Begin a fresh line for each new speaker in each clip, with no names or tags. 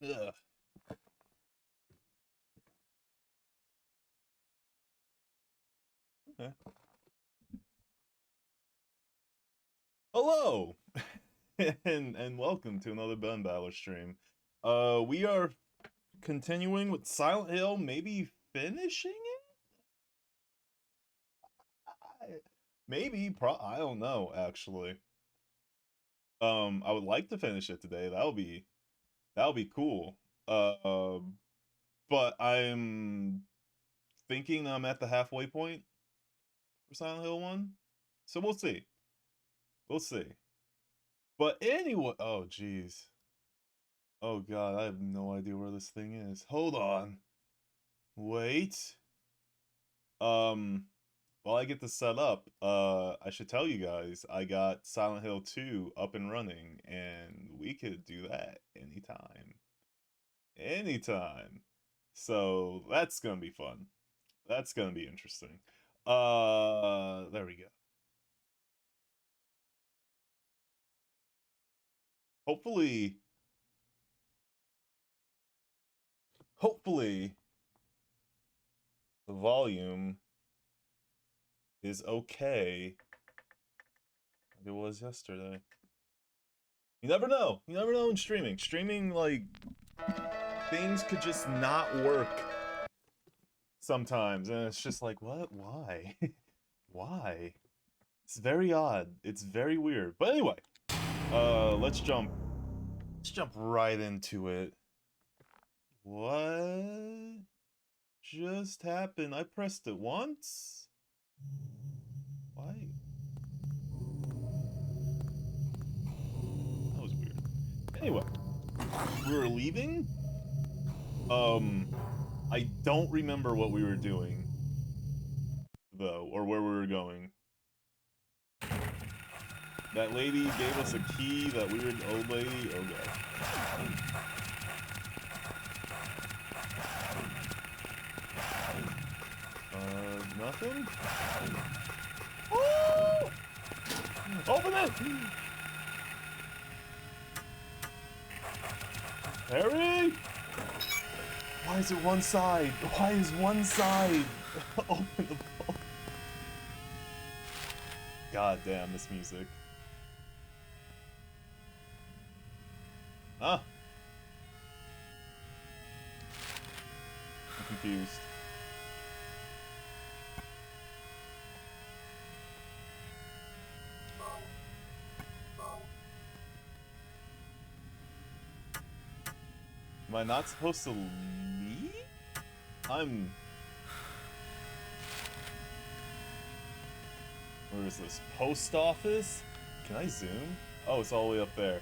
Ugh. Okay. Hello, and welcome to another Ben Baller stream. We are continuing with Silent Hill, maybe finishing it. Maybe, I don't know actually. I would like to finish it today. That would be cool. Uh, but I'm thinking I'm at the halfway point for Silent Hill 1, so we'll see. We'll see. But anyway, oh jeez. Oh god, I have no idea where this thing is. Hold on. Wait. Um, while I get this set up, I should tell you guys I got Silent Hill 2 up and running, and we could do that anytime. Anytime. So that's gonna be fun. That's gonna be interesting. There we go. Hopefully, hopefully the volume is okay like it was yesterday. You never know. You never know in streaming. Streaming, like, things could just not work sometimes. And it's just like, what? Why? Why? It's very odd. It's very weird. But anyway, let's jump. Let's jump right into it. What just happened? I pressed it once? Why? That was weird. Anyway, we were leaving? I don't remember what we were doing, though, or where we were going. That lady gave us a key, that weird old lady. Oh god. Nothing? Oh! Open it! Harry! Why is it one side? Why is one side? Open the book. God damn, this music. Ah! I'm confused. Am I not supposed to leave? Where is this? Post office? Can I zoom? Oh, it's all the way up there.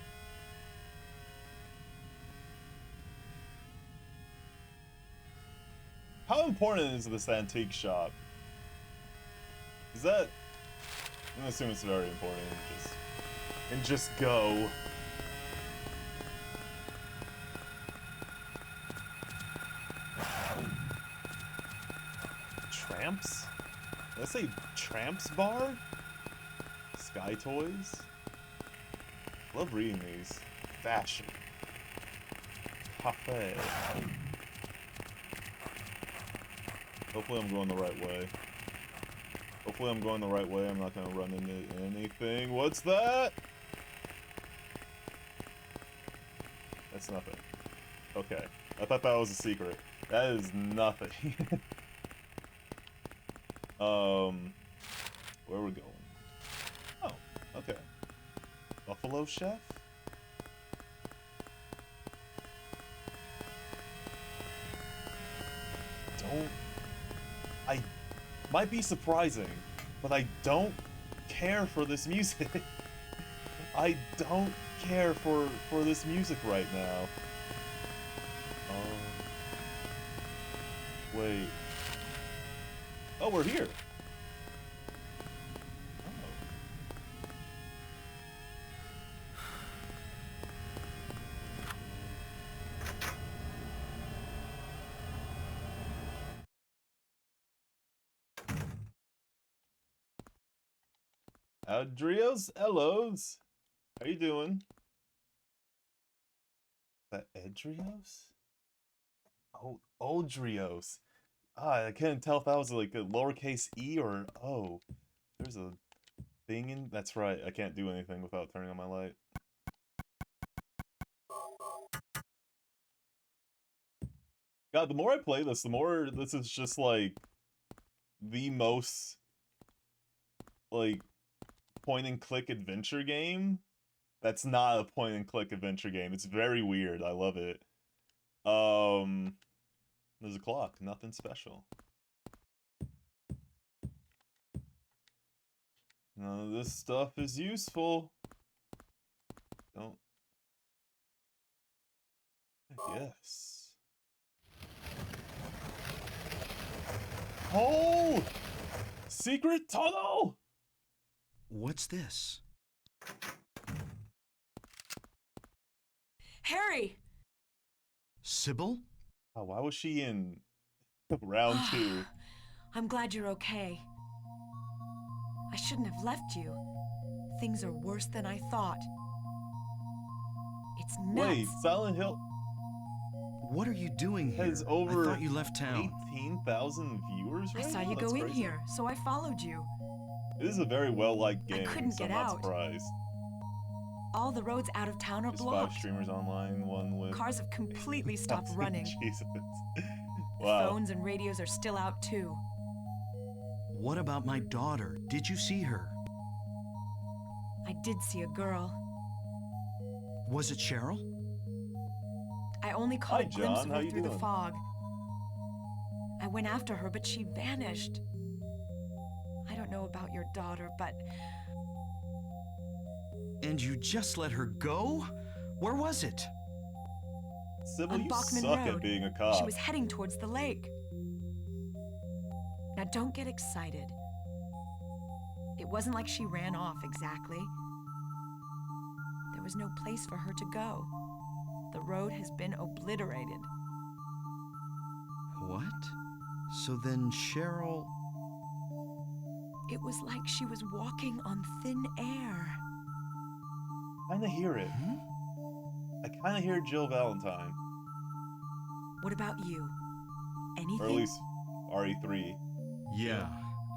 How important is this antique shop? Is that... I'm gonna assume it's very important. And just go. Tramps? Did I say Tramps Bar? Sky Toys? Love reading these. Fashion. Cafe. Hopefully I'm going the right way. Hopefully I'm going the right way. I'm not gonna run into anything. What's that? That's nothing. Okay. I thought that was a secret. That is nothing. Where are we going? Oh, okay. Buffalo Chef? I might be surprising, but I don't care for this music. I don't care for this music right now. Wait. Oh, we're here. Adrios, hellos. How you doing? That Edrios? Oh, Odrios. Ah, I couldn't tell if that was like a lowercase e or O. There's a thing in. That's right. I can't do anything without turning on my light. God, the more I play this, the more this is just like the most like point and click adventure game. That's not a point and click adventure game. It's very weird. I love it. There's a clock. Nothing special. None of this stuff is useful. Don't. I guess. Oh! Secret tunnel!
What's this?
Harry!
Sybil?
Oh, why was she in round 2?
I'm glad you're okay. I shouldn't have left you. Things are worse than I thought. It's nuts.
Wait, Silent Hill
What are you doing here?
has over
I thought you left town.
18,000 viewers right
I saw
now?
you
That's
go in
crazy.
here, so I followed you.
This is a very well-liked game,
couldn't
so
get
I'm not
out.
surprised.
All the roads out of town are
Just
blocked.
5 streamers online, one with...
Cars have completely stopped running.
Jesus. Wow.
Phones and radios are still out too.
What about my daughter? Did you see her?
I did see a girl.
Was it Cheryl?
I only caught
Hi,
a glimpse
John.
of
How
her
you
through the
doing?
fog. I went after her, but she vanished. I don't know about your daughter, but
And you just let her go? Where was it?
Sybil,
on
you
Bachman
suck
Road.
at being a cop.
She was heading towards the lake. Now don't get excited. It wasn't like she ran off exactly. There was no place for her to go. The road has been obliterated.
What? So then Cheryl...
It was like she was walking on thin air.
I kinda hear it.
Hmm?
I kinda hear Jill Valentine.
What about you? Anything?
Or at least RE3.
Yeah,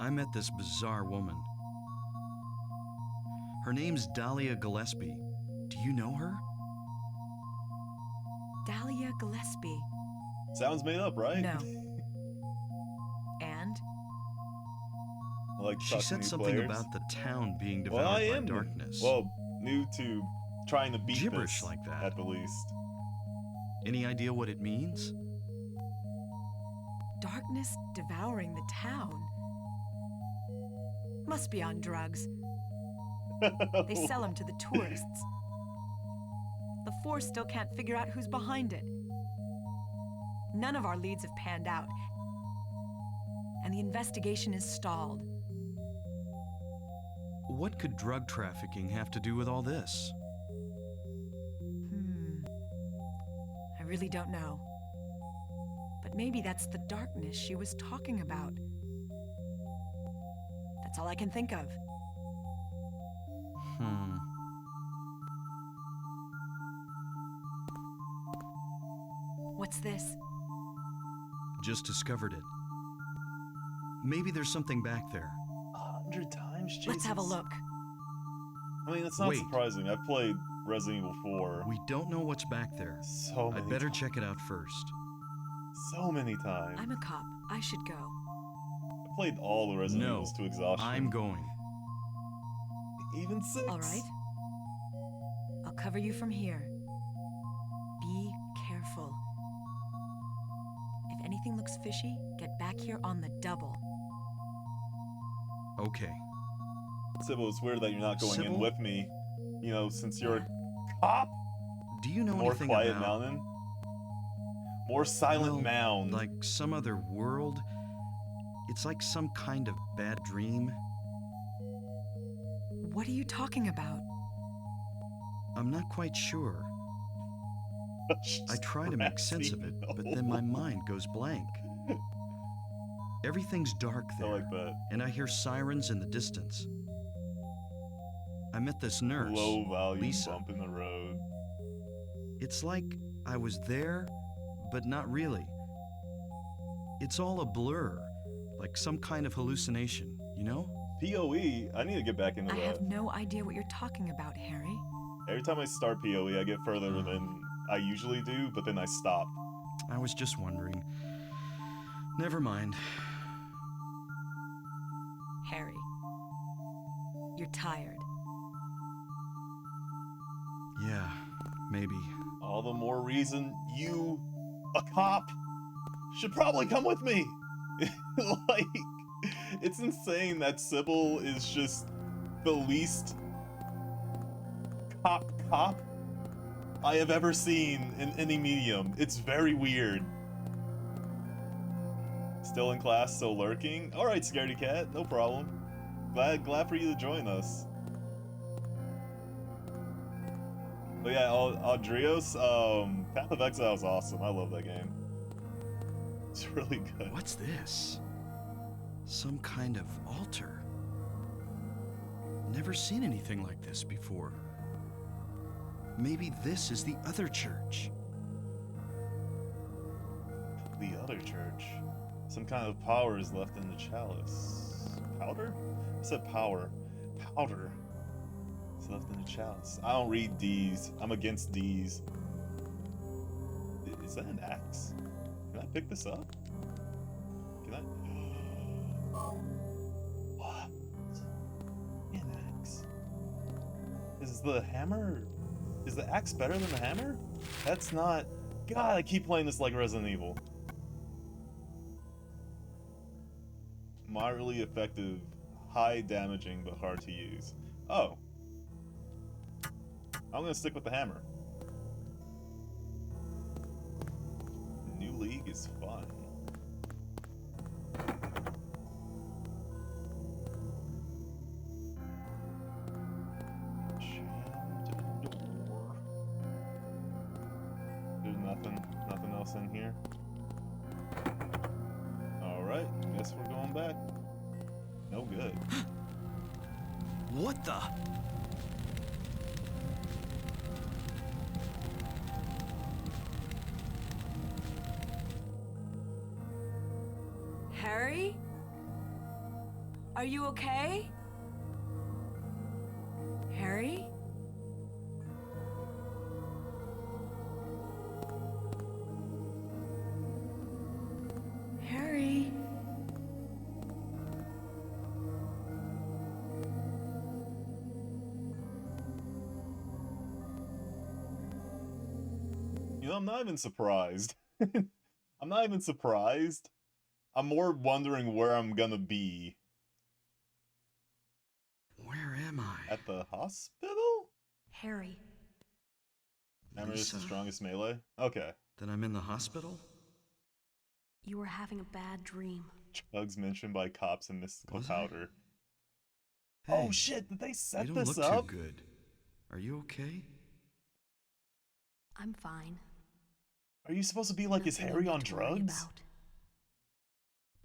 I met this bizarre woman. Her name's Dahlia Gillespie. Do you know her?
Dahlia Gillespie.
Sounds made up, right?
No. And?
I like
She
talking
said
to
something
players.
about the town being devoured
Well, I
by
am new.
darkness.
Well, new to trying to beat
Gibberish
this,
like that.
at the least.
Any idea what it means?
Darkness devouring the town. Must be on drugs. They sell them to the tourists. The force still can't figure out who's behind it. None of our leads have panned out, and the investigation is stalled.
What could drug trafficking have to do with all this?
I really don't know. But maybe that's the darkness she was talking about. That's all I can think of. What's this?
Just discovered it. Maybe there's something back there.
100 times, Jesus.
Let's have a look.
I mean, it's not
Wait.
surprising. I've played Resident Evil 4
We don't know what's back there.
so many
I'd better
times.
check it out first.
So many times.
I'm a cop. I should go.
I played all the Resident
No,
Evils to exhaustion.
I'm going.
Even 6.
All right. I'll cover you from here. Be careful. If anything looks fishy, get back here on the double.
Okay.
Sybil, it's weird that you're not going in
Sybil?
with me. You know, since you're a cop.
Do you know
More
anything
Quiet
about...
Mountain. More Silent
well,
Mound.
like some other world? It's like some kind of bad dream.
What are you talking about?
I'm not quite sure. I
Just
try to make sense of it, but then my mind goes blank. Everything's dark
I
there,
like that.
and I hear sirens in the distance. I met this nurse,
Low volume
Lisa.
bump in the road.
It's like I was there, but not really. It's all a blur, like some kind of hallucination, you know?
PoE, I need to get back into
I
that.
have no idea what you're talking about, Harry.
Every time I start PoE, I get further than I usually do, but then I stop.
I was just wondering. Never mind.
Harry, you're tired.
Yeah, maybe.
All the more reason you, a cop, should probably come with me. Like, it's insane that Sybil is just the least cop I have ever seen in any medium. It's very weird. Still in class, still lurking? Alright, Scaredy Cat, no problem. Glad for you to join us. But yeah, Aldrios, Path of Exile is awesome. I love that game. It's really good.
What's this? Some kind of altar. Never seen anything like this before. Maybe this is the other church.
The other church. Some kind of power is left in the chalice. Powder? I said power. Powder. It's left in the chalice. I don't read D's. I'm against D's. Is that an axe? Can I pick this up? Can I? What? An axe? Is the hammer? Is the axe better than the hammer? That's not. God, I keep playing this like Resident Evil. Moderately effective, high damaging, but hard to use. Oh. I'm gonna stick with the hammer. New League is fun. There's nothing else in here. Alright, guess we're going back. No good.
What the?
Harry? Are you okay? Harry? Harry?
You know, I'm not even surprised. I'm not even surprised. I'm more wondering where I'm gonna be.
Where am I?
At the hospital?
Harry.
Hammer is the
Lisa?
strongest melee? Okay.
That I'm in the hospital?
You were having a bad dream.
Drugs mentioned by cops and mystical
Was I?
powder.
Hey,
Oh shit, did they
you
set
don't
this
look
up?
too good. Are you okay?
I'm fine.
Are you supposed to be like, is
Nothing you
Harry
need
on
to worry
drugs?
about.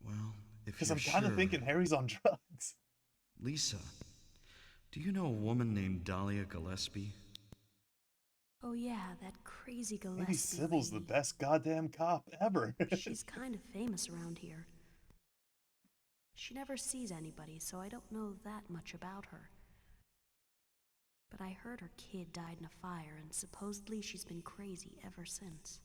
Well, if
Because
you're
I'm kind of
sure-
thinking Harry's on drugs.
Lisa, do you know a woman named Dahlia Gillespie?
Oh yeah, that crazy Gillespie
Maybe Sybil's the
lady.
best goddamn cop ever.
She's kind of famous around here. She never sees anybody, so I don't know that much about her. But I heard her kid died in a fire, and supposedly she's been crazy ever since.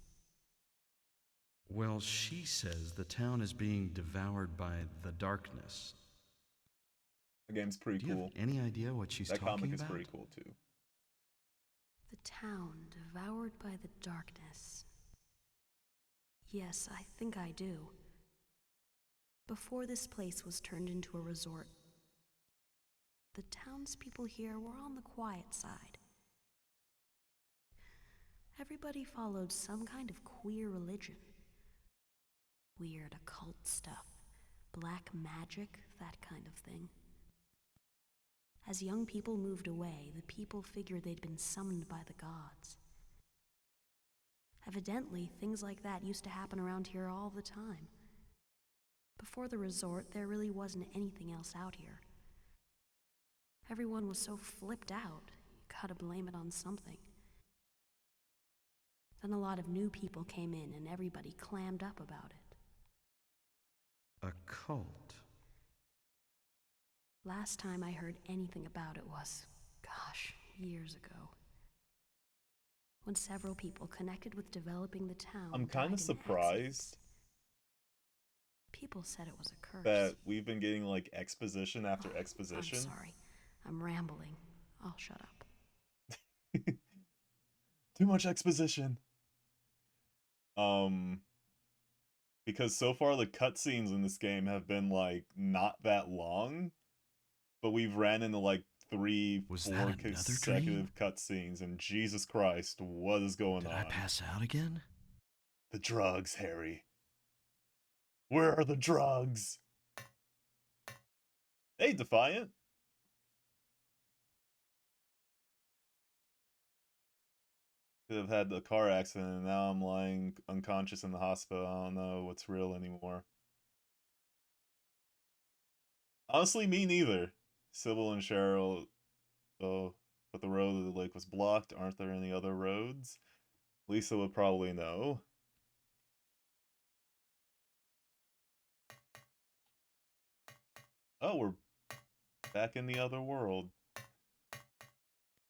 Well, she says the town is being devoured by the darkness.
The game's pretty
Do you
cool.
have any idea what she's
That
talking
comic is
about?
pretty cool too.
The town devoured by the darkness. Yes, I think I do. Before this place was turned into a resort, the townspeople here were on the quiet side. Everybody followed some kind of queer religion. Weird occult stuff, black magic, that kind of thing. As young people moved away, the people figured they'd been summoned by the gods. Evidently, things like that used to happen around here all the time. Before the resort, there really wasn't anything else out here. Everyone was so flipped out, you gotta blame it on something.
Then a lot of new people came in and everybody clammed up about it.
A cult.
Last time I heard anything about it was, gosh, years ago. When several people connected with developing the town
I'm kind of
died in accidents.
surprised
People said it was a curse.
that we've been getting like exposition after
I'm
exposition.
sorry. I'm rambling. I'll shut up.
Too much exposition. Because so far the cutscenes in this game have been like not that long, but we've ran into like 3-4 consecutive cutscenes, and Jesus Christ, what is going on?
Did I pass out again?
The drugs, Harry. Where are the drugs? Hey, Defiant. Could have had a car accident, and now I'm lying unconscious in the hospital. I don't know what's real anymore. Honestly, me neither. Sybil and Cheryl. Oh, but the road to the lake was blocked. Aren't there any other roads? Lisa would probably know. Oh, we're back in the other world.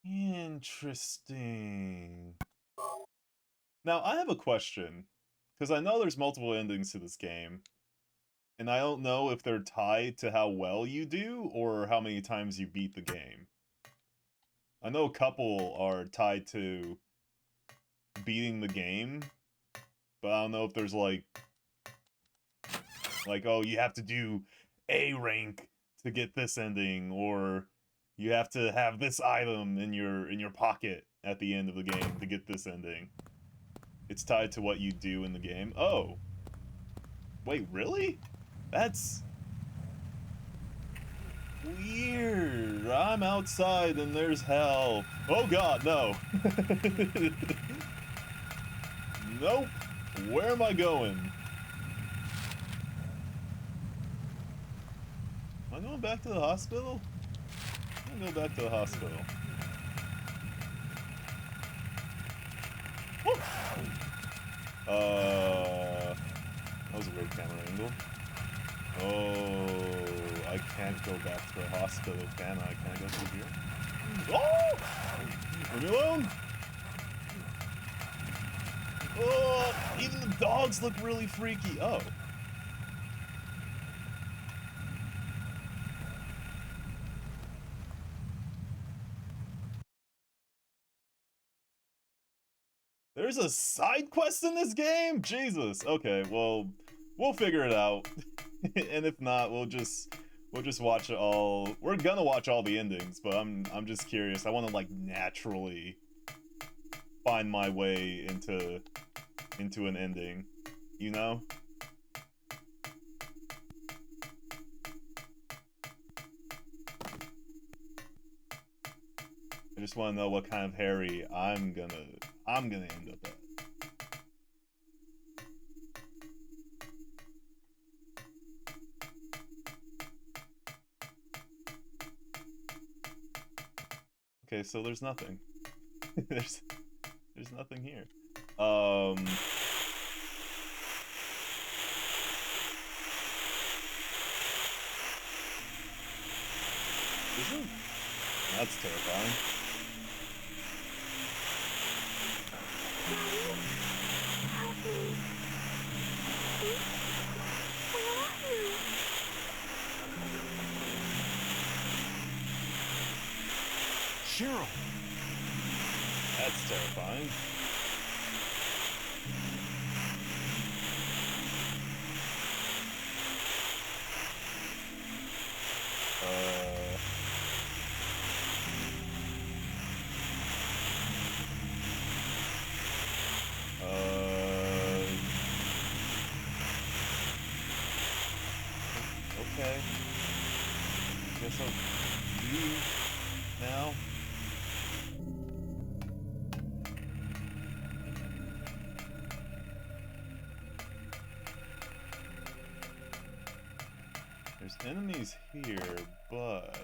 Interesting. Now, I have a question, because I know there's multiple endings to this game, and I don't know if they're tied to how well you do or how many times you beat the game. I know a couple are tied to beating the game, but I don't know if there's like, oh, you have to do A rank to get this ending, or you have to have this item in your pocket at the end of the game to get this ending. It's tied to what you do in the game. Oh. Wait, really? That's weird. I'm outside and there's hell. Oh god, no. Nope. Where am I going? Am I going back to the hospital? I'm gonna go back to the hospital. Woo! That was a weird camera angle. Oh, I can't go back to the hospital, can I? Can I go through here? Oh! Leave me alone! Oh, even the dogs look really freaky. Oh. There's a side quest in this game? Jesus. Okay, well, we'll figure it out. And if not, we'll just watch it all. We're gonna watch all the endings, but I'm just curious. I want to like naturally find my way into an ending, you know? I just want to know what kind of Harry I'm gonna end up at. Okay, so there's nothing. there's nothing here. Isn't that's terrifying.
Cheryl!
That's terrifying. Okay. Guess I'll leave now. There's enemies here, but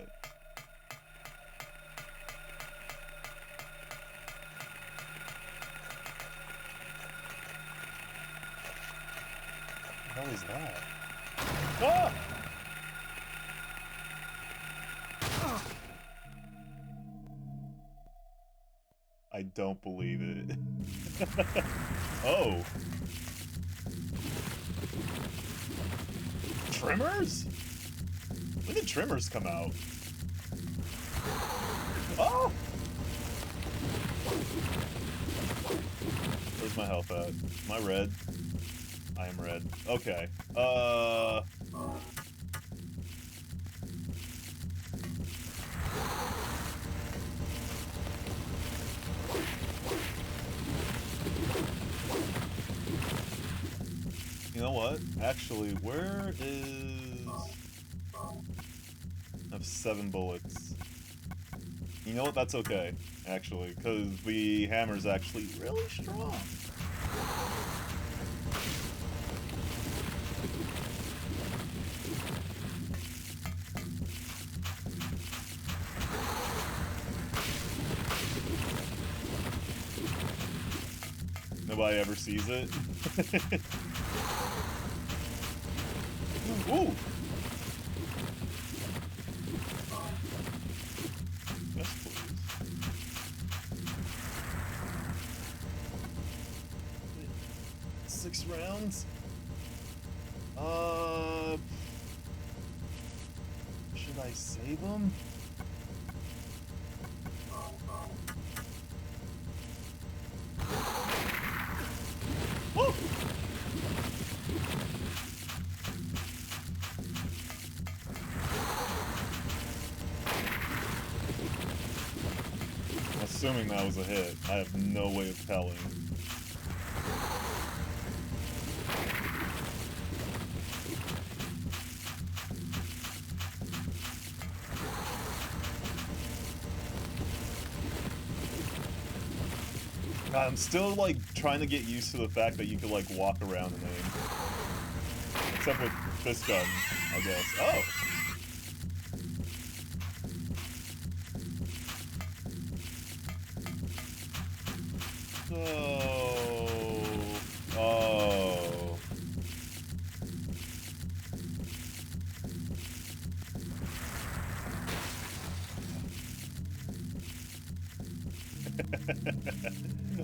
What is that? Ah! I don't believe it. Oh. Trimmers? When did Trimmers come out? Oh! Where's my health at? Am I red? I am red. Okay. You know what? Actually, where is... I have 7 bullets. You know what? That's okay, actually, because the hammer's actually really strong. Nobody ever sees it. Ooh! Yes, please. 6 rounds? Should I save them? Oh! Assuming that was a hit. I have no way of telling. God, I'm still, like, trying to get used to the fact that you could, like, walk around and aim. Except with this gun, I guess. Oh! Oh. Oh.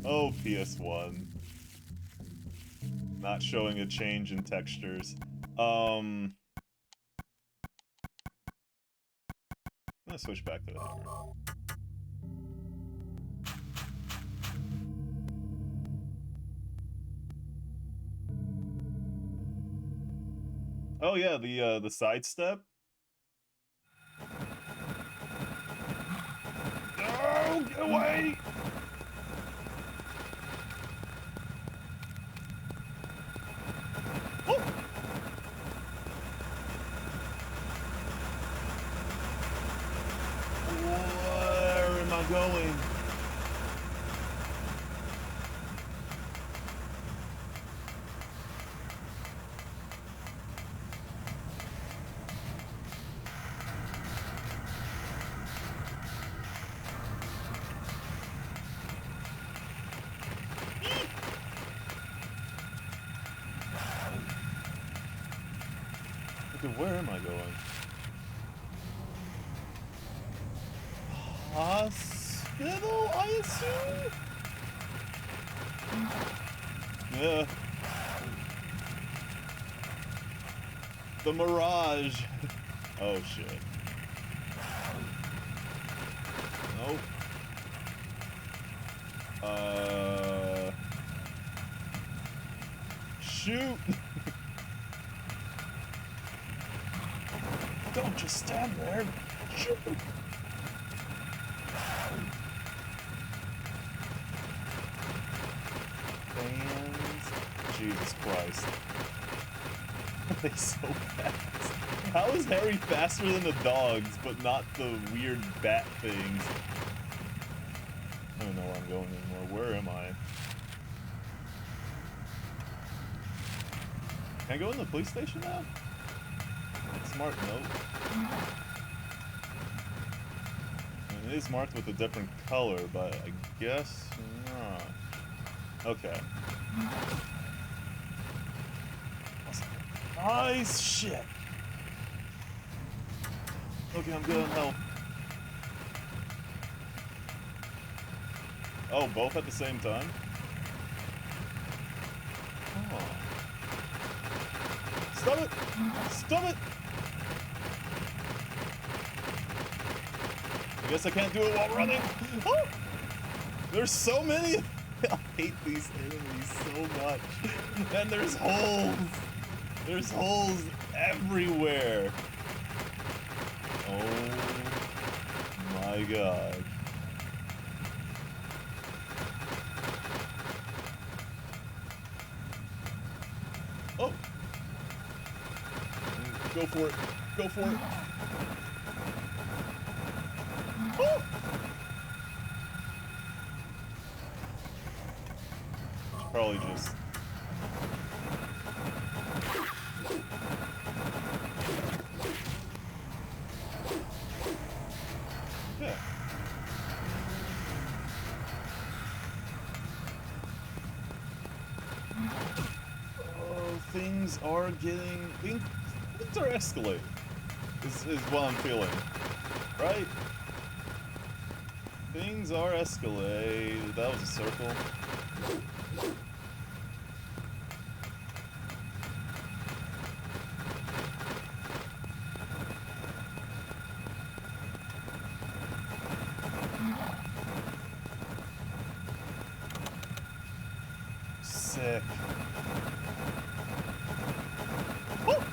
Oh, PS1. Not showing a change in textures. I'm gonna switch back to the hammer. Oh yeah, the sidestep. No, get away! Oh! Where am I going? Okay, where am I going? Hospital, I assume? Yeah. The Mirage. Oh shit. Nope. Shoot! Don't just stand there. Shoot! Fans. Jesus Christ. They so fast. How is Harry faster than the dogs, but not the weird bat things? I don't know where I'm going anymore. Where am I? Can I go in the police station now? Smart note. I mean, it is marked with a different color, but I guess not. Okay. Nice shit. Okay, I'm good on health. Oh, both at the same time? Oh. Stop it! Stop it! I guess I can't do it while running. Oh! There's so many! I hate these enemies so much. And there's holes! There's holes everywhere! Oh my god. Oh! Go for it. Go for it. Oh! Probably just... Yeah. Oh, things are getting... Things are escalating. Is what I'm feeling. Right? Things are escalating. That was a circle. Sick. Oh!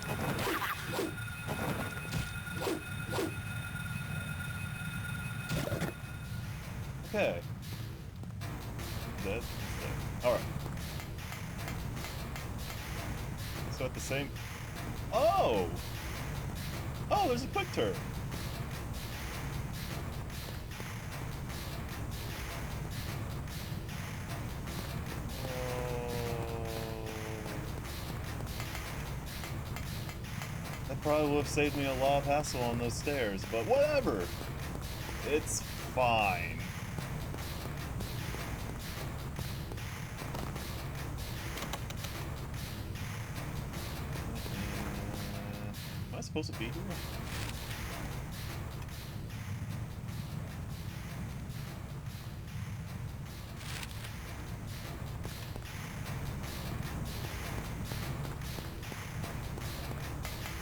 Okay. Dead. Alright. So at the same... Oh! Oh, there's a quick turn. That probably would have saved me a lot of hassle on those stairs, but whatever! It's fine. Am I supposed to be here?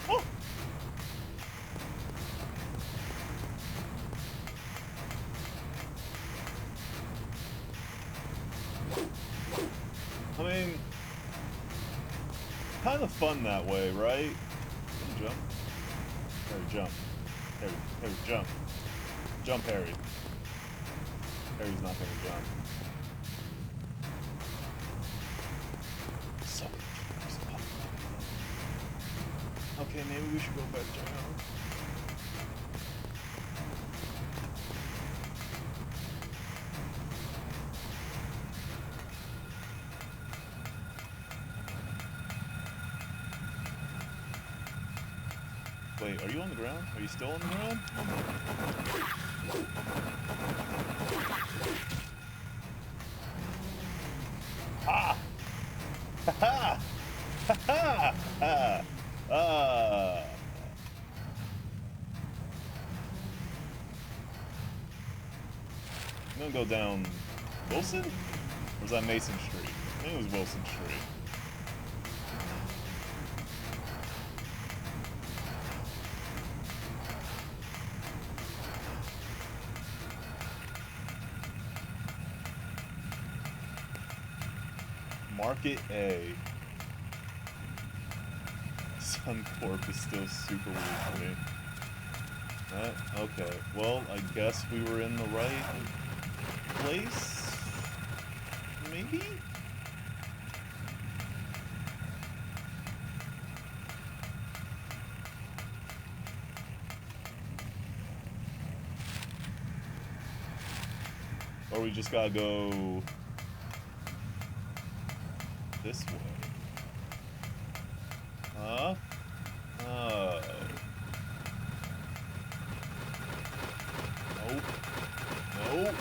Oh! I mean, kind of fun that way, right? Jump. Harry, jump. Harry, jump. Jump, Harry. Harry's not gonna jump. So confused. Okay, maybe we should go back down. Wait, are you on the ground? Are you still on the ground? Ha! Ha ha! Ha ha! Ha! Ah! I'm gonna go down Wilson? Or was that Mason Street? I think it was Wilson Street. Market A. Suncorp is still super weird to me. Okay, well, I guess we were in the right place? Maybe? Or we just gotta go this way. Huh? Oh. Nope. Nope.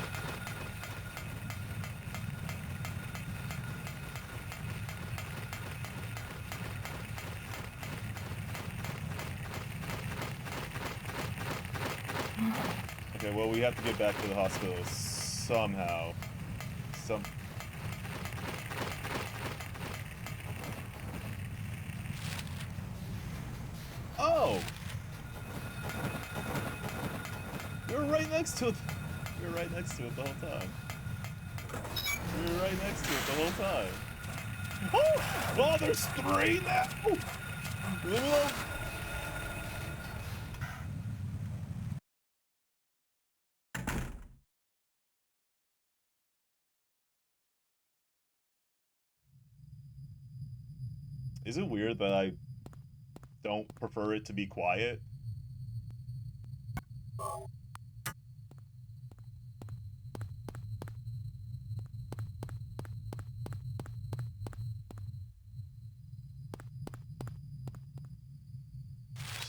Okay, well, we have to get back to the hospital somehow. Oh! We were right next to it. We were right next to it the whole time. We were right next to it the whole time. Oh! Oh, there's 3 now! Leave me alone! Is it weird that I don't prefer it to be quiet?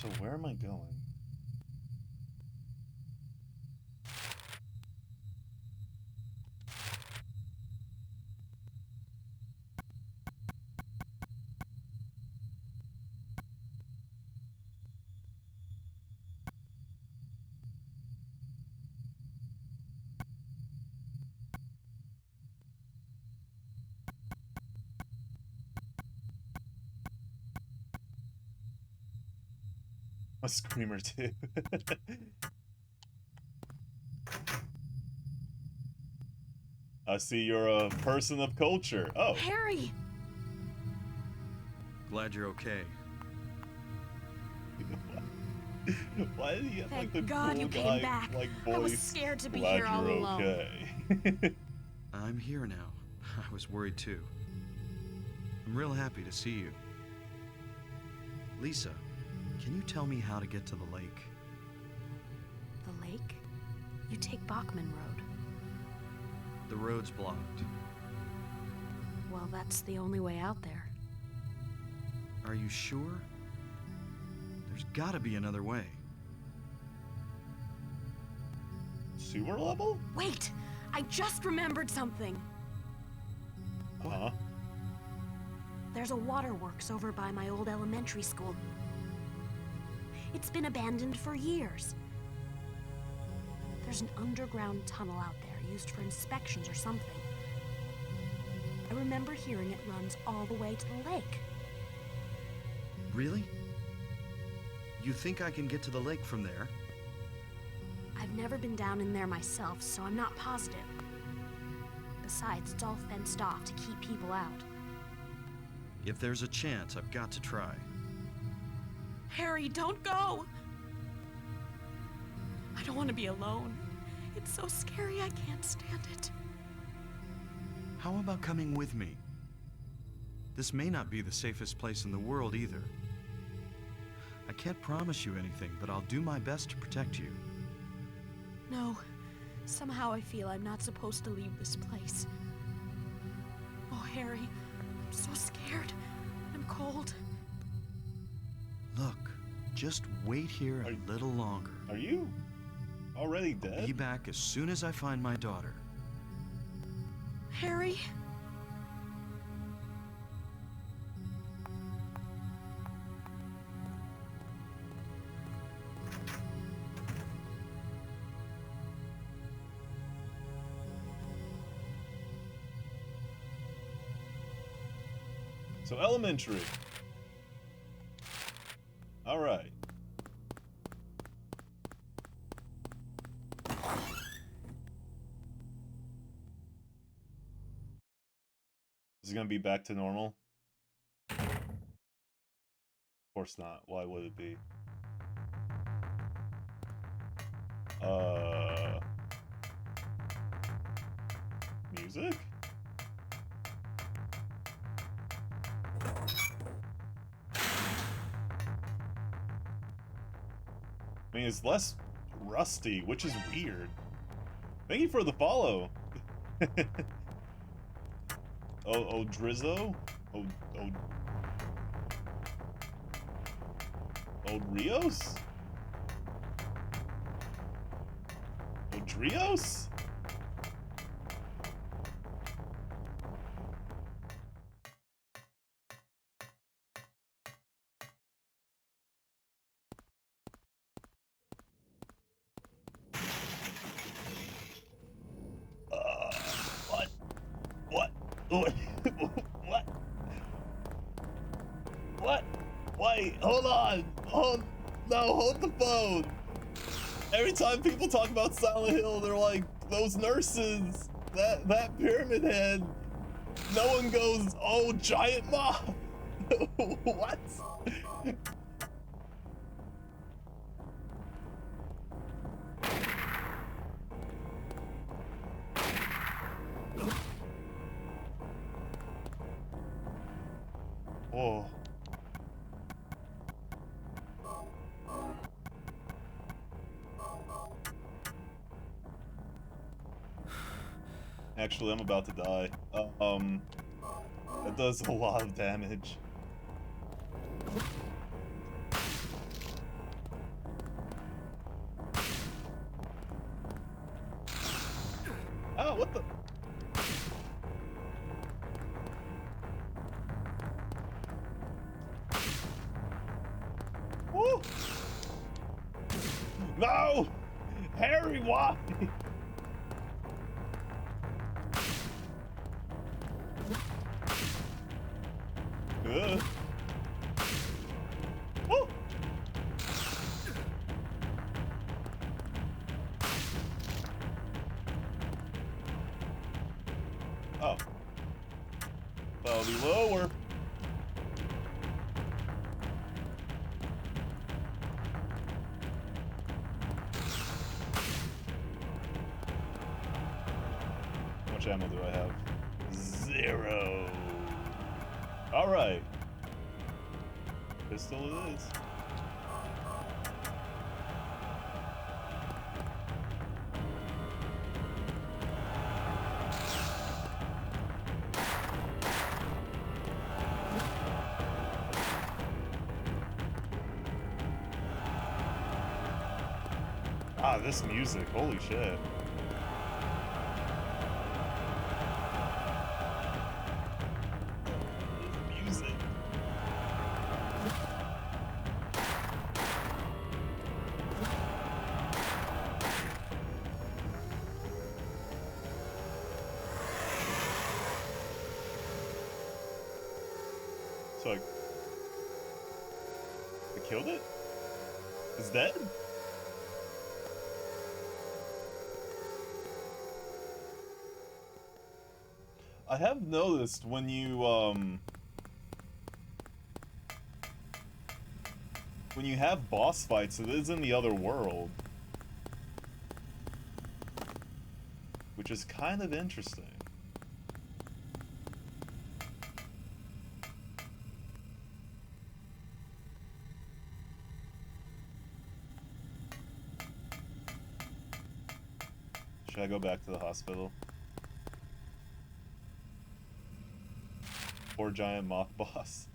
So where am I going? A screamer too. I see you're a person of culture. Oh.
Harry!
Glad you're okay.
Why did he have like
Thank
the
God
cool
you came
guy
back.
like voice?
I was scared to be
Glad
here all
you're
alone.
okay.
I'm here now. I was worried too. I'm real happy to see you. Lisa, can you tell me how to get to the lake?
The lake? You take Bachman Road.
The road's blocked.
Well, that's the only way out there.
Are you sure? There's gotta be another way.
Sewer level?
Wait! I just remembered something!
Uh-huh.
There's a waterworks over by my old elementary school. It's been abandoned for years. There's an underground tunnel out there used for inspections or something. I remember hearing it runs all the way to the lake.
Really? You think I can get to the lake from there?
I've never been down in there myself, so I'm not positive. Besides, it's all fenced off to keep people out.
If there's a chance, I've got to try.
Harry, don't go! I don't want to be alone. It's so scary, I can't stand it.
How about coming with me? This may not be the safest place in the world either. I can't promise you anything, but I'll do my best to protect you.
No. Somehow I feel I'm not supposed to leave this place. Oh, Harry, I'm so scared. I'm cold.
Look, just wait here a little longer.
Are you already dead?
Be back as soon as I find my daughter.
Harry?
So elementary. All right. Is it gonna be back to normal? Of course not. Why would it be? Music? I mean, it's less rusty, which is weird. Thank you for the follow. Oh, Drizzo? Oh, Rios? Drios? What? What? Wait, hold on. Hold the phone. Every time people talk about Silent Hill, they're like, those nurses, that pyramid head. No one goes, oh, giant moth. What? Oh. Actually, I'm about to die. That does a lot of damage. Oh, what the? Woo! No! Harry, why? Ugh. Woo! Oh. That'll be lower. How much ammo do I have? 0. Alright. Pistol it is. Ah, this music, holy shit. Music. So I killed it? It's dead? I have noticed when you have boss fights, it is in the other world. Which is kind of interesting. Should I go back to the hospital? Poor giant moth boss.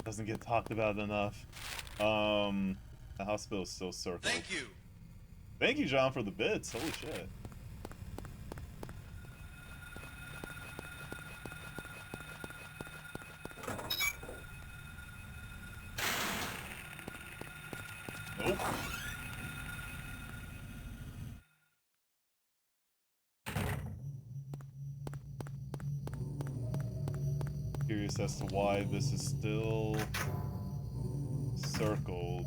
Doesn't get talked about enough. The hospital's still circled.
Thank you.
Thank you, John, for the bits. Holy shit. Nope. Curious as to why this is still circled.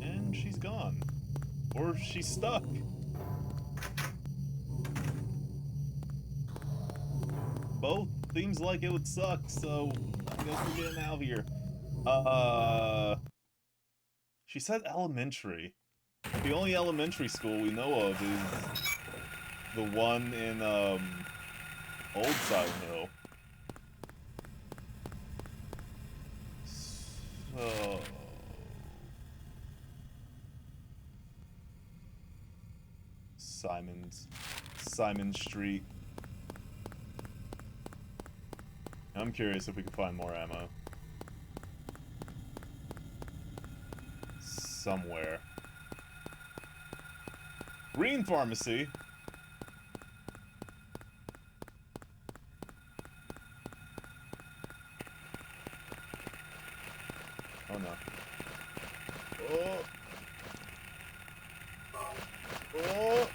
And she's gone. Or she's stuck. Both seems like it would suck, so I guess we're getting out here. She said elementary. The only elementary school we know of is the one in, Old Silent Hill. So... Simon Street. I'm curious if we can find more ammo. Somewhere. Green Pharmacy. Oh no. Oh. Oh.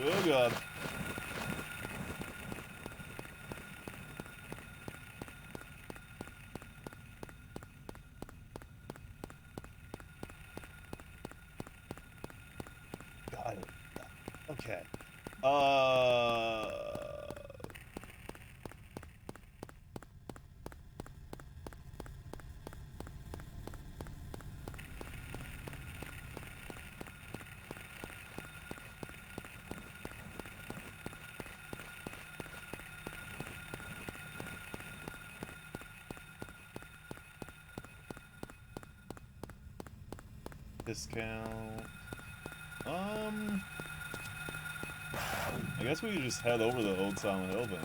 Oh god. Got it. Okay. Discount. I guess we could just head over to Old Silent Hill then.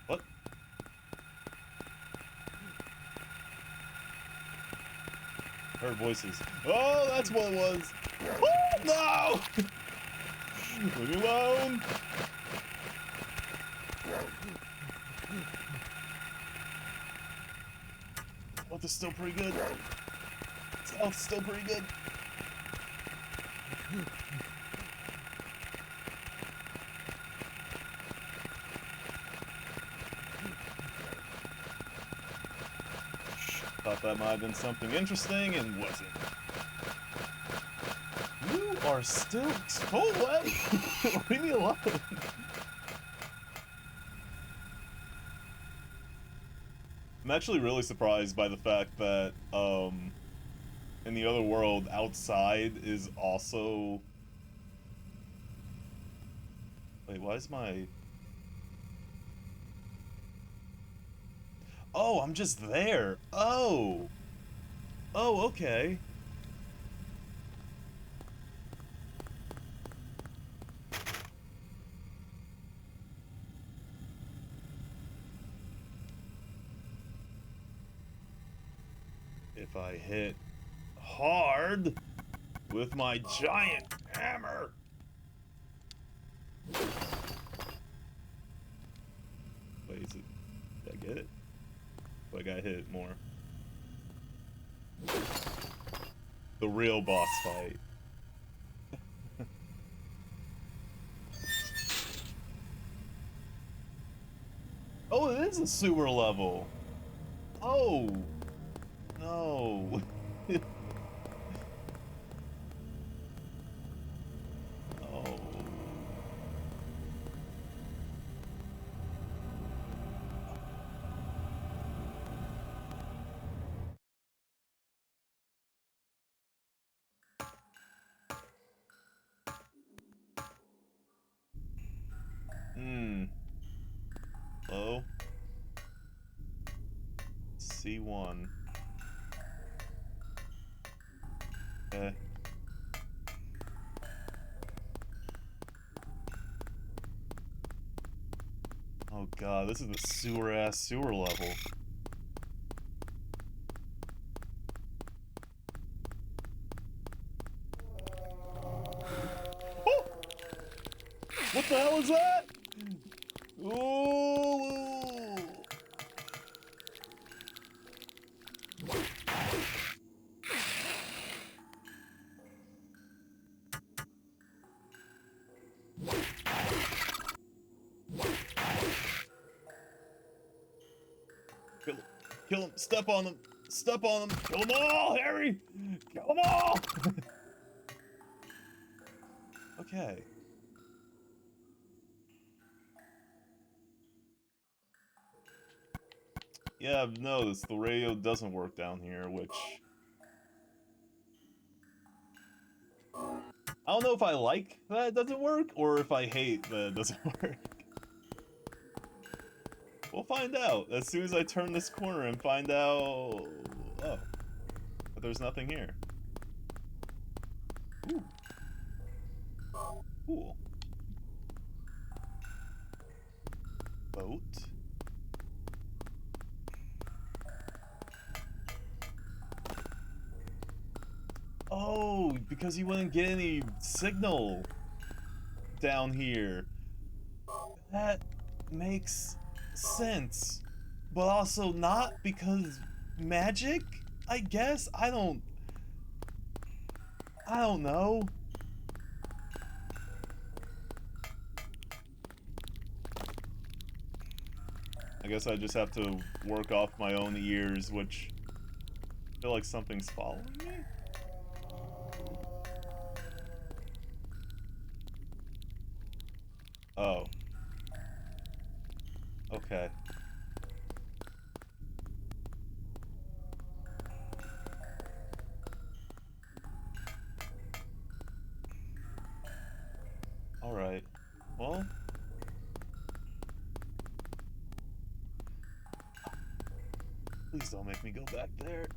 What? Heard voices. Oh, that's what it was! Oh, no! Leave me alone! Health is still pretty good. Health is still pretty good. Thought that might have been something interesting and wasn't. You are still... Go away! Leave me alone! I'm actually really surprised by the fact that, in the other world, outside is also... Wait, why is my... Oh, I'm just there! Oh! Oh, okay. If I hit hard with my giant hammer. Wait, is it? Did I get it? Oh, I gotta hit it more. The real boss fight. Oh, it is a sewer level. Oh. No. Oh. Hello? C1. Okay. Oh god, this is the sewer-ass sewer level. Oh! What the hell is that? Ooh! Kill him. Kill him. Step on them. Step on them. Kill them all, Harry! Kill them all! Okay. Yeah, I've noticed the radio doesn't work down here, which... I don't know if I like that it doesn't work, or if I hate that it doesn't work. We'll find out as soon as I turn this corner and find out... Oh. But there's nothing here. Ooh. Cool. Boat. Oh, because you wouldn't get any signal down here. That makes sense. but also not because magic, I guess? I don't know. I guess I just have to work off my own ears, which I feel like something's following me. Oh. Okay. Alright. Well. Please don't make me go back there.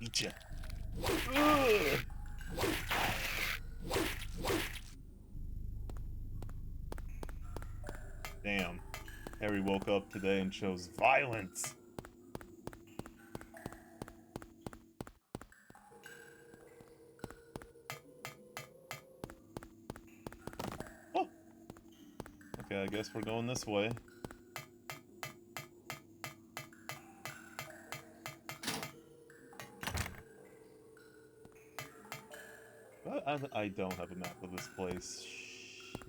Eat ya. Ugh. Damn. Harry woke up today and chose violence. Oh. Okay, I guess we're going this way. But I don't have a map of this place. Shit.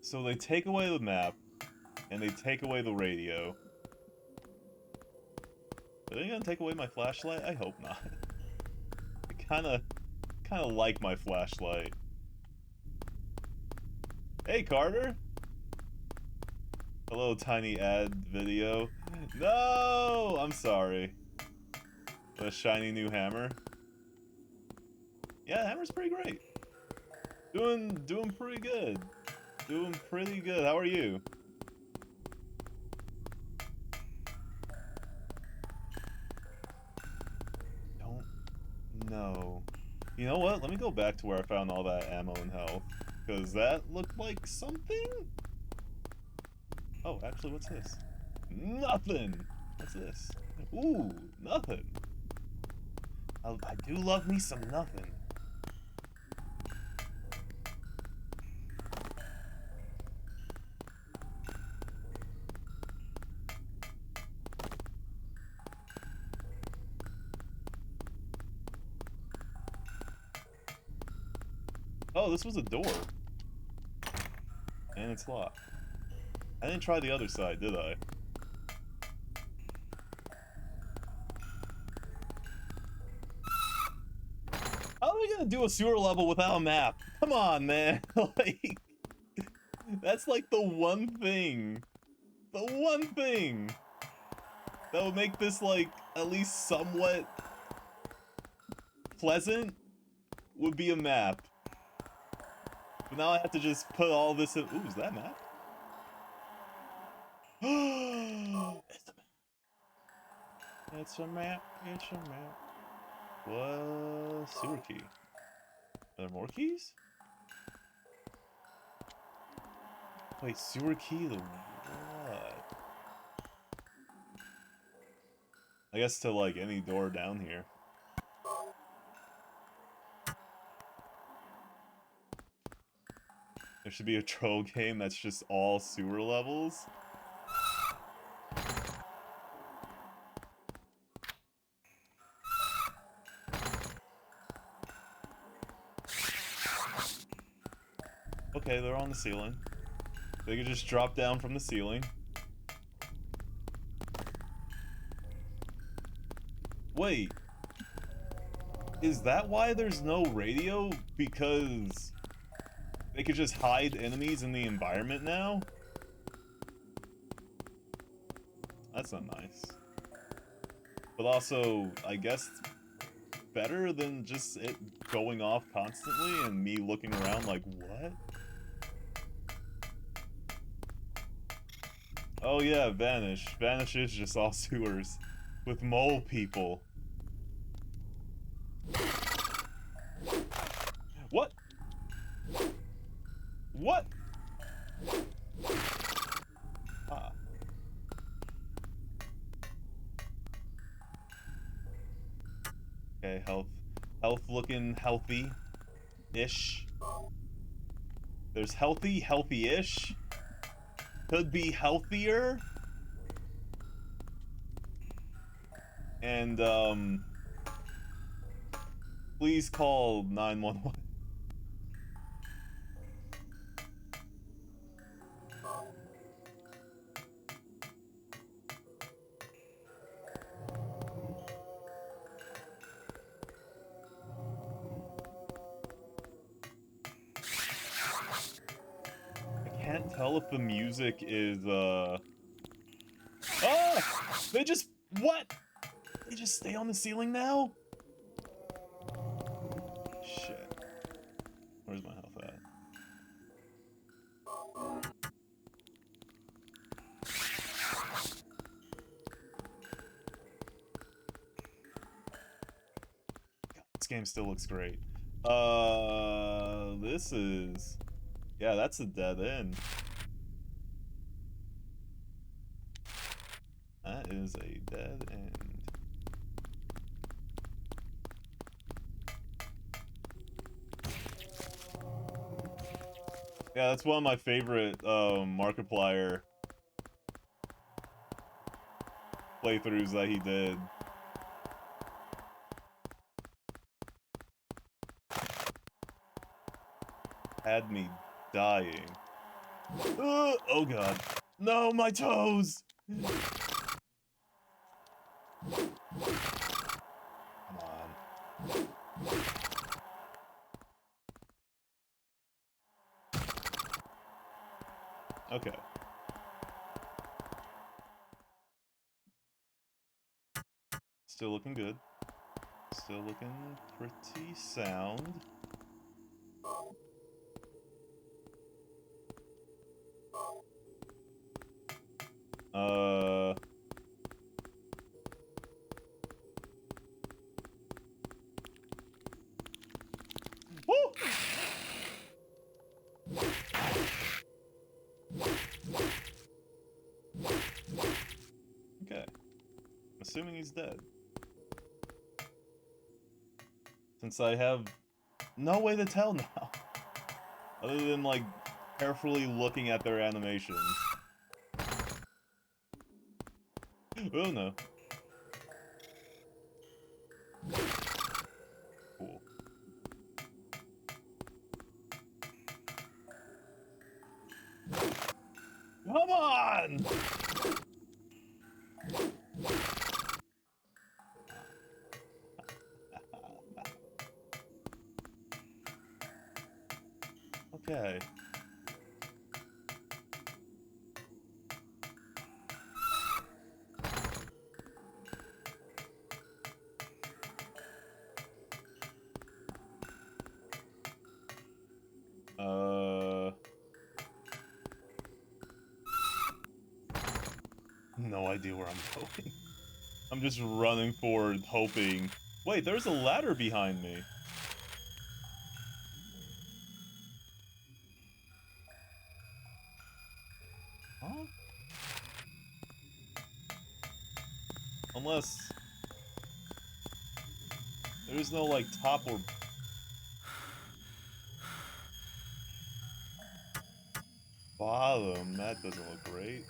So they take away the map, and they take away the radio. Are they gonna take away my flashlight? I hope not. I kinda like my flashlight. Hey, Carter! Hello, tiny ad video. No! I'm sorry. A shiny new hammer. Yeah, the hammer's pretty great. Doing pretty good. Doing pretty good. How are you? Don't know. You know what? Let me go back to where I found all that ammo and health. Because that looked like something? Oh, actually, what's this? Nothing! What's this? Ooh, nothing. I do love me some nothing. Oh, this was a door. And it's locked. I didn't try the other side, did I? How are we gonna do a sewer level without a map? Come on, man. Like, that's like the one thing that would make this, like, at least somewhat pleasant would be a map. But now I have to just put all this in. Ooh, is that a map? It's a map. It's a map. It's a map. What? Sewer key. Are there more keys? Wait, sewer key to what? I guess to, like, any door down here. There should be a troll game that's just all sewer levels. Okay, they're on the ceiling. They could just drop down from the ceiling. Wait. Is that why there's no radio? Because they could just hide enemies in the environment now? That's not nice. But also, I guess better than just it going off constantly and me looking around like, what? Oh yeah, Vanish. Vanish is just all sewers. with mole people. What? What? Ah. Okay, health. Health looking healthy-ish. There's healthy, healthy-ish. Could be healthier. And, please call 911. I can't tell if the music is, Ah! They just... What? They just stay on the ceiling now? Shit. Where's my health at? God, this game still looks great. This is... Yeah, that's a dead end. That is a dead end. Yeah, that's one of my favorite Markiplier playthroughs that he did. Had me dying. Oh god. No, my toes! Come on. Okay. Still looking good. Still looking pretty sound. Woo! Okay. Assuming he's dead. Since I have no way to tell now. Other than, like, carefully looking at their animations. Oh no. Cool. Come on! Okay. No idea where I'm going. I'm just running forward, hoping. Wait, there's a ladder behind me. Huh? Unless... There's no, like, top or... bottom. That doesn't look great.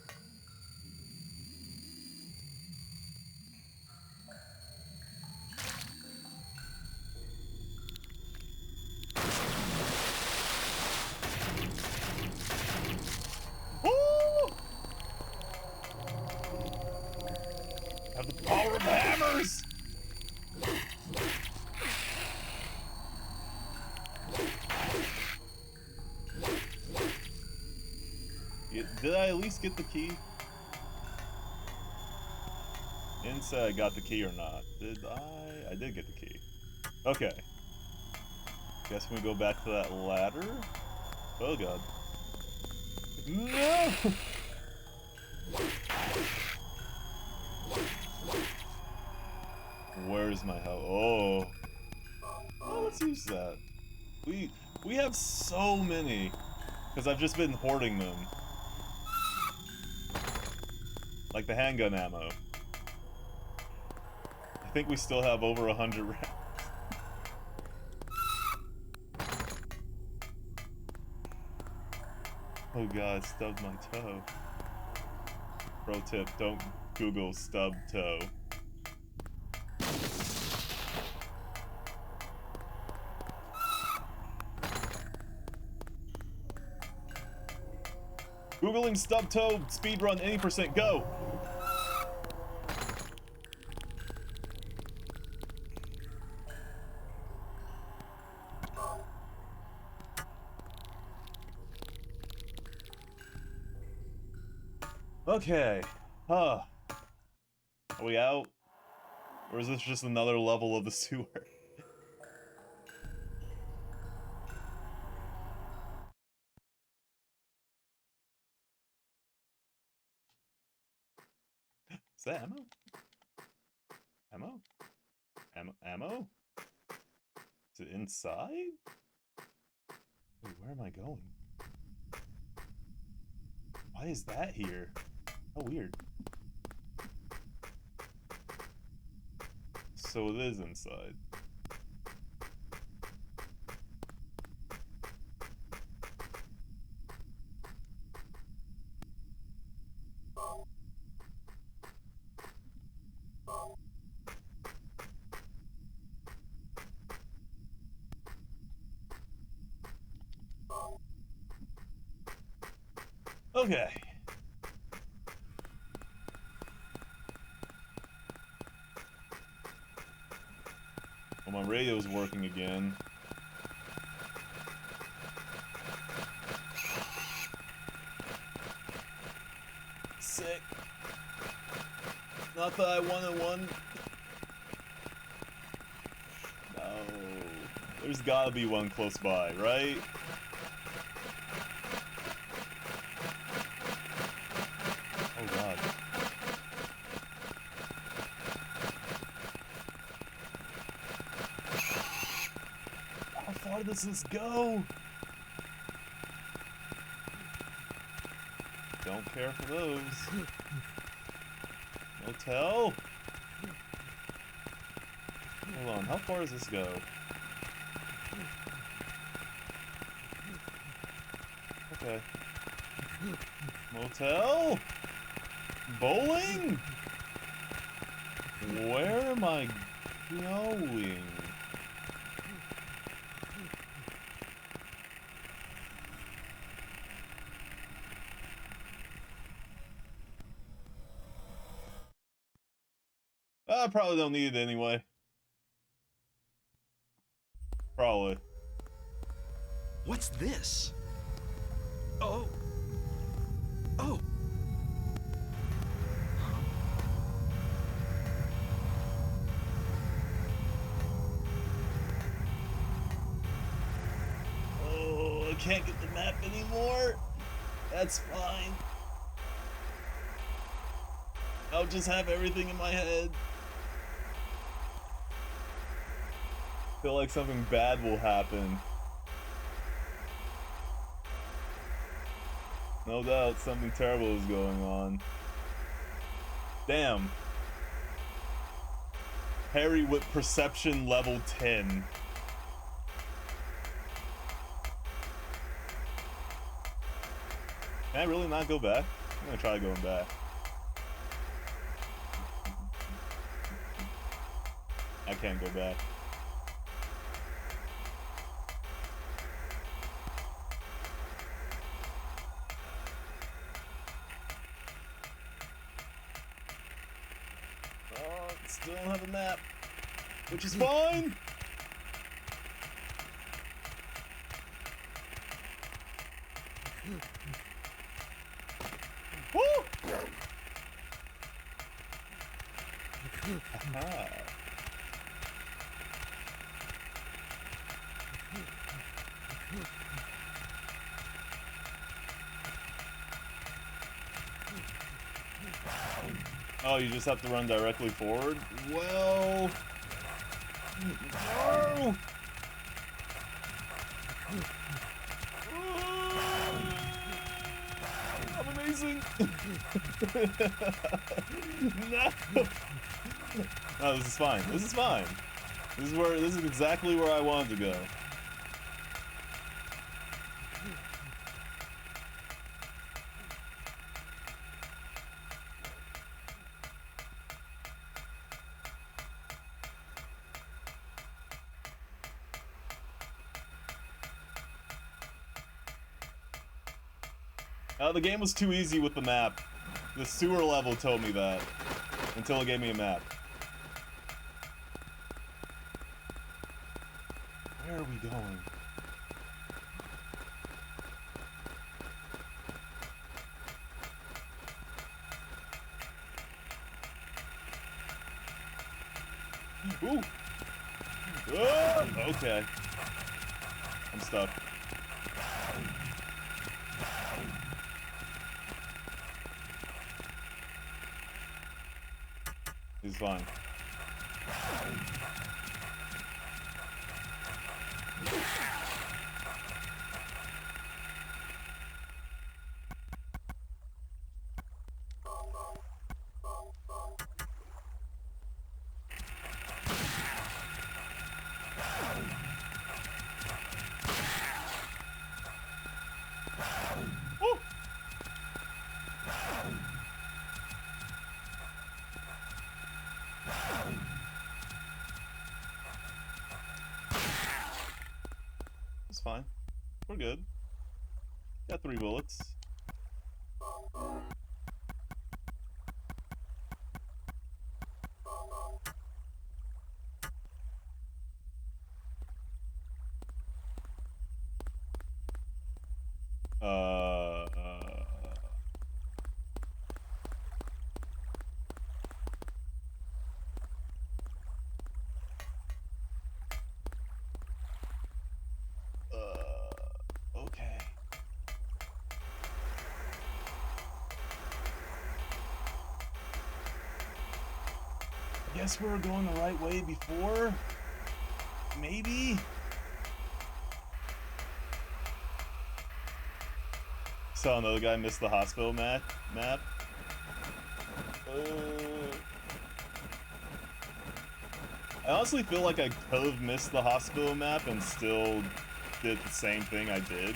Woo! Have the power of hammers! Did I at least get the key? Didn't say I got the key or not. Did I? I did get the key. Okay. Guess we go back to that ladder. Oh god. No! Where is my health? Oh. Oh, let's use that. We have so many. Because I've just been hoarding them. Like the handgun ammo. I think we still have over 100 rounds. Oh god, stubbed my toe. Pro tip, don't Google stubbed toe. Googling stub toe, speedrun any percent, go! Okay. Huh. Are we out? Or is this just another level of the sewer? Is that ammo? Ammo? Ammo? Is it inside? Wait, where am I going? Why is that here? How weird. So it is inside. Okay. Well, my radio's working again. Sick. Not that I wanted one. No. There's gotta be one close by, right? Oh god. How far does this go? Don't care for those. Motel? Hold on, how far does this go? Okay. Motel? Bowling? Where am I going? I probably don't need it anyway. Probably.
What's this? Oh. Oh.
Oh, I can't get the map anymore. That's fine. I'll just have everything in my head. Feel like something bad will happen. No doubt something terrible is going on. Damn. Harry with perception level 10. Can I really not go back? I'm gonna try going back. I can't go back. Oh, still don't have a map. Which is fine! Woo! Aha. Oh, you just have to run directly forward? Well, No! I'm amazing! No! No, this is fine. This is fine. This is exactly where I wanted to go. The game was too easy with the map. The sewer level told me that. Until it gave me a map. Where are we going? Ooh! Oh, okay. I'm stuck. He's fine. Woo! It's fine. We're good. Got 3 bullets. Uh, okay. I guess we were going the right way before? Maybe? So another guy missed the hospital map? I honestly feel like I could have missed the hospital map and still did the same thing I did.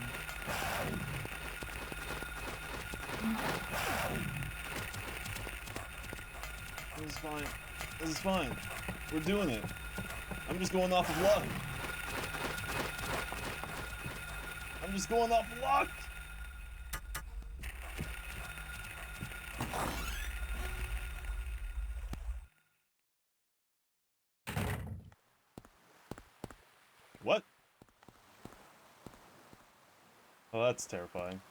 This is fine. This is fine. We're doing it. I'm just going off of luck. I'm just going off of luck. What? Oh, that's terrifying.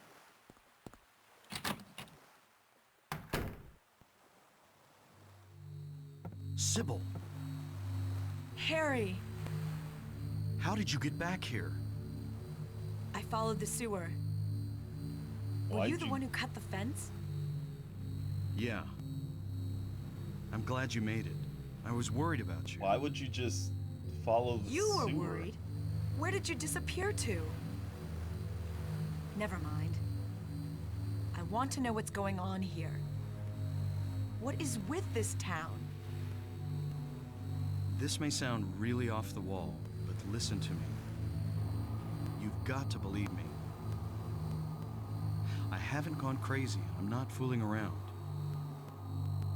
Sybil,
Harry!
how did you get back here?
I followed the sewer. Were
Why'd
you the
you-
one who cut the fence?
Yeah. I'm glad you made it. I was worried about you.
Why would you just follow the
You were
sewer?
worried. Where did you disappear to? Never mind. I want to know what's going on here. What is with this town?
This may sound really off the wall, but listen to me. You've got to believe me. I haven't gone crazy. I'm not fooling around.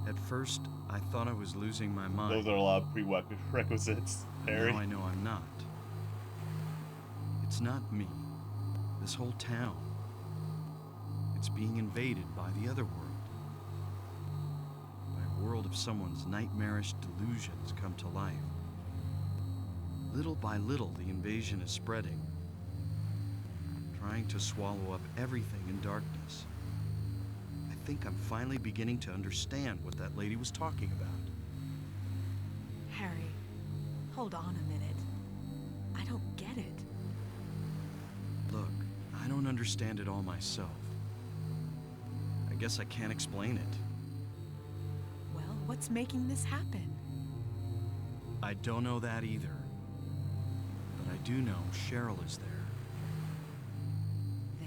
At first, I thought I was losing my mind.
Those are a lot of prerequisites, Harry.
Now I know I'm not. It's not me. This whole town. It's being invaded by the other world. By a world of someone's nightmarish delusions come to life. Little by little, the invasion is spreading, trying to swallow up everything in darkness. I think I'm finally beginning to understand what that lady was talking about.
Harry, hold on a minute. I don't get it.
Look, I don't understand it all myself. I guess I can't explain it.
Well, what's making this happen?
I don't know that either. But I do know Cheryl is there.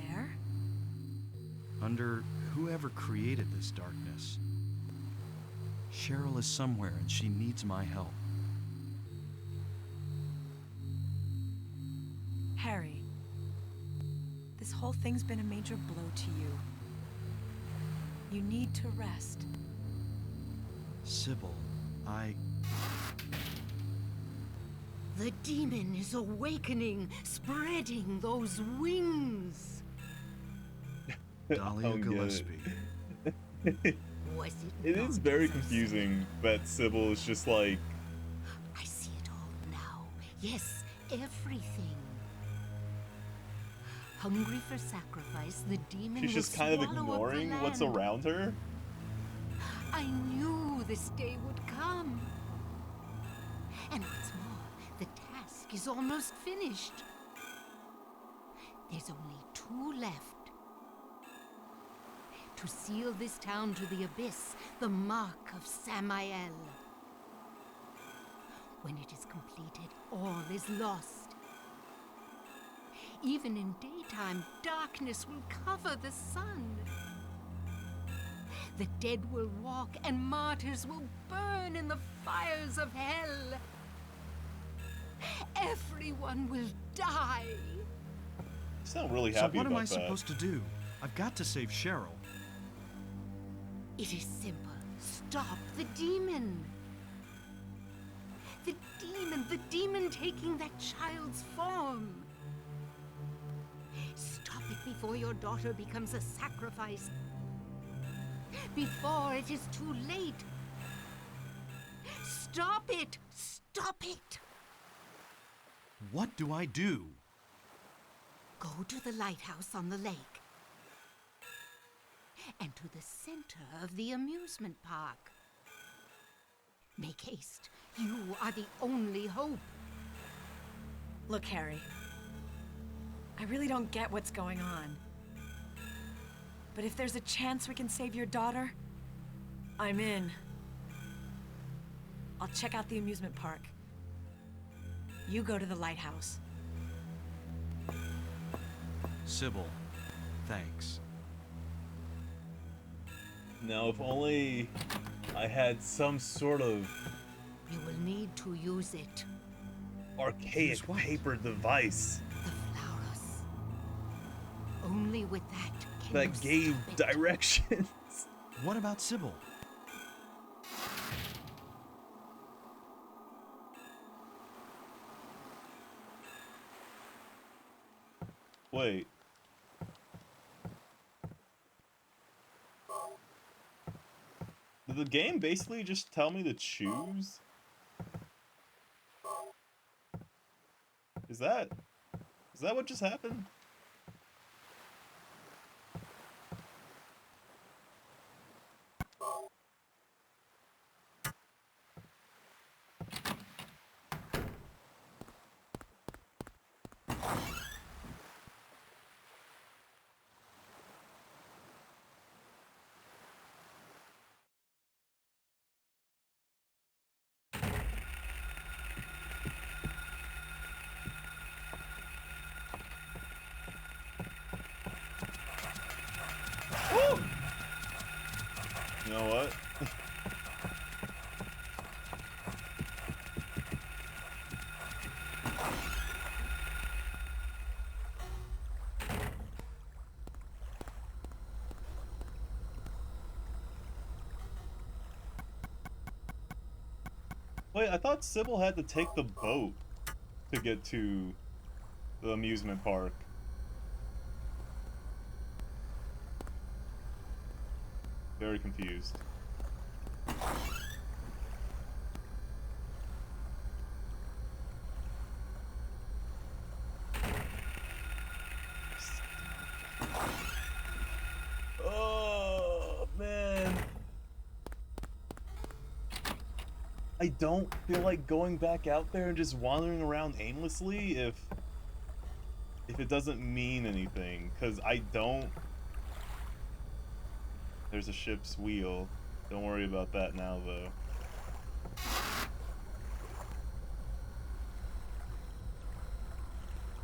There?
Under whoever created this darkness. Cheryl is somewhere and she needs my help.
Harry, this whole thing's been a major blow to you. You need to rest.
Sybil,
The demon is awakening, spreading those wings.
Dahlia
don't get it.
Gillespie.
Was
It
not
is very
so
confusing that Sybil is just like,
I see it all now. Yes, everything. Hungry for sacrifice, the demon
she's
will
just kind of
swallow up the
ignoring what's
land.
around her.
I knew this day would come. And what's more, the task is almost finished. There's only 2 left. To seal this town to the abyss, the mark of Samael. When it is completed, all is lost. Even in daytime, darkness will cover the sun. The dead will walk and martyrs will burn in the fires of hell. Everyone will die.
You sound really
So
happy
what am
about
I
that.
supposed to do? I've got to save Cheryl.
It is simple. Stop the demon. The demon taking that child's form. Stop it before your daughter becomes a sacrifice. Before it is too late. Stop it! Stop it!
What do I do?
Go to the lighthouse on the lake. And to the center of the amusement park. Make haste. You are the only hope.
Look, Harry. I really don't get what's going on. But if there's a chance we can save your daughter, I'm in. I'll check out the amusement park. You go to the lighthouse.
Sybil, thanks.
Now, if only I had some sort of
You will need to use it.
archaic
Use what?
paper device
The flowers. Only with that can
that
you
gave
stop it.
directions.
What about Sybil?
Wait. Did the game basically just tell me to choose? Is that what just happened? Woo! You know what? Wait, I thought Sybil had to take the boat to get to the amusement park. Very confused. Oh, man. I don't feel like going back out there and just wandering around aimlessly if it doesn't mean anything, because I don't. There's a ship's wheel. Don't worry about that now, though.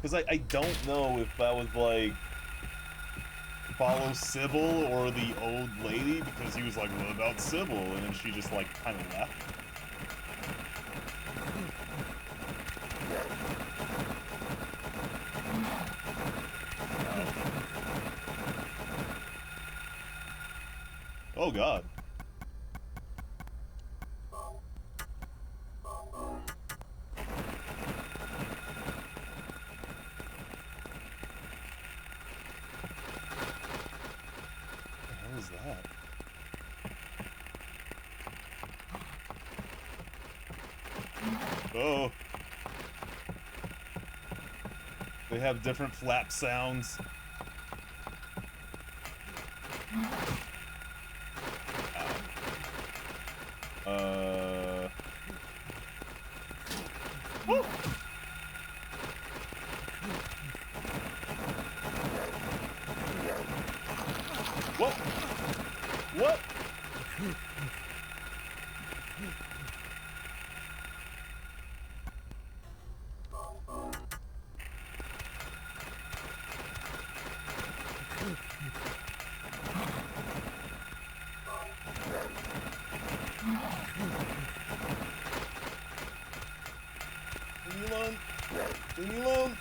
Because I don't know if that was like follow Sybil or the old lady, because he was like, what about Sybil? And then she just like kind of left. Oh god. What was that? Oh. They have different flap sounds. Woo! What? What? Leave me alone. Leave me alone.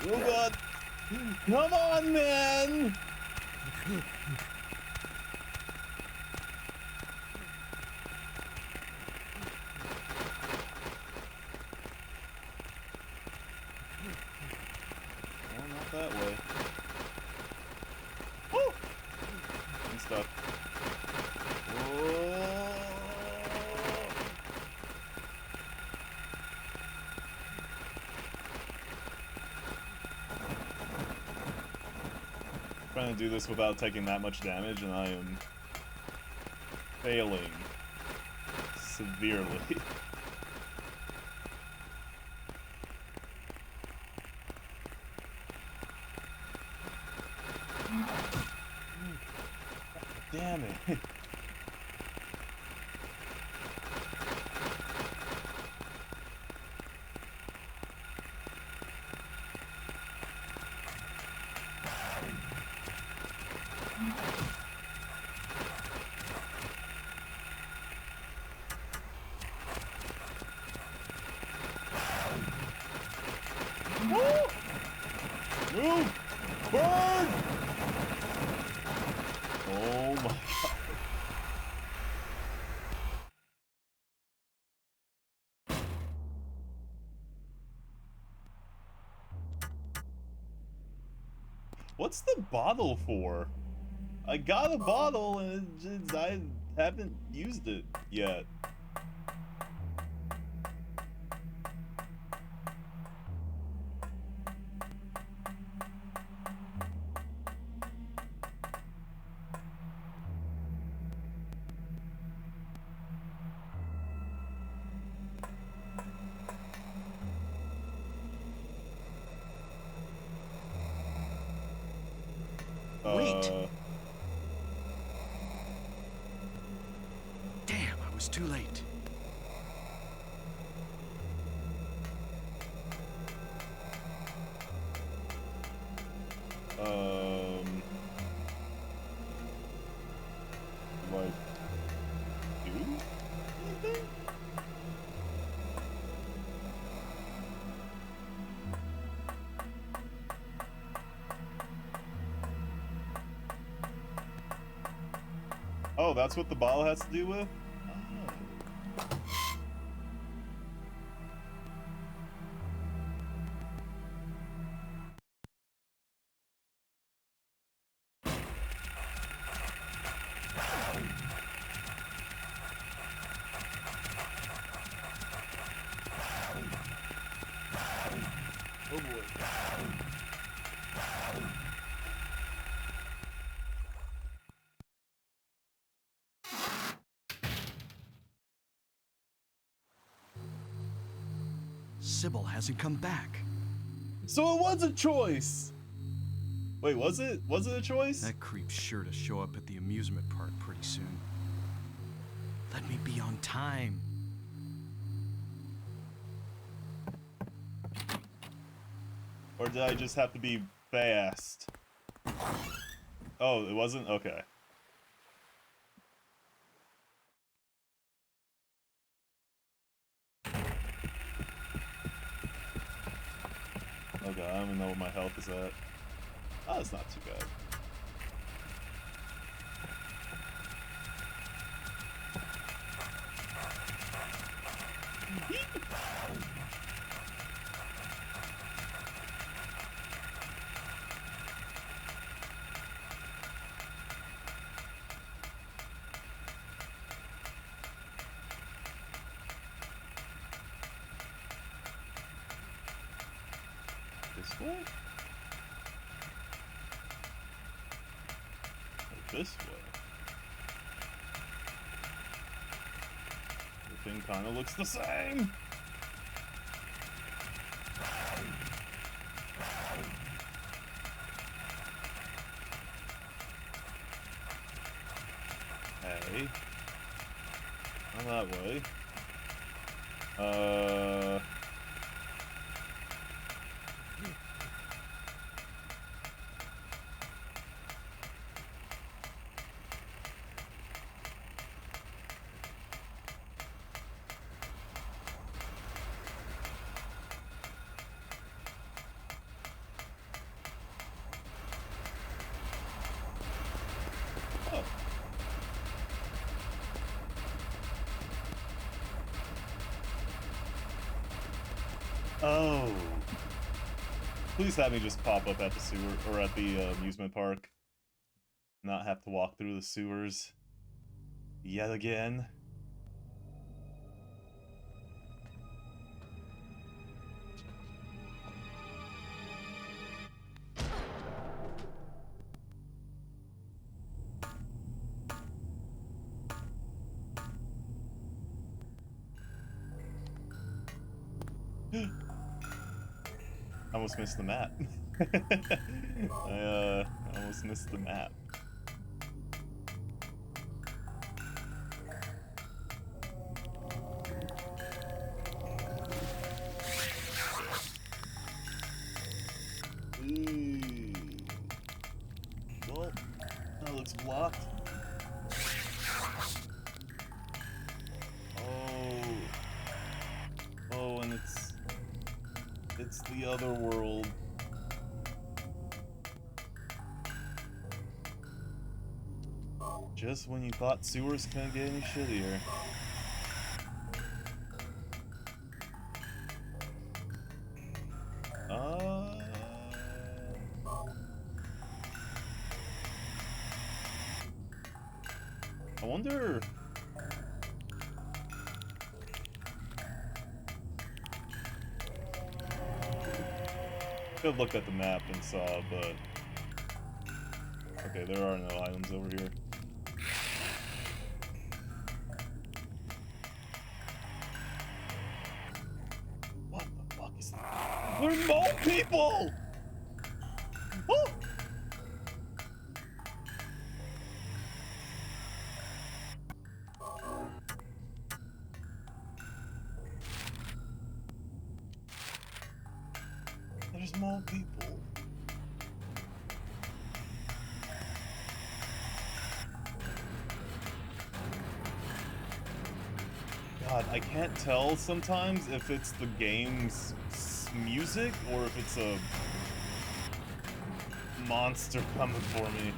Oh god. Come on, man. Oh, not that way. Woo! And stuff. Oh. Trying to do this without taking that much damage, and I am failing severely. Damn it. Move! Burn! Oh my god. What's the bottle for? I got a bottle and I haven't used it yet.
Wait. Damn, I was too late.
Like, do anything? Oh, that's what the bottle has to do with? Oh boy.
Sybil hasn't come back.
So it was a choice! Wait, was it? Was it a choice?
That creep's sure to show up at the amusement park pretty soon. Let me be on time.
Or did I just have to be fast? Oh, it wasn't? Okay. Okay, I don't even know what my health is at. Oh, it's not too bad. This way? Or this way? Everything kind of looks the same! Hey. Not that way. Oh. Oh. Please have me just pop up at the sewer, or at the amusement park. Not have to walk through the sewers. Yet again. I almost missed the map. I almost missed the map. Ooh. Well, that looks blocked. Oh. Oh, and it's the other world. Just when you thought sewers couldn't get any shittier. I wonder. Could have looked at the map and saw, but okay, there are no items over here. What the fuck is that? There's more people! Oh! There's more people. God, I can't tell sometimes if it's the game's music or if it's a monster coming for me.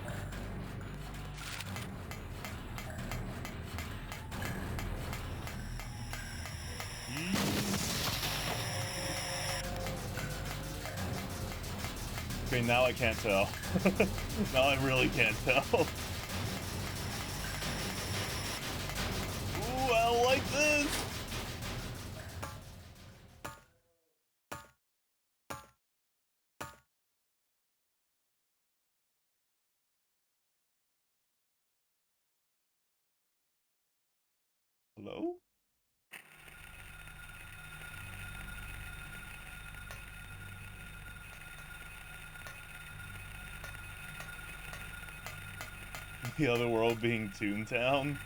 Okay, now I can't tell. Now I really can't tell. Ooh, I don't like this! Hello? The other world being Toontown?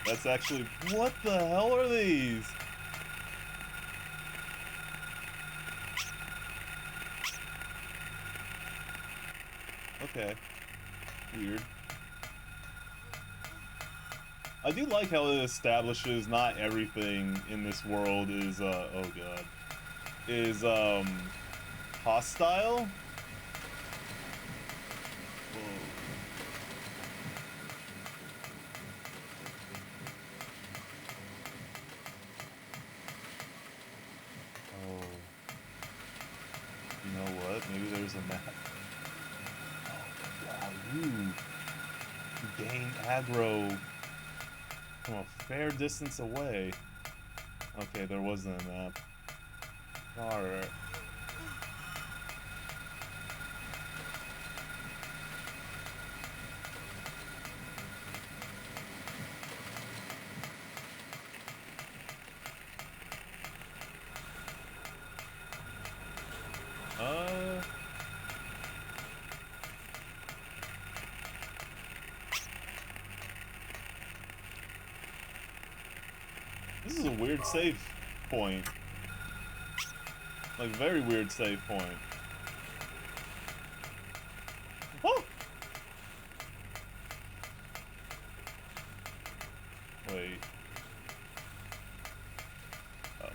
That's actually... What the hell are these? Okay. Weird. I do like how it establishes not everything in this world is, oh god, is, hostile? Whoa. Oh. You know what? Maybe there's a map. Oh, wow, you gain aggro from a fair distance away. Okay, there wasn't a map. Alright. This is a weird save point. Like, very weird save point. Oh! Wait. Oh.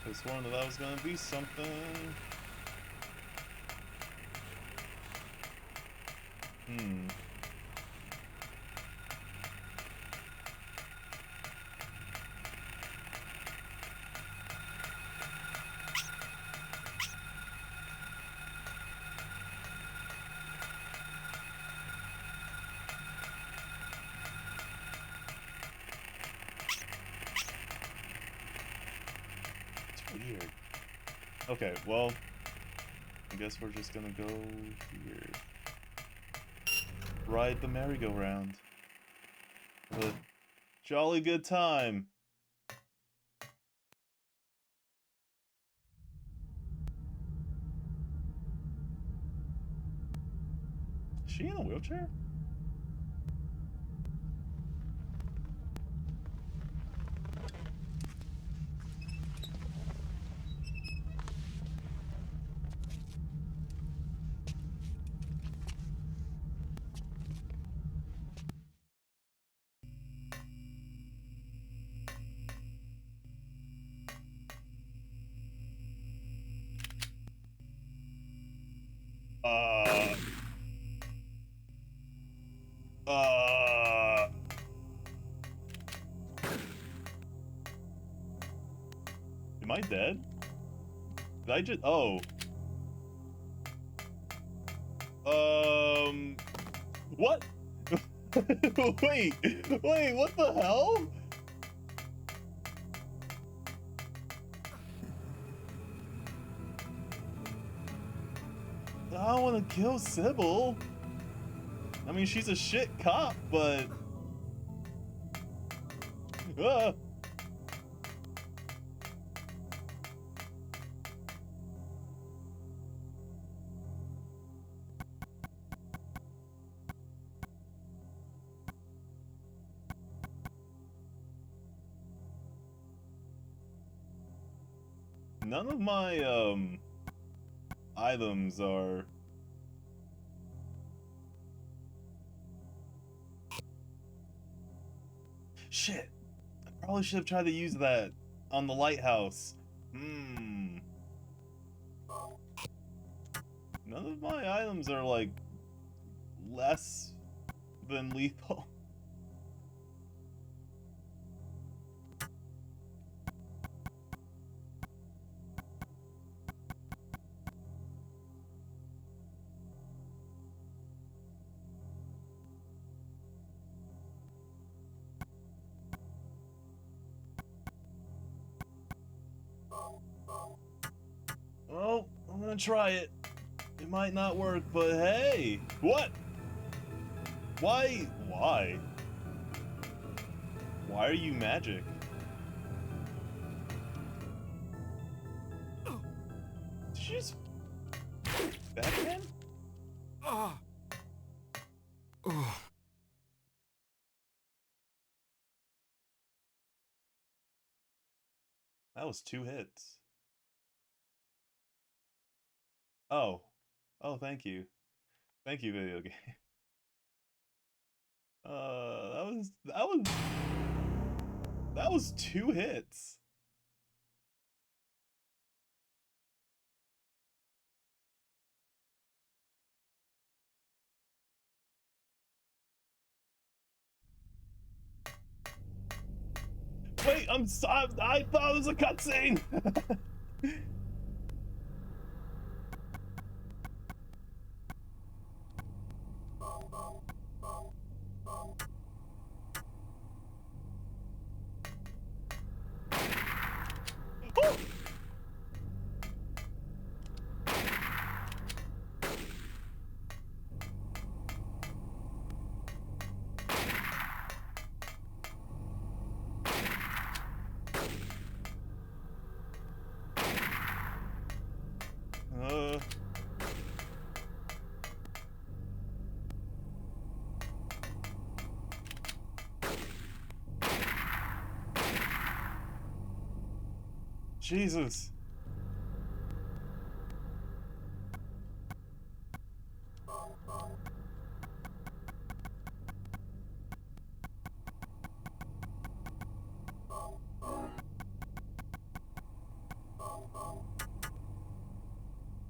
I sworn that was gonna be something. Hmm. It's weird. Okay, well, I guess we're just gonna go here. Ride the merry-go-round. Have a jolly good time. Is she in a wheelchair? Uh... Uh... Am I dead? Did I just... Oh. What? Wait, what the hell? I don't want to kill Sybil. I mean, she's a shit cop, but... Ah. None of my, items are... Shit. I probably should have tried to use that on the lighthouse. Hmm. None of my items are, like, less than lethal. Oh, I'm gonna try it. It might not work, but hey! What? Why? Why? Why are you magic? Did you just... backhand? That was 2 hits. Oh. Oh, thank you. Thank you, video game. That was 2 hits. Wait, I thought it was a cutscene. Uh, Jesus.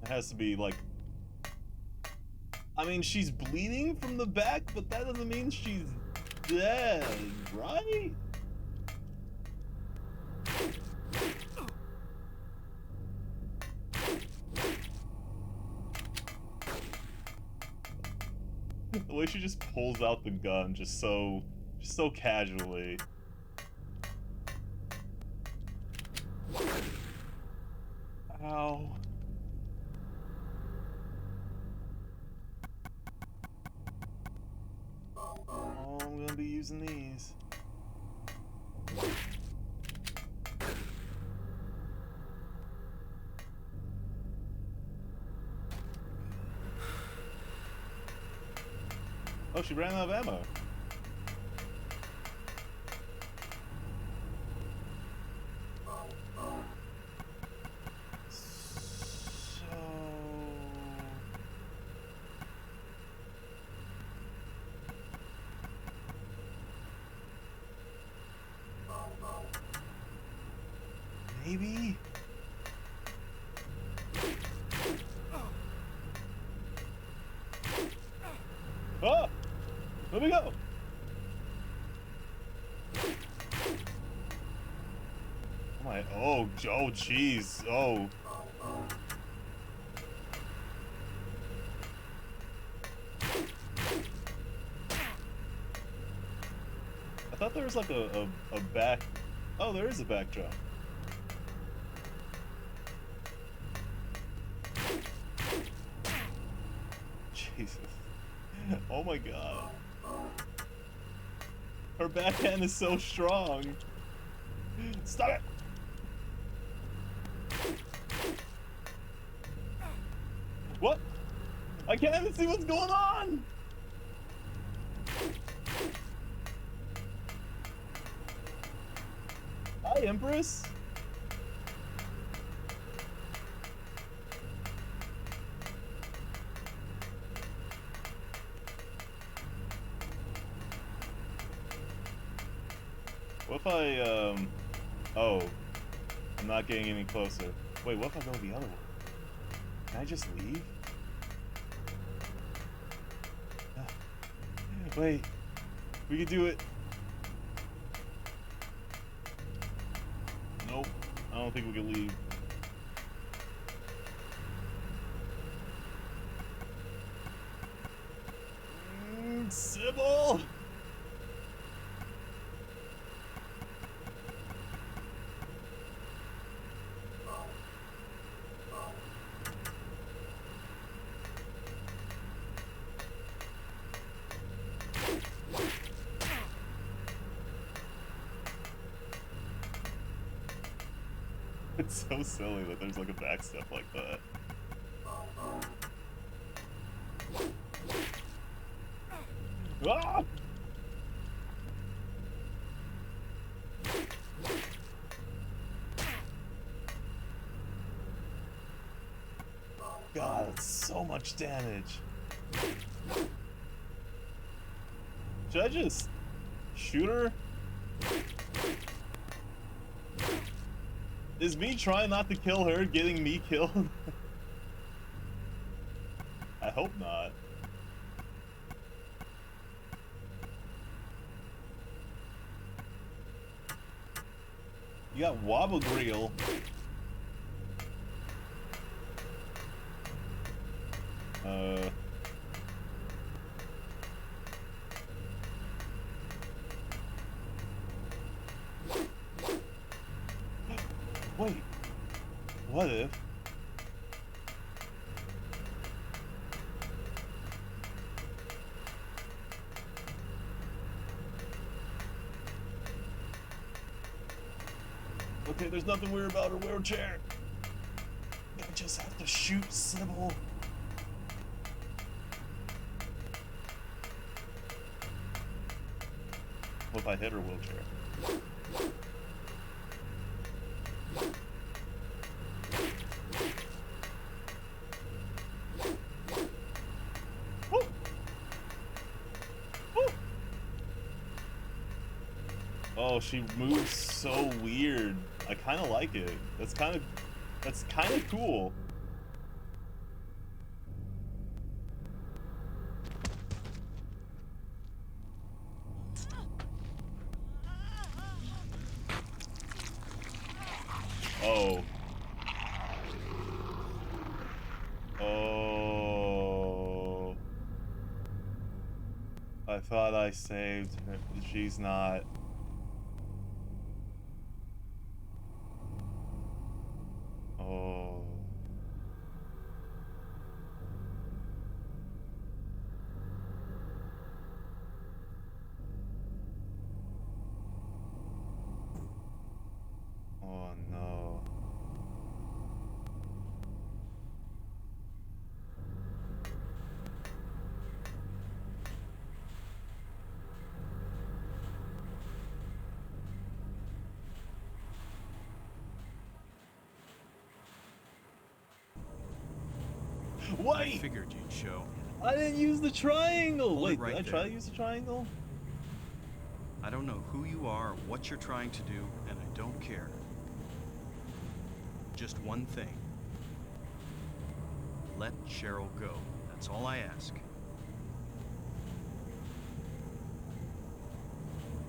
It has to be like, I mean, she's bleeding from the back, but that doesn't mean she's dead, right? The way she just pulls out the gun just so casually. Ow. Oh, I'm gonna be using these. Oh, she ran out of ammo. So... maybe? Oh! Where'd we go? Oh my, oh, jeez, oh. I thought there was like a back, oh, there is a back jump. Jesus. Oh my god. Her backhand is so strong. Stop it! What? I can't even see what's going on! Hi, Empress! What if I, oh, I'm not getting any closer. Wait, what if I go the other way? Can I just leave? Wait, we can do it. Nope, I don't think we can leave. Sybil! It's so silly that there's like a backstep like that. Ah! God, that's so much damage. Should I just shoot her? Is me trying not to kill her getting me killed? I hope not. You got Wobble Grill. Wait. What if? Okay, there's nothing weird about her wheelchair. I just have to shoot Sybil. What if I hit her wheelchair? Woo! Woo! Oh, she moves so weird. I kind of like it. That's kind of cool. Oh. Oh. I thought I saved her. She's not. Oh. Oh no.
I
Wait!
figured you'd show.
I didn't use the triangle!
Hold it
Wait,
right
did I try
there.
to use the triangle?
I don't know who you are, what you're trying to do, and I don't care. Just one thing. Let Cheryl go. That's all I ask.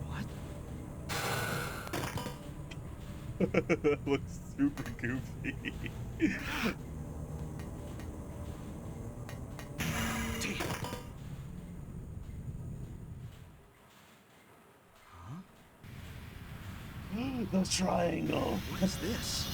What?
That looks super goofy. The triangle.
What is this?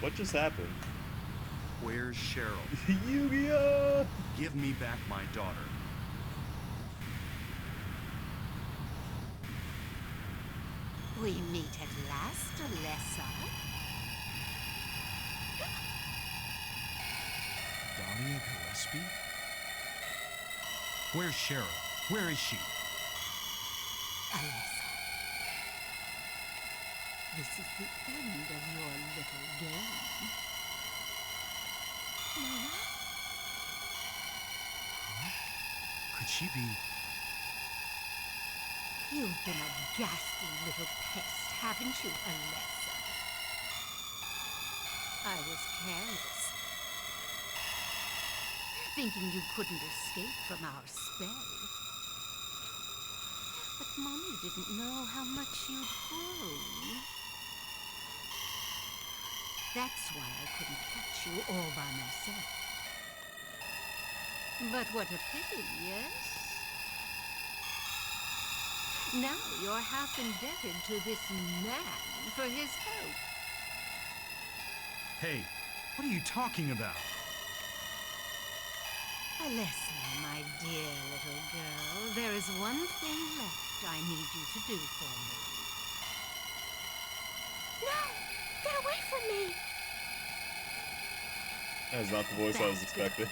What just happened?
Where's Cheryl?
Yu-Gi-Oh!
Give me back my daughter.
We meet at last, Alessa.
Dahlia Gillespie? Where's Cheryl? Where is she?
Alessa. This is the end of your little game. Mama?
Could she be...
You've been a ghastly little pest, haven't you, Alessa? I was careless, thinking you couldn't escape from our spell. But Mommy didn't know how much you'd grown. That's why I couldn't catch you all by myself. But what a pity, yes? Now you're half indebted to this man for his help.
Hey, what are you talking about?
Alessa, my dear little girl, there is one thing left I need you to do for me. No!
Get away from me!
That is not the voice I was expecting.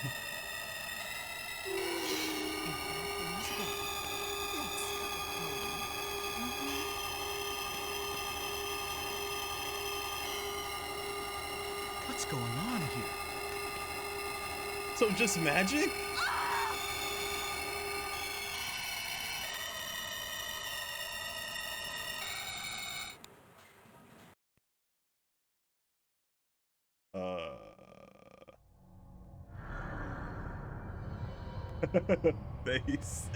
What's going on here?
So just magic? Face.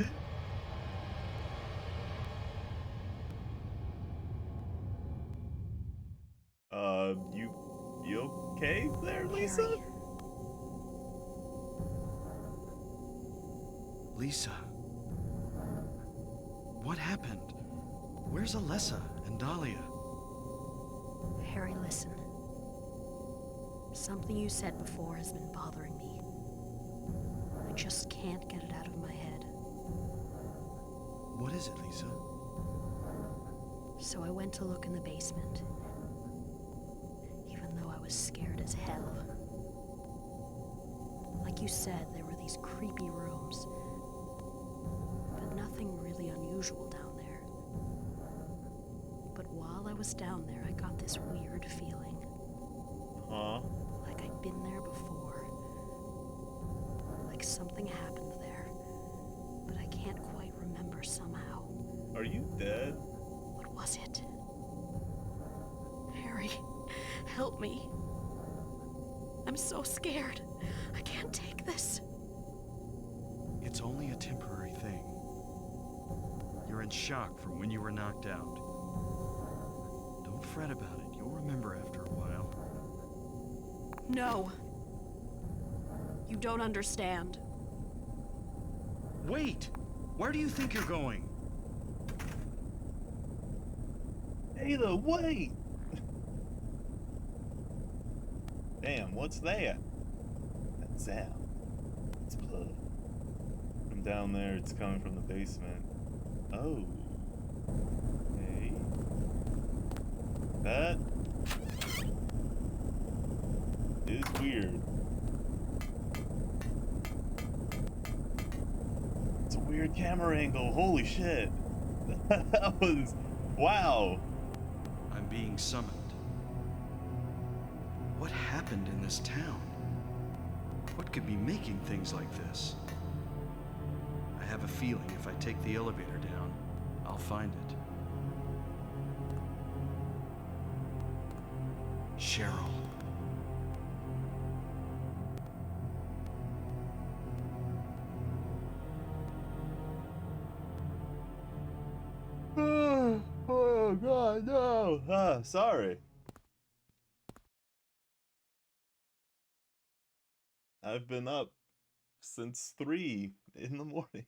You okay there, Lisa?
Harry.
Lisa. What happened? Where's Alessa and Dahlia?
Harry, listen. Something you said before has been bothering me. I just can't get it out of my head.
What is it, Lisa?
So I went to look in the basement, even though I was scared as hell. Like you said, there were these creepy rooms, but nothing really unusual down there. But while I was down there, I got this weird feeling.
Huh?
Like I'd been there before. Like something happened there, but I can't quite remember somehow.
Are you dead?
What was it? Harry, help me. I'm so scared. I can't take this.
It's only a temporary thing. You're in shock from when you were knocked out. Don't fret about it. You'll remember after a while.
No. You don't understand.
Wait! Where do you think you're going?
Ada, wait! Damn, what's that? That sound. It's blood. From down there, it's coming from the basement. Oh. Okay. That is weird. It's a weird camera angle. Holy shit. That was... Wow.
I'm being summoned. What happened in this town? What could be making things like this? I have a feeling if I take the elevator down, I'll find it. Cheryl.
Oh god, no! Sorry. I've been up since 3 in the morning.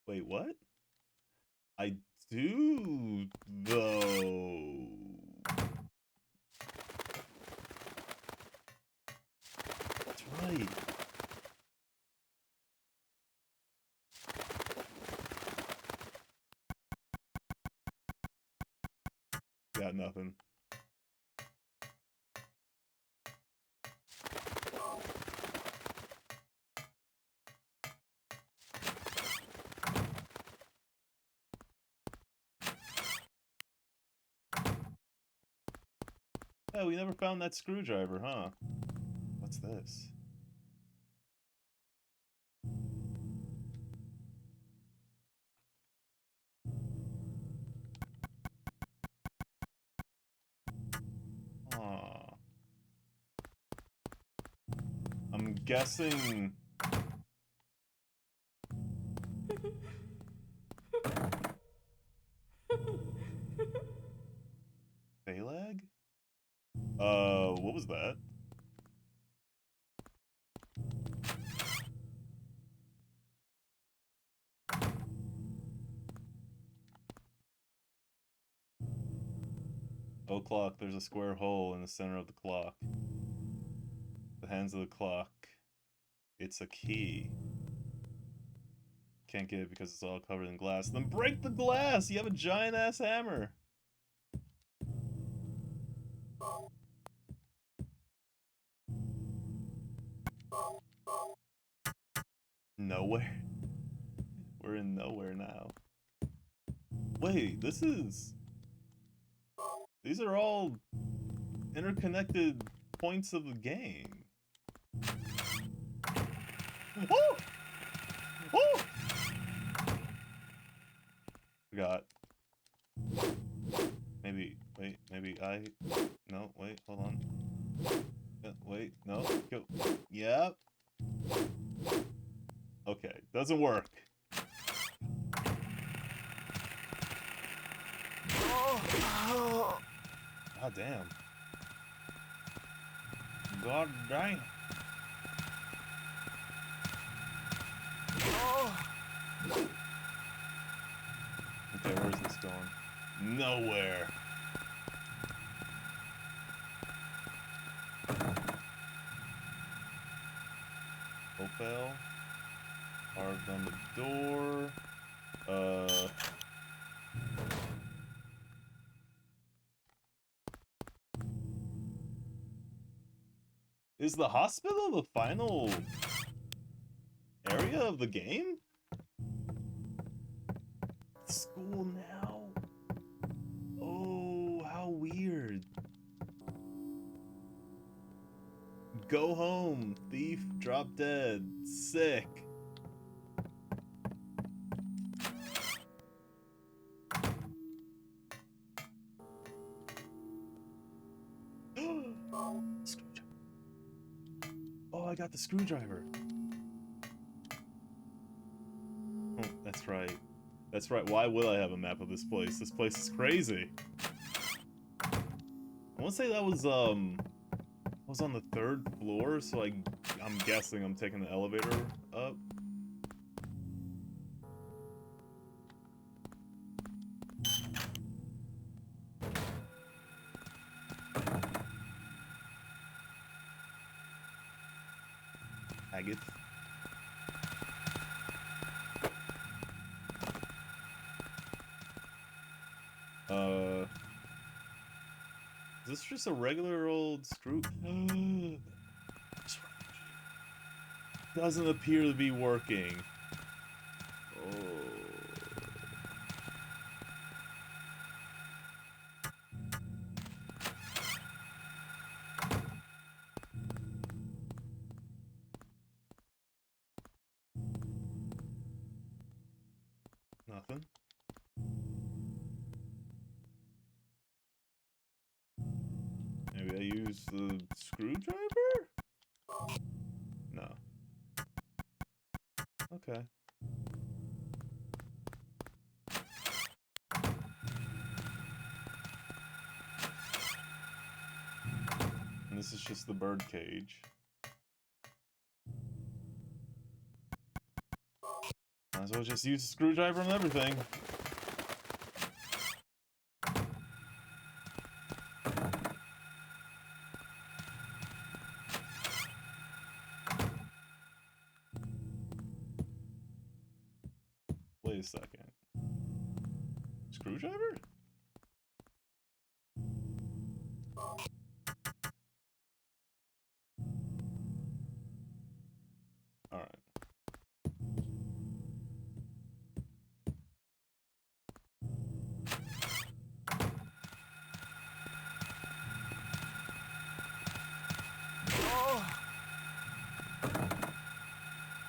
Wait, what? I do, though. That's right. Got nothing. Oh, we never found that screwdriver, huh? What's this? Aw. I'm guessing... Phalag? What was that? Oh, clock, there's a square hole in the center of the clock. The hands of the clock. It's a key. Can't get it because it's all covered in glass. Then break the glass! You have a giant-ass hammer! Nowhere. We're in nowhere now. Wait, this is... These are all interconnected points of the game. Oh! Oh! Forgot. Maybe, wait, maybe I... No, wait, hold on. Wait, no, go. Yep. Okay, doesn't work. God damn. God damn. Okay, where's this going? Nowhere. Opal. Carved on the door. Is the hospital the final area of the game? School now? Oh, how weird. Go home. Thief, drop dead. Sick. Screwdriver. Oh, I got the screwdriver. Oh, that's right. That's right. Why would I have a map of this place? This place is crazy. I want to say that was on the 3rd floor, so I'm guessing I'm taking the elevator up. Agate. Is this just a regular old screw? Doesn't appear to be working. Oh. Nothing. Maybe I use the screwdriver? No. Okay. And this is just the bird cage. Might as well just use the screwdriver on everything. Wait a second. Screwdriver? Alright.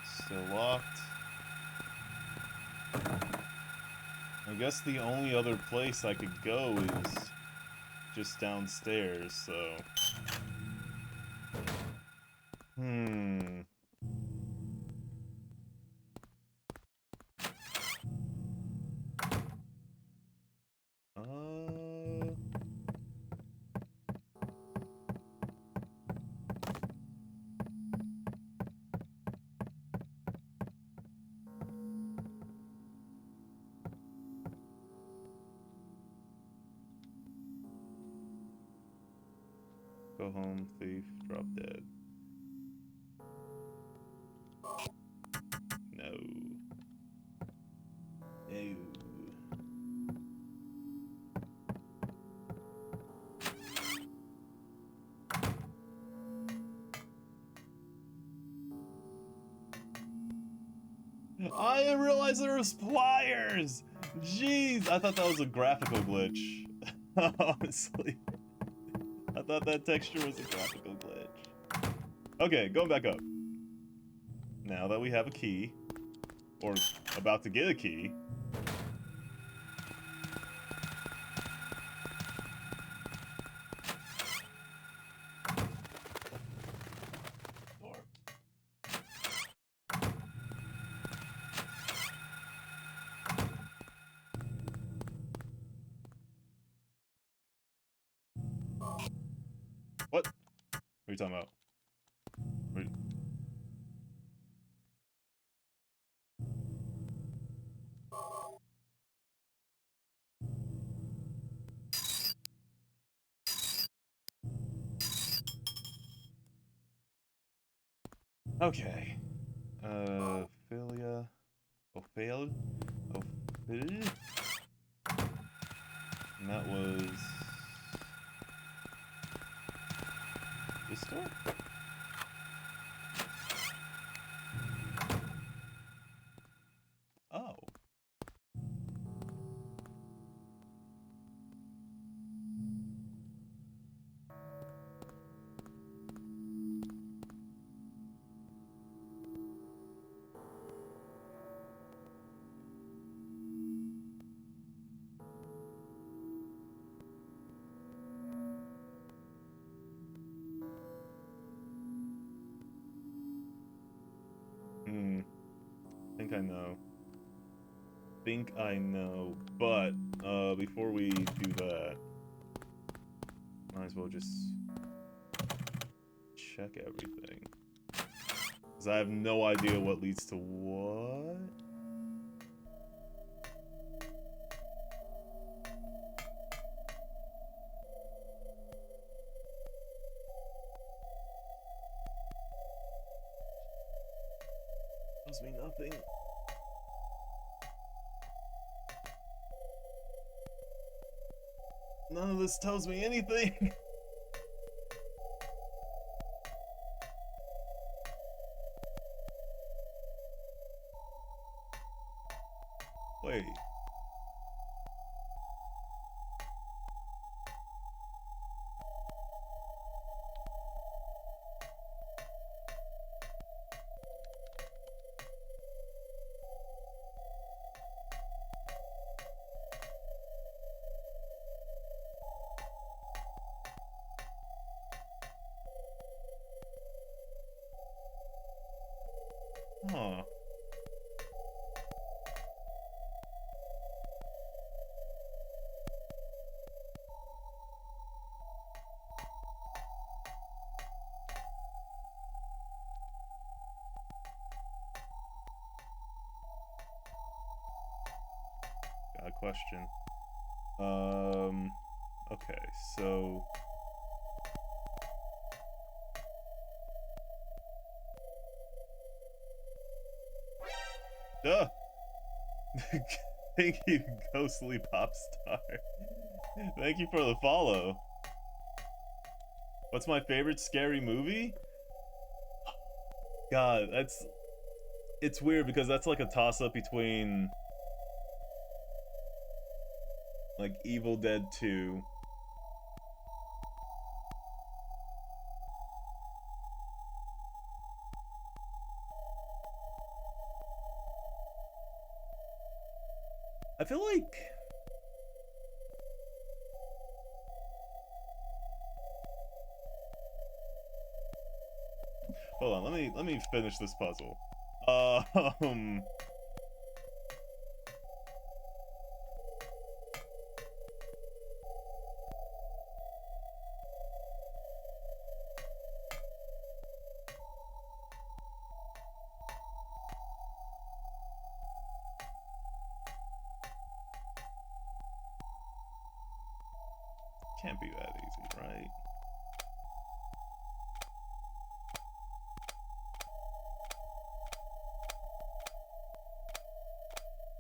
Still locked. I guess the only other place I could go is just downstairs, so... Hmm... Go home, thief, drop dead. No. No. I didn't realize there was pliers! Jeez, I thought that was a graphical glitch. Honestly. I thought that texture was a graphical glitch. Okay, going back up. Now that we have a key, or about to get a key. What? What are you talking about? What are you... Okay. Ophelia. Ophelia? Ophelia? And that was... this door? Oh. Think I know. Think I know. But, before we do that, might as well just check everything. Because I have no idea what leads to what. Tells me nothing. None of this tells me anything. Wait. Huh. Got a question. Okay, so... Duh! Thank you, Ghostly Popstar. Thank you for the follow. What's my favorite scary movie? God, that's... it's weird because that's like a toss-up between... like Evil Dead 2. I feel like... hold on, let me finish this puzzle. Um... Can't be that easy, right?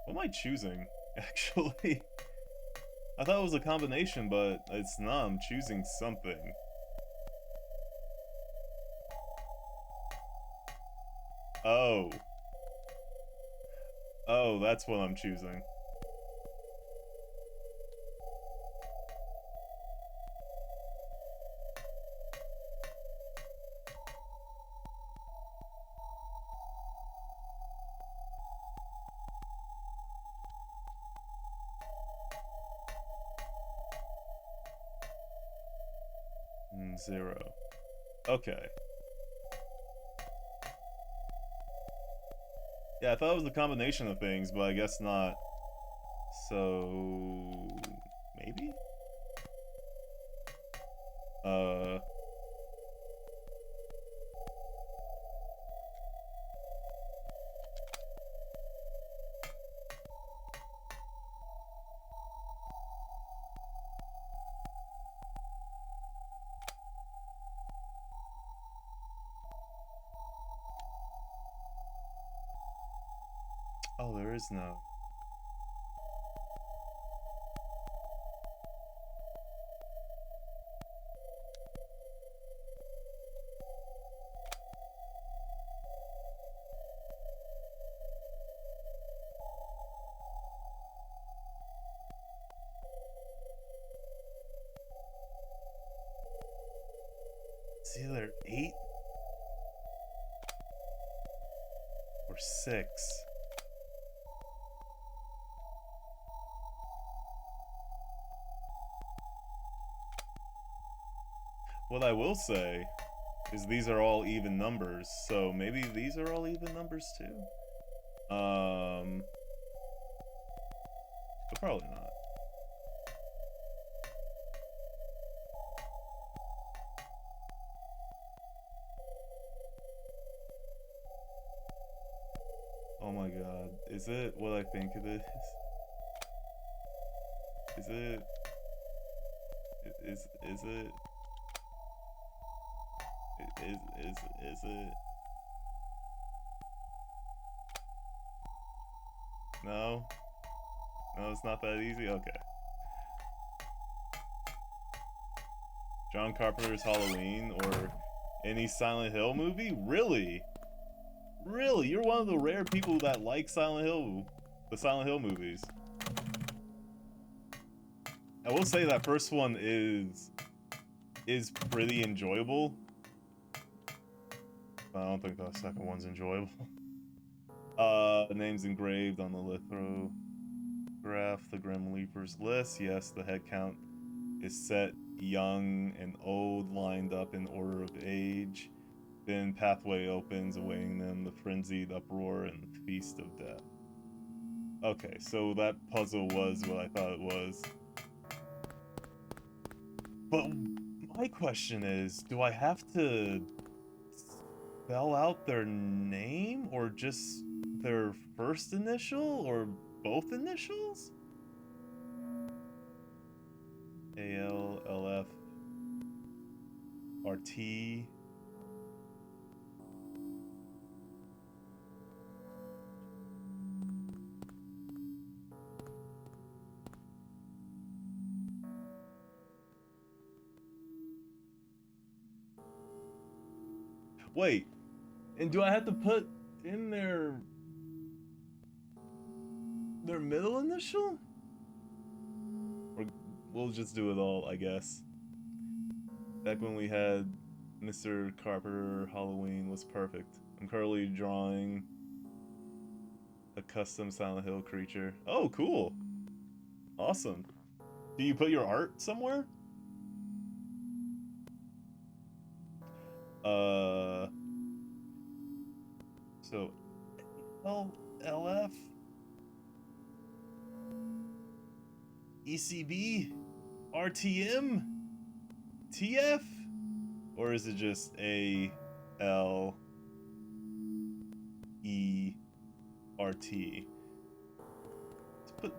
What am I choosing, actually? I thought it was a combination, but it's not. I'm choosing something. Oh. Oh, that's what I'm choosing. And 0. Okay. Yeah, I thought it was a combination of things, but I guess not. So... maybe? Oh, there is no... It's either 8 or 6. What I will say is these are all even numbers, so maybe these are all even numbers too? But probably not. Oh my god. Is it what I think it is? Is it? Is it? Is it? No? No, it's not that easy? Okay. John Carpenter's Halloween or any Silent Hill movie? Really? Really? You're one of the rare people that like Silent Hill, the Silent Hill movies. I will say that first one is pretty enjoyable. I don't think the second one's enjoyable. Names engraved on the lithograph, the Grim Reaper's list. Yes, the head count is set young and old, lined up in order of age. Then pathway opens, awaiting them, the frenzied uproar and feast of death. Okay, so that puzzle was what I thought it was. But my question is, do I have to spell out their name or just their first initial or both initials? A-L, L-F, R-T. Wait, and do I have to put in their middle initial? Or we'll just do it all, I guess. Back when we had Mr. Carpenter, Halloween was perfect. I'm currently drawing a custom Silent Hill creature. Oh, cool. Awesome. Do you put your art somewhere? So LF ECB RTM TF, or is it just ALERT?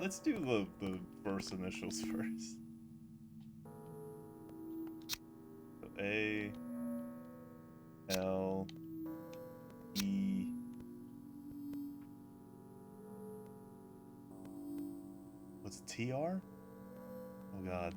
Let's do the first initials first. So ALE. What's it, TR? Oh god.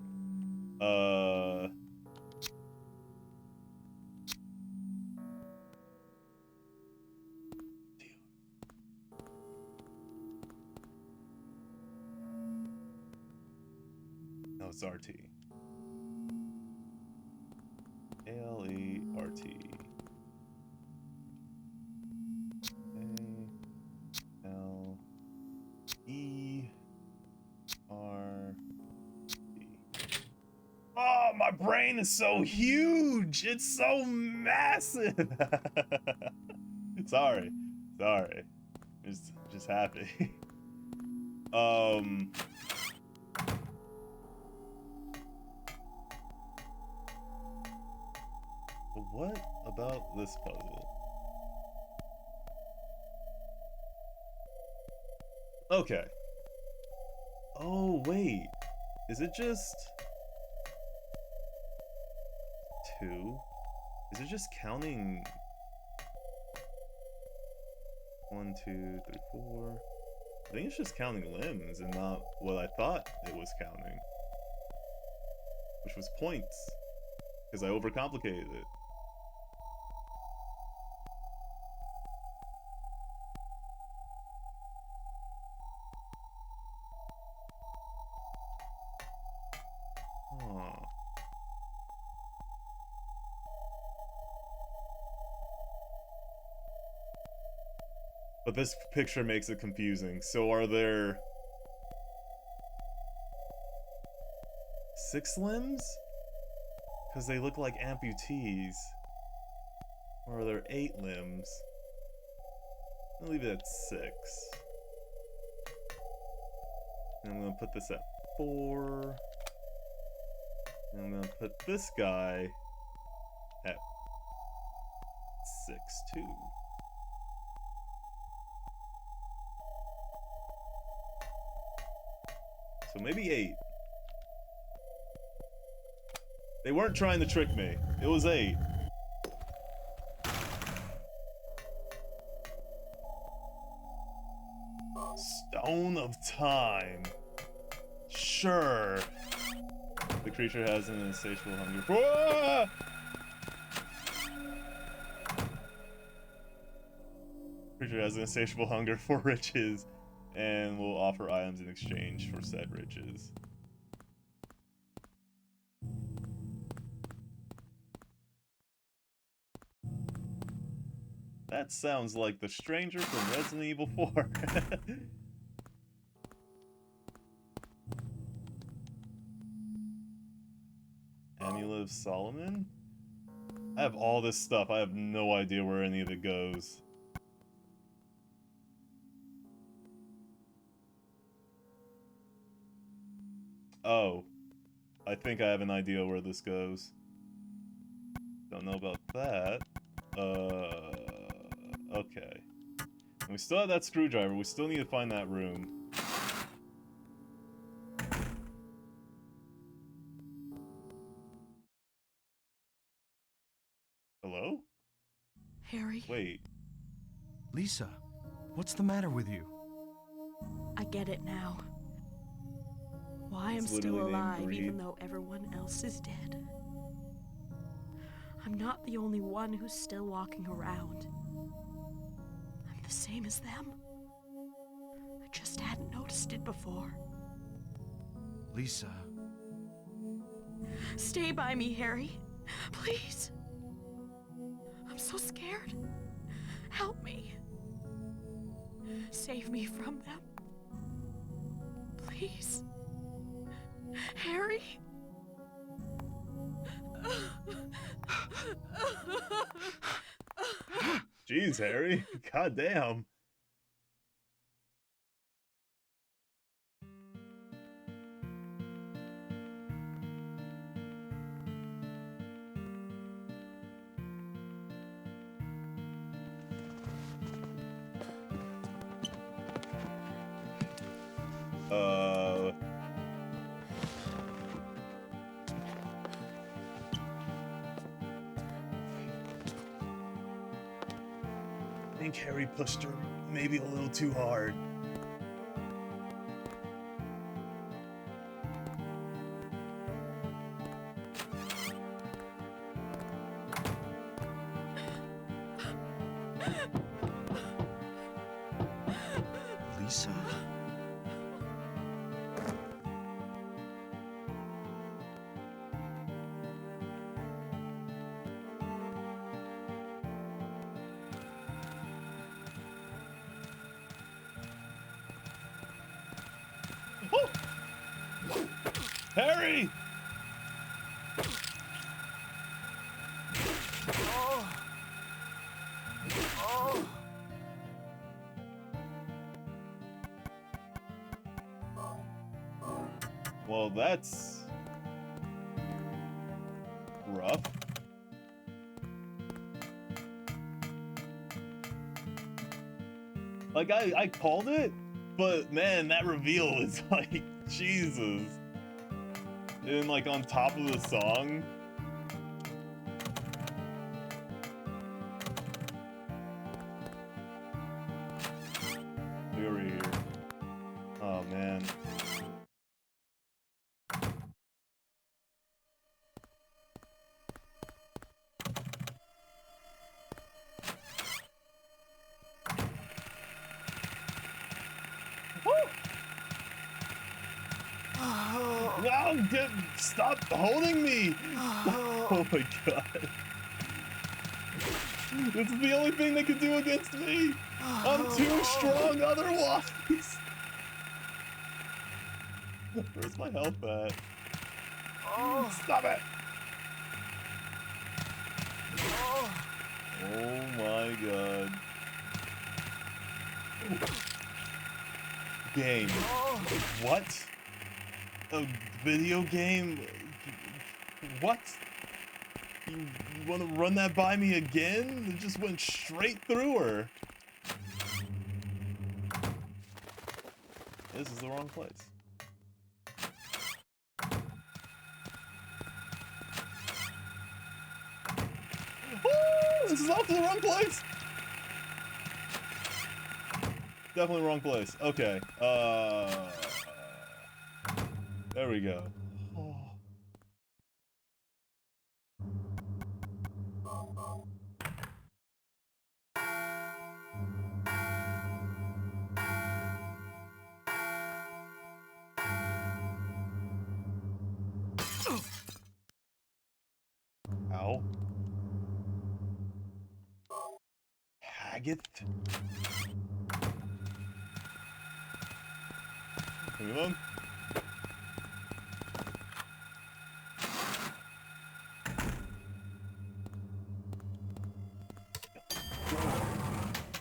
it's RT. A-L-E-R-T. A-L-E-R-T. Oh, my brain is so huge! It's so massive! Sorry. Sorry. Just happy. But what about this puzzle? Okay. Oh, wait. Is it just 2? Is it just counting 1, 2, 3, 4? I think it's just counting limbs and not what I thought it was counting. Which was points. Because I overcomplicated it. Huh. But this picture makes it confusing. So are there 6 limbs? Because they look like amputees. Or are there 8 limbs? I'll leave it at 6. And I'm gonna put this at 4. And I'm gonna put this guy at 6 too. So maybe 8. They weren't trying to trick me. It was 8. Stone of Time. Sure. The creature has an insatiable hunger for... Ah! Creature has an insatiable hunger for riches and will offer items in exchange for said riches. That sounds like the stranger from Resident Evil 4. Amulet of Solomon? I have all this stuff. I have no idea where any of it goes. Oh. I think I have an idea where this goes. Don't know about that. Okay. And we still have that screwdriver. We still need to find that room. Hello?
Harry,
Wait.
Lisa, what's the matter with you?
I get it now. Why I'm
It's
still
literally named
alive
Greed.
even though everyone else is dead. I'm not the only one who's still walking around. I'm the same as them. I just hadn't noticed it before.
Lisa,
Stay by me, Harry. Please. I'm so scared. Help me. Save me from them. Please. Harry?
Jeez, Harry. God damn. I think Harry pushed her maybe a little too hard.
Lisa?
Harry! Well, that's rough. Like, I called it, but man, that reveal is like, Jesus. And like on top of the song. We're here. Oh man. No, stop holding me! Oh my god. This is the only thing they can do against me! I'm too strong otherwise! Where's my health at? Stop it! Oh my god. Game. What? A video game? What? You want to run that by me again? It just went straight through her. This is the wrong place. Oh, this is off to the wrong place. Definitely wrong place. Okay. There we go. Oh. Ow. Haggith? Come on.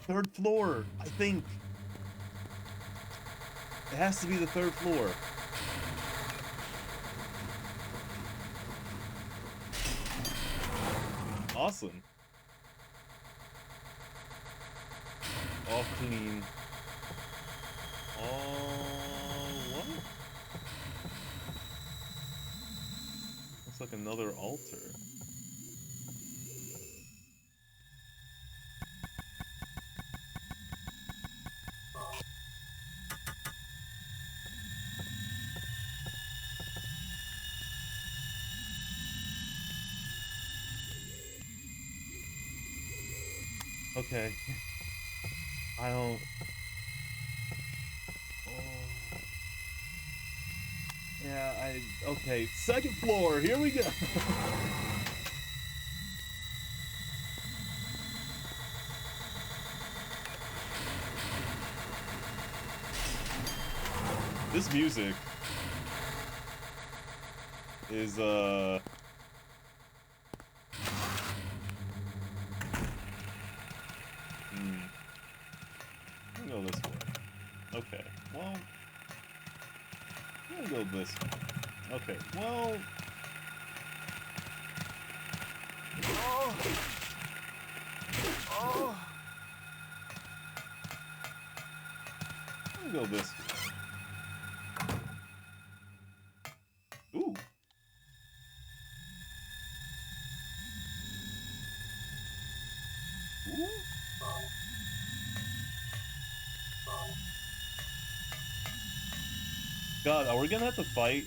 Third floor, I think. It has to be the third floor. Awesome. All clean. What? Looks like another altar. Okay. I don't... Oh. Yeah, okay, second floor, here we go! This music is, I'm gonna go this way. Okay, well... I'm gonna go this way. Okay, well... I'm gonna go this way. Ooh. Ooh. God, are we gonna have to fight,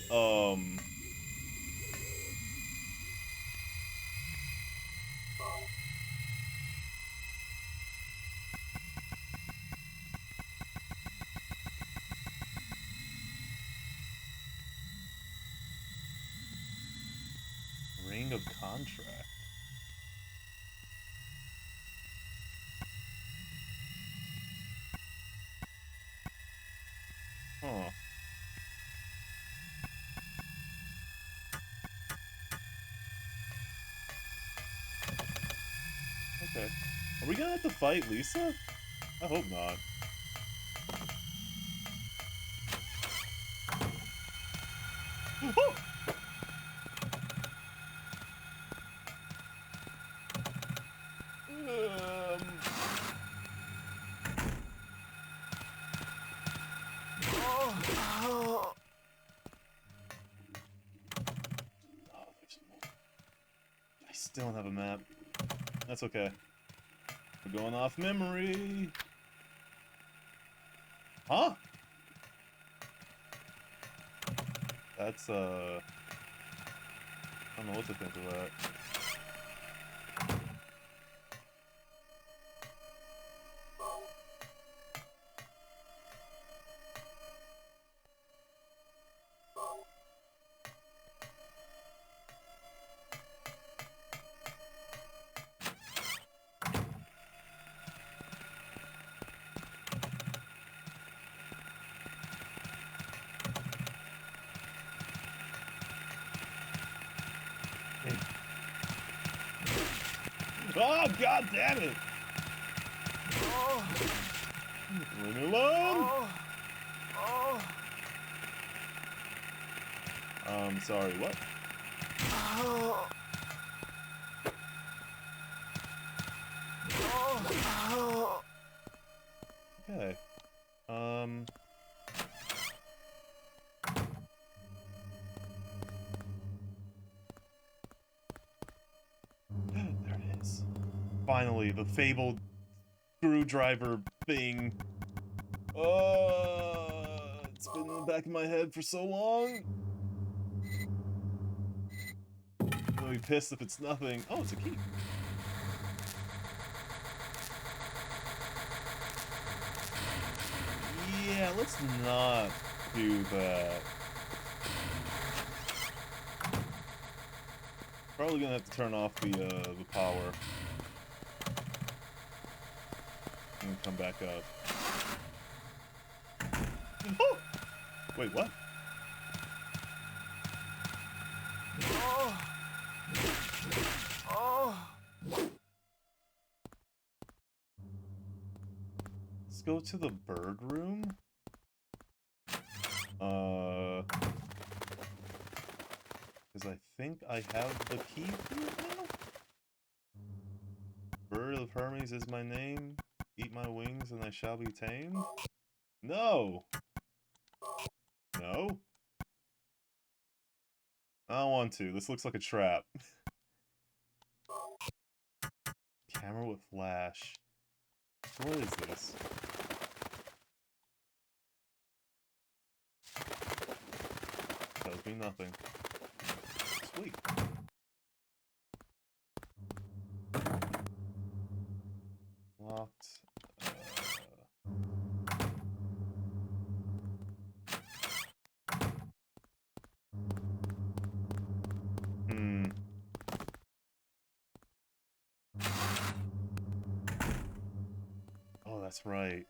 Ring of Contract? Huh. Okay. Are we gonna have to fight Lisa? I hope not. I still don't have a map. That's okay. We're going off memory. Huh? That's, I don't know what to think of that. Oh, god damn it! Leave me alone! Sorry, what? Okay. There it is. Finally, the fabled screwdriver thing. It's been in the back of my head for so long. I'm gonna be pissed if it's nothing. Oh, it's a key. Yeah, let's not do that. Probably gonna have to turn off the power. And come back up. Oh! Wait, what? Let's go to the bird room. Because I think I have the key for it now? Bird of Hermes is my name. Eat my wings and I shall be tamed. No! No? I don't want to. This looks like a trap. Camera with flash. What is this? Tells me nothing. Sweet. Locked. Oh, that's right.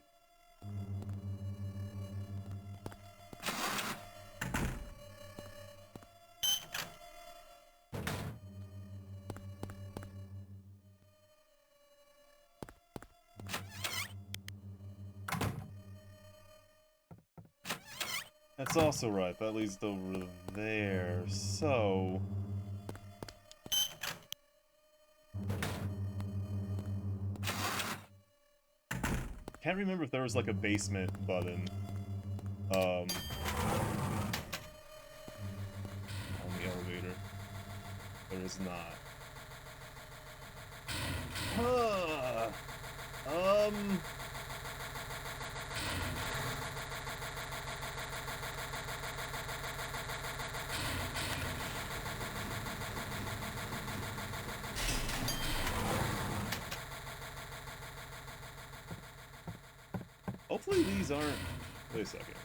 That's also right. That leads over there. So... Can't remember if there was like a basement button. On the elevator. There is not. Huh. Hopefully these aren't... Wait a second.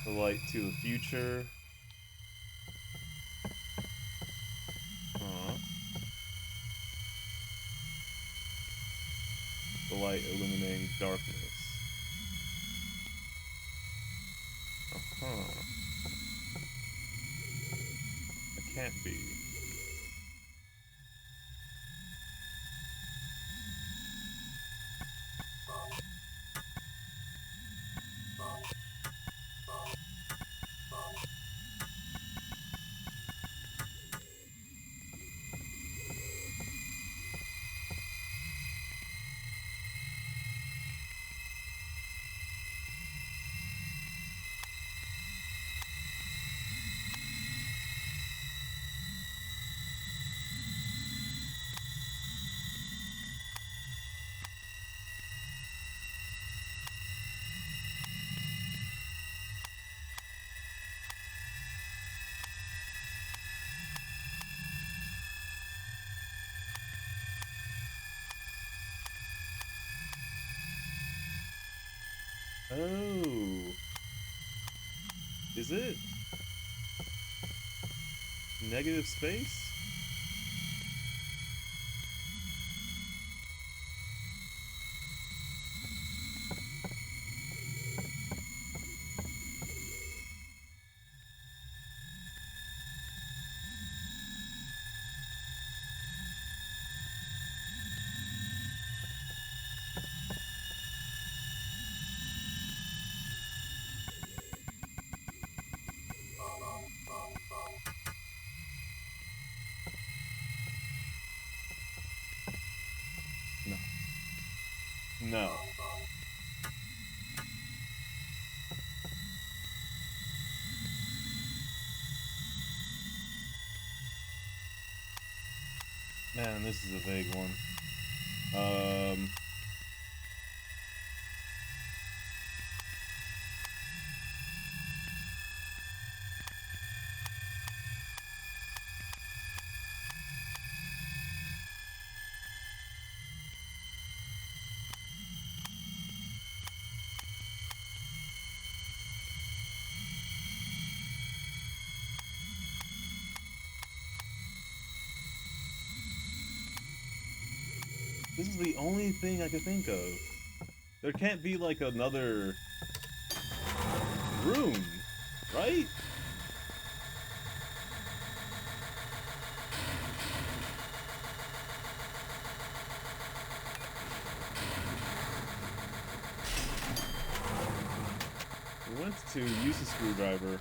The light to the future. The light illuminating darkness. It can't be. Is it negative space? No. No. Man, this is a vague one. This is the only thing I could think of. There can't be like another room, right? We went to use a screwdriver.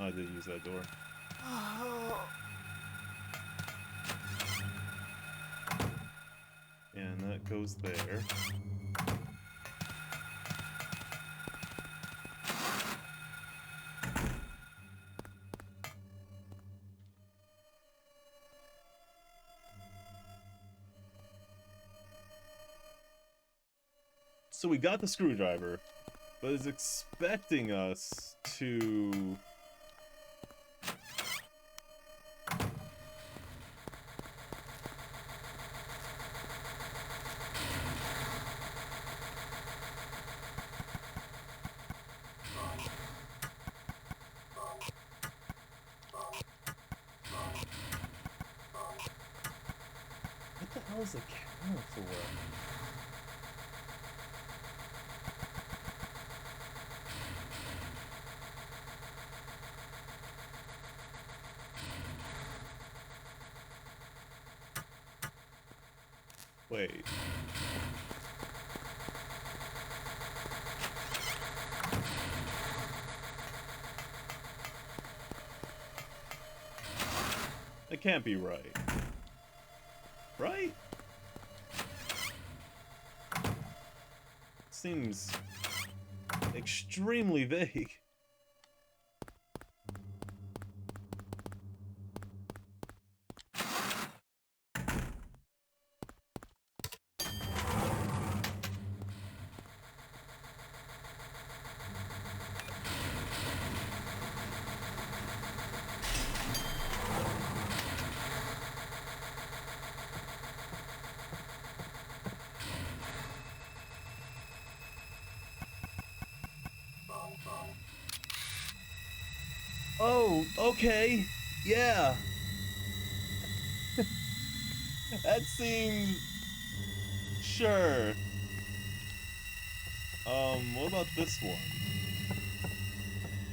I did use that door. And that goes there. So we got the screwdriver, but it's expecting us to... What the hell is the camera for? Wait. That can't be right. Right? Seems extremely vague. Oh, okay. Yeah. That seems... Sure. What about this one?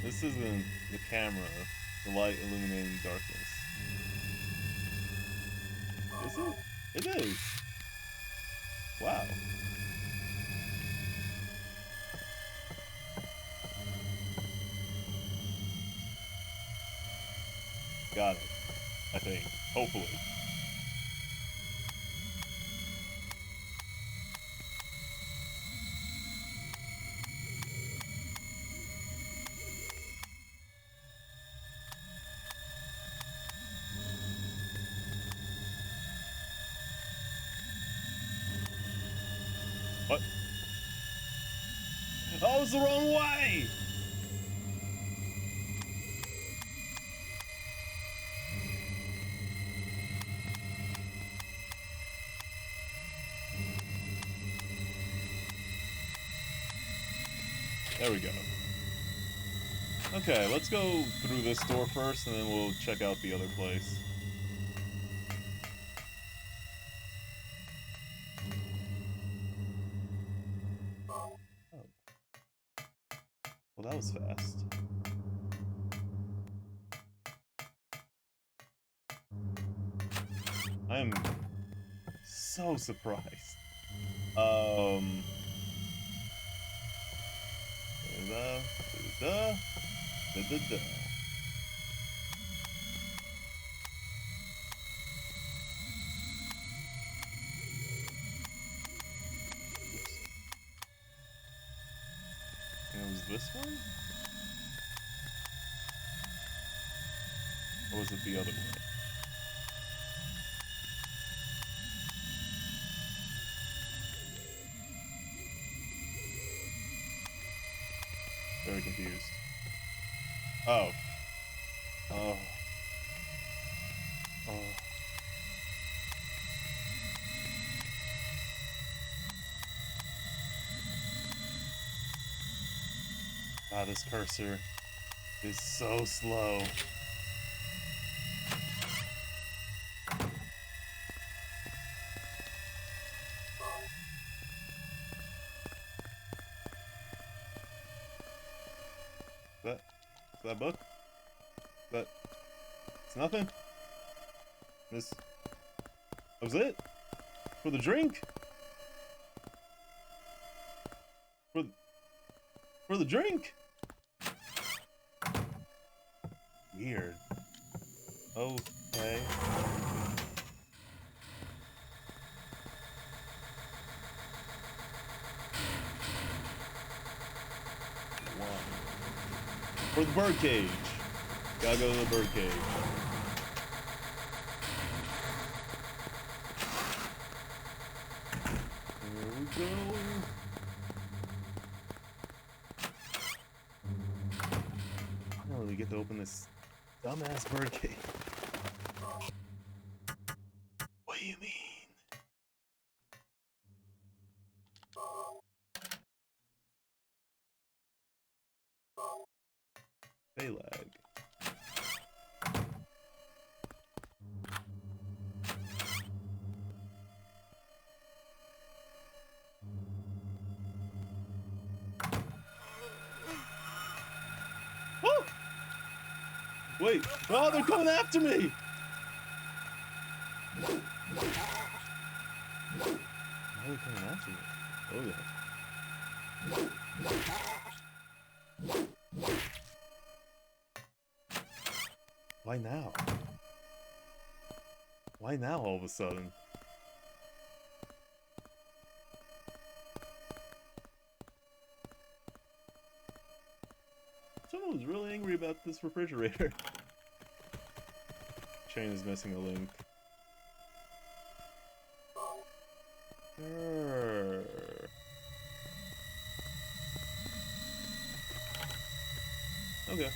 This isn't the camera. The light illuminating darkness. Is it? It is. Wow. Got it. I think. Hopefully. What? Oh, it's the wrong way! There we go. Okay, let's go through this door first, and then we'll check out the other place. Oh. Well, that was fast. I am so surprised. Da, da, da, da, da. Oops. And it was this one? Or was it the other way? Very confused. Oh. Oh. Oh. Ah, this cursor is so slow. That book? That it's nothing? This that was it? For the drink? For the drink? Weird. Okay. For the birdcage. Gotta go to the birdcage. Here we go. Oh, we get to open this dumbass birdcage. What do you mean? Baylag. Oh! Wait! Oh, they're coming after me! Why are they coming after me? Oh yeah. Why now? Why now all of a sudden? Someone was really angry about this refrigerator. Chain is missing a link. Okay.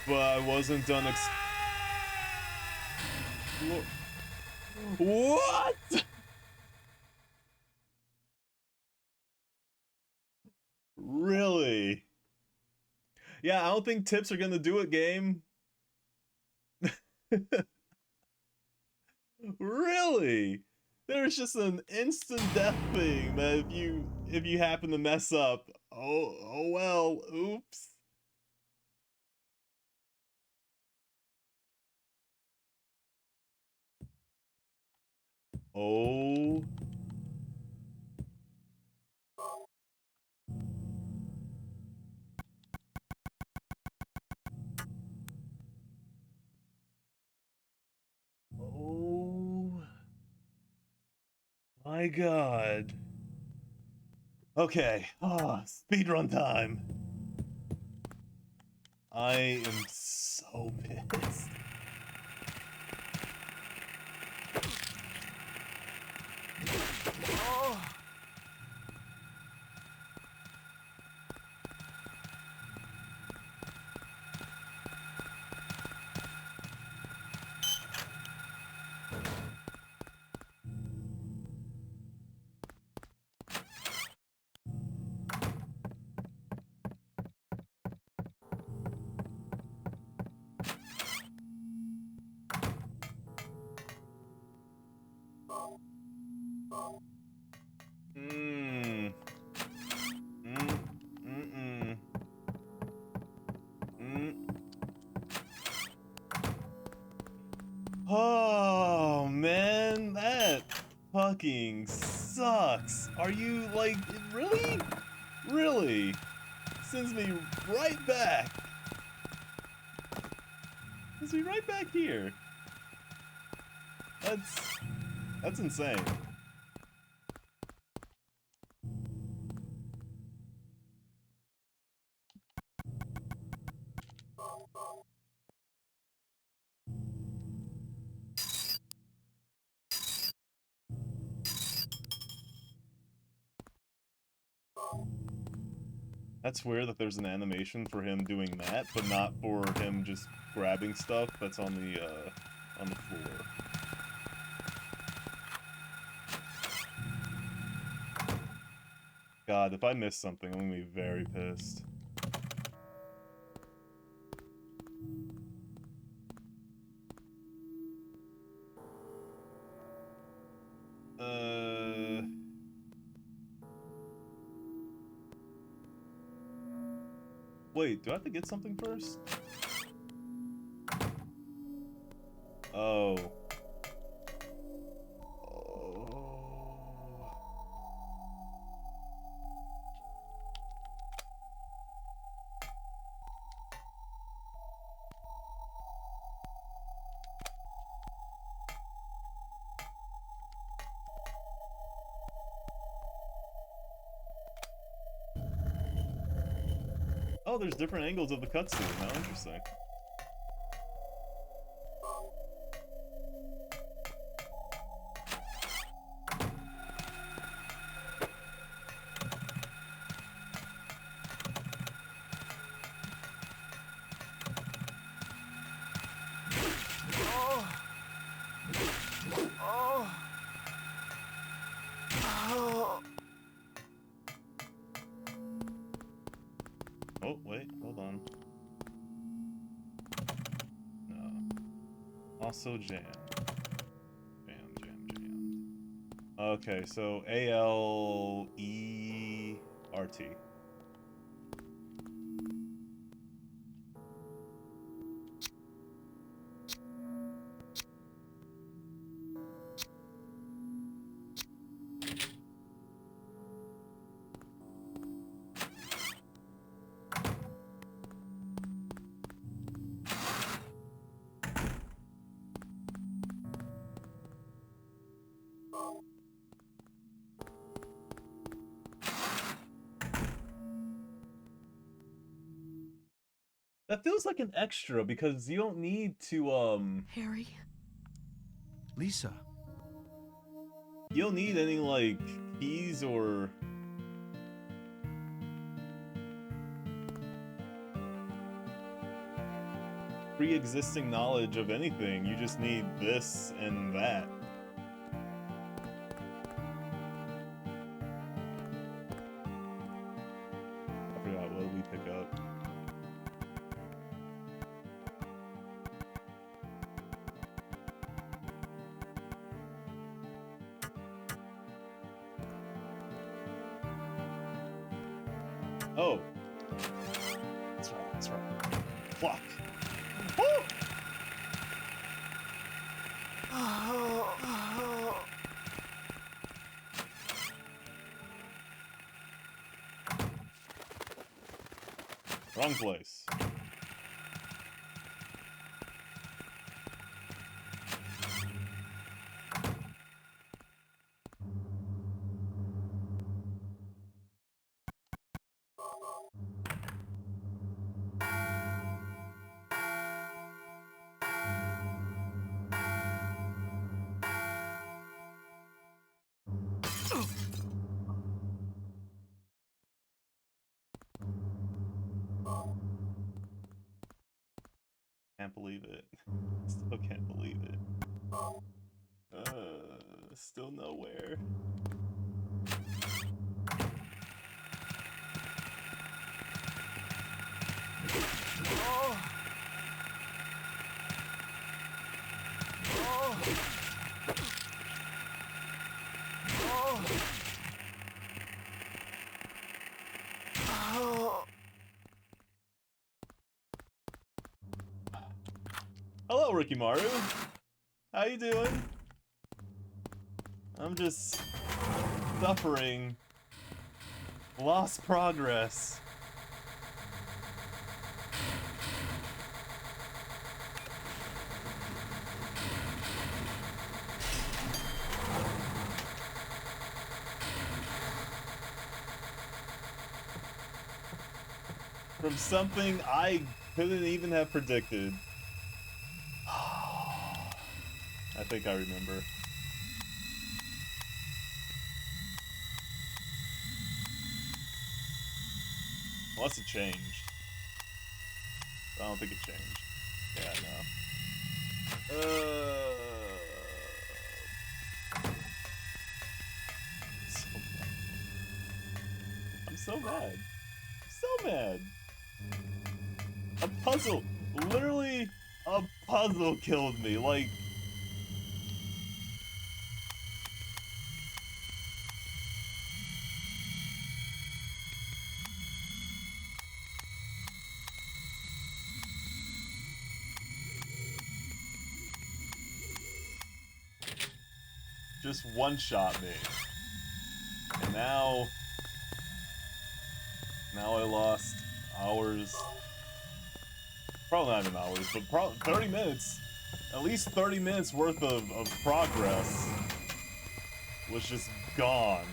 But I wasn't done What? Really? Yeah, I don't think tips are gonna do it, game. Really? There's just an instant death thing that if you happen to mess up, oh well, oops. Oh. Oh. My God. Okay. Ah, speedrun time. I am so pissed. Mm. Mm. Mm-mm. Mm. Oh, man, that fucking sucks. Are you, like, really? Really? Sends me right back. Sends me right back here. That's insane. That's weird that there's an animation for him doing that, but not for him just grabbing stuff that's on the floor. God, if I miss something, I'm gonna be very pissed. Wait, do I have to get something first? Oh. Oh. Oh, there's different angles of the cutscene. How interesting. Oh, wait, hold on. No. Also jam. Jammed. Okay, so A-L-E-R-T. That feels like an extra because you don't need to,
Harry?
Lisa,
you don't need any, like, keys or... pre-existing knowledge of anything. You just need this and that. I forgot, what did we pick up? Oh. That's right. Fuck. Woo! Wrong place. Can't believe it. Still can't believe it. Still nowhere. Oh! Oh! Oh! Oh! Hello, Ricky Maru. How you doing? I'm just suffering. Lost progress. From something I couldn't even have predicted. I think I remember. Unless it changed. I don't think it changed. Yeah, no. So mad. I'm so mad. So mad. A puzzle. Literally, a puzzle killed me. Like, just one-shot me. And now I lost hours. Probably not even hours, but probably 30 minutes. At least 30 minutes worth of progress was just gone.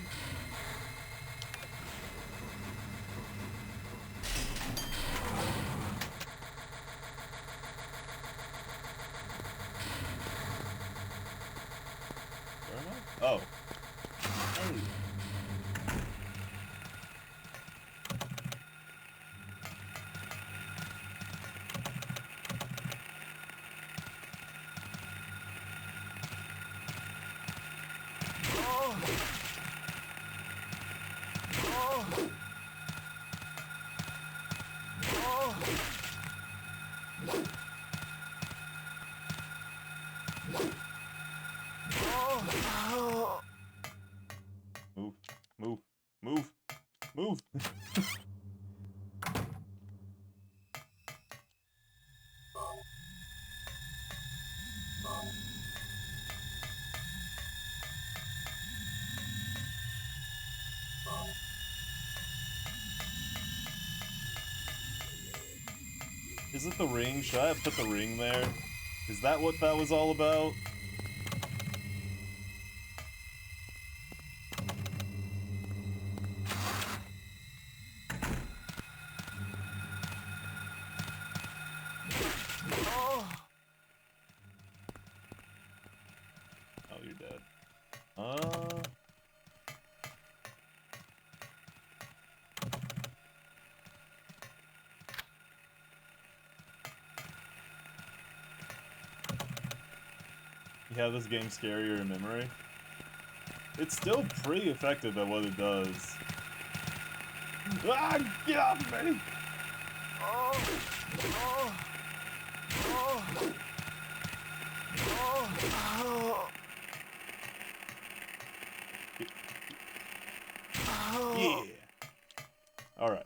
Where am I? Oh. Hey. Move, move, move, move. Is it the ring? Should I have put the ring there? Is that what that was all about? Oh, you're dead. You have this game scarier in memory? It's still pretty effective at what it does. Ah, get off me! Oh! Oh! Oh! Oh! Oh! Oh. Yeah. Alright.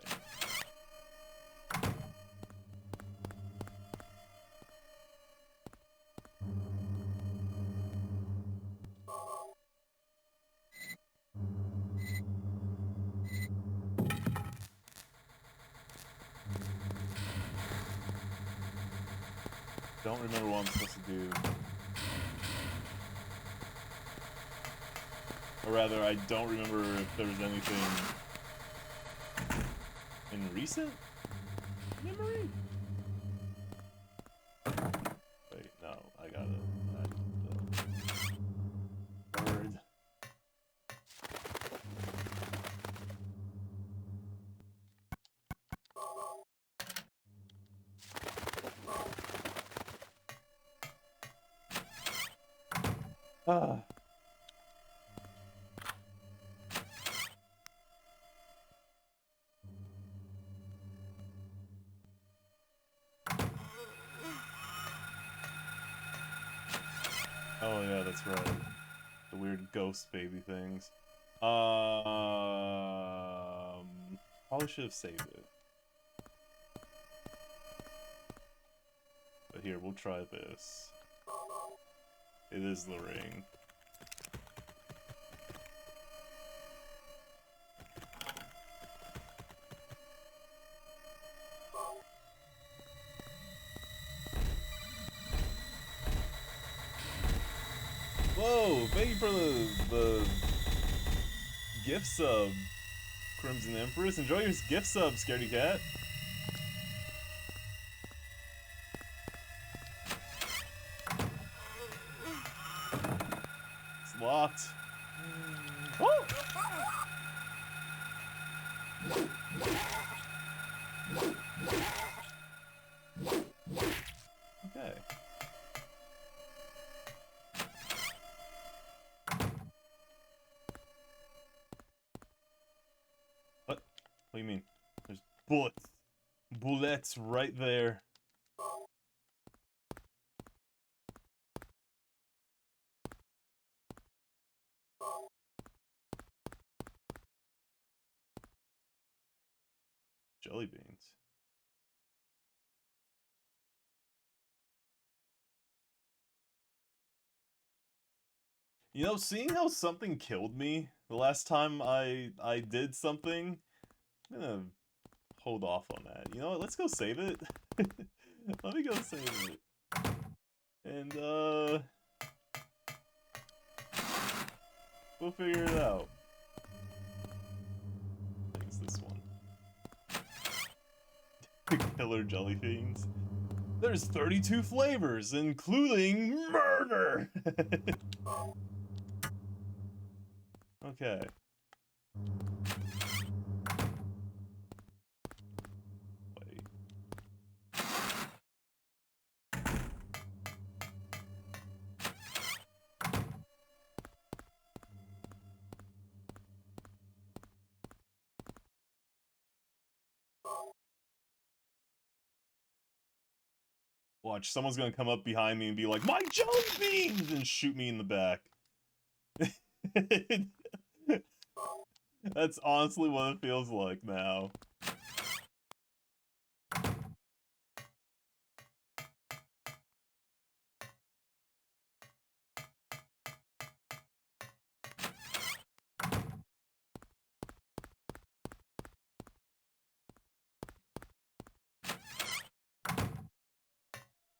Don't remember what I'm supposed to do. Or rather, I don't remember if there was anything in recent memory? Wait, no, I got it. Bird. Ah. Oh yeah, that's right. The weird ghost baby things. Probably should have saved it. But here, we'll try this. It is the ring. Whoa! Thank you for the gift sub, Crimson Empress. Enjoy your gift sub, Scaredy Cat. It's locked. Oh! Okay. What? What do you mean? There's bullets. Bullets right there. Jelly beans. You know, seeing how something killed me the last time I did something, I'm gonna hold off on that. You know what? Let's go save it. Let me go save it. And we'll figure it out. I think it's this one. Killer jelly fiends. There's 32 flavors, including murder! Okay. Wait. Watch, someone's gonna come up behind me and be like, "My jelly beans!" and shoot me in the back. That's honestly what it feels like now.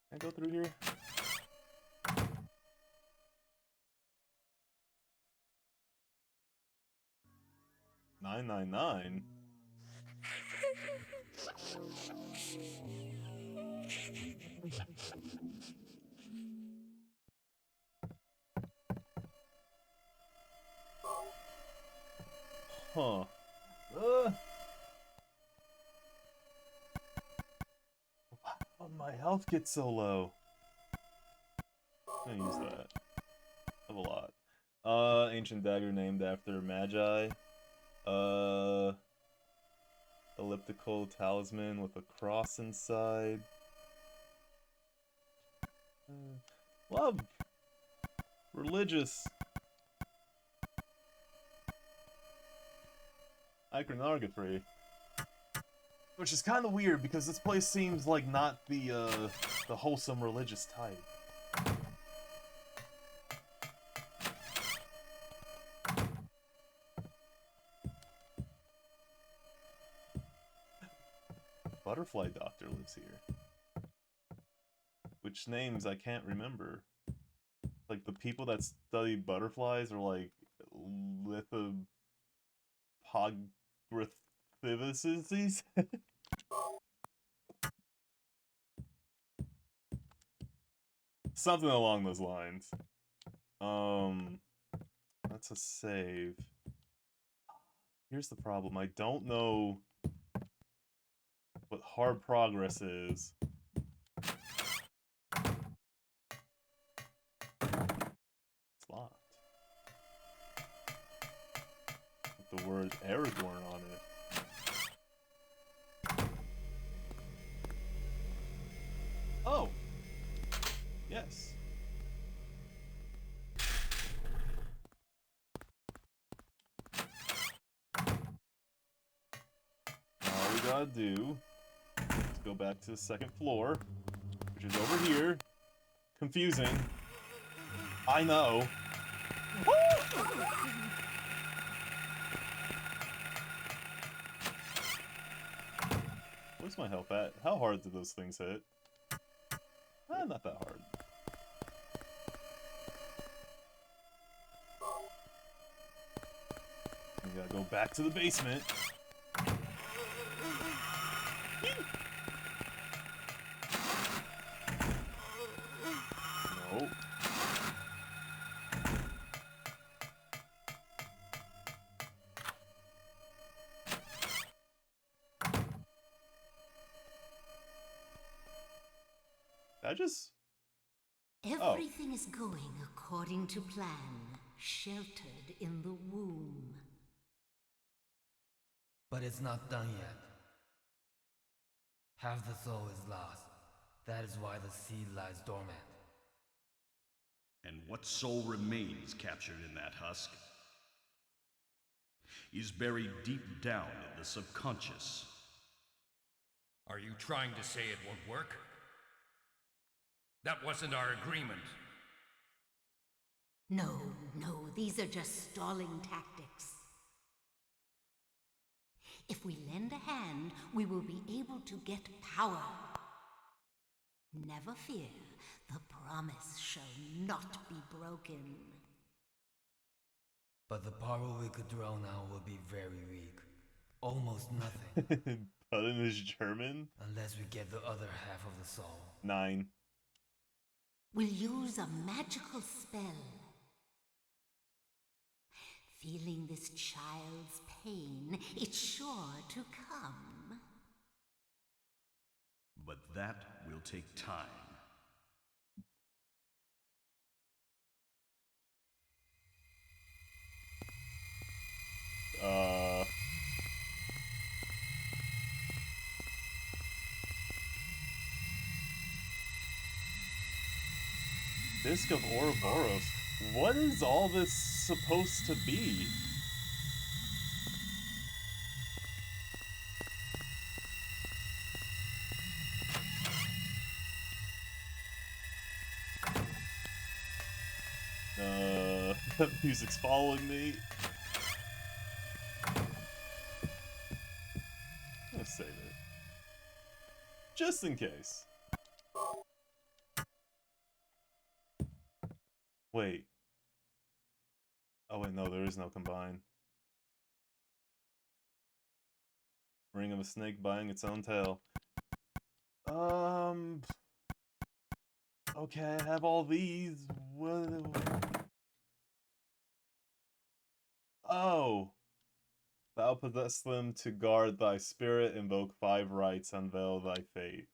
Can I go through here? $9.99? Huh. How did my health get so low? I'm gonna use that. I have a lot. Ancient dagger named after Magi. Elliptical talisman with a cross inside. Love. Religious. Iconography. Which is kind of weird because this place seems like not the wholesome religious type. Butterfly Doctor lives here. Which names I can't remember. Like the people that study butterflies are like Lithopographices. Something along those lines. That's a save. Here's the problem. I don't know what hard progress is. It's locked. Aragorn on it. Oh! Yes. All we gotta do is go back to the second floor, which is over here. Confusing. I know. Where's my health at? How hard did those things hit? Not that hard. We gotta go back to the basement. No. I just...
Everything is going according to plan, sheltered in the womb.
But it's not done yet. Half the soul is lost. That is why the seed lies dormant.
And what soul remains captured in that husk is buried deep down in the subconscious.
Are you trying to say it won't work? That wasn't our agreement.
No, these are just stalling tactics. If we lend a hand, we will be able to get power. Never fear, the promise shall not be broken.
But the power we could draw now will be very weak. Almost nothing.
Puttin is German?
Unless we get the other half of the soul.
9.
We'll use a magical spell. Feeling this child's pain, it's sure to come.
But that will take time.
Disc of Ouroboros. What is all this supposed to be? The music's following me. Let's save it. Just in case. Wait. Oh wait, no, there is no combine. Ring of a snake biting its own tail. Okay, I have all these. Oh! Thou possess them to guard thy spirit, invoke 5 rites, unveil thy fate.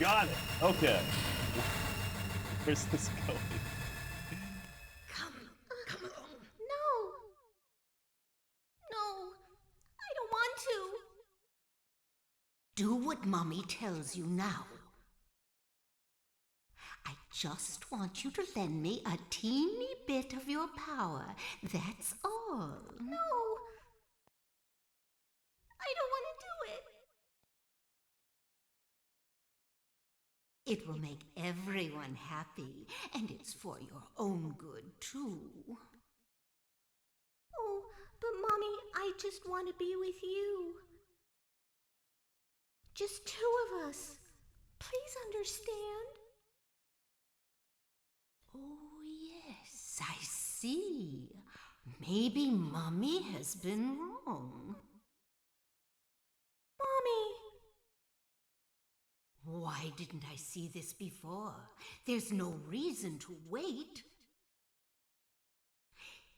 Got it! Okay. Where's this going?
Come along.
No, I don't want to.
Do what Mommy tells you now. I just want you to lend me a teeny bit of your power. That's all.
No. I don't want to do it.
It will make everyone happy, and it's for your own good, too.
Oh, but Mommy, I just want to be with you. Just 2 of us. Please understand.
Oh, yes, I see. Maybe Mommy has been wrong.
Mommy!
Why didn't I see this before? There's no reason to wait.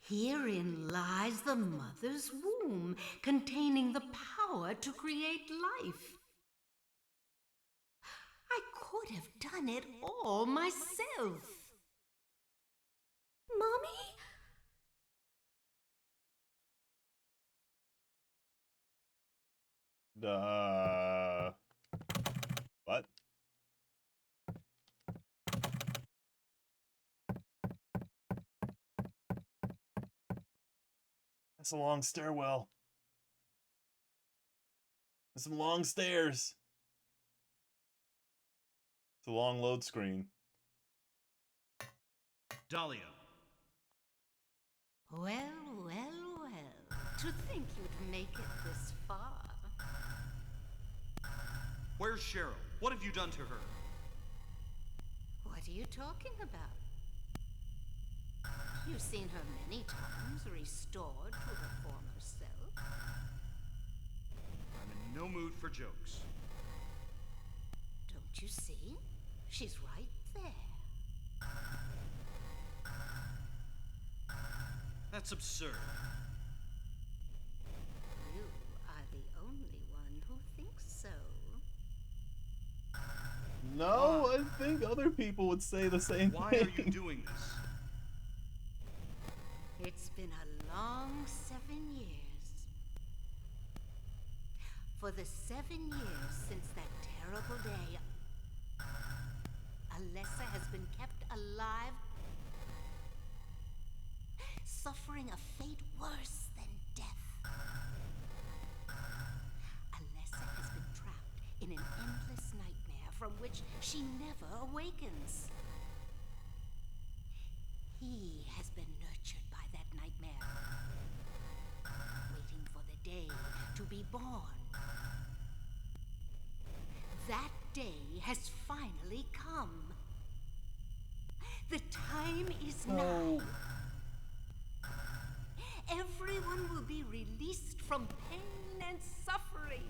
Herein lies the mother's womb, containing the power to create life. I could have done it all myself.
Mommy?
What? That's a long stairwell. There's some long stairs. It's a long load screen.
Dahlia.
Well, well, well. To think you'd make it this far.
Where's Cheryl? What have you done to her?
What are you talking about? You've seen her many times restored to her former self.
I'm in no mood for jokes.
Don't you see? She's right there.
That's absurd.
You are the only one who thinks so.
No, I think other people would say the same
Why
thing.
are you doing this?
It's been a long 7 years. For the 7 years since that terrible day, Alessa has been kept alive, suffering a fate worse than death. Alessa has been trapped in an endless nightmare from which she never awakens. He has been nurtured by that nightmare, waiting for the day to be born. That day has finally come. The time is nigh. Everyone will be released from pain and suffering.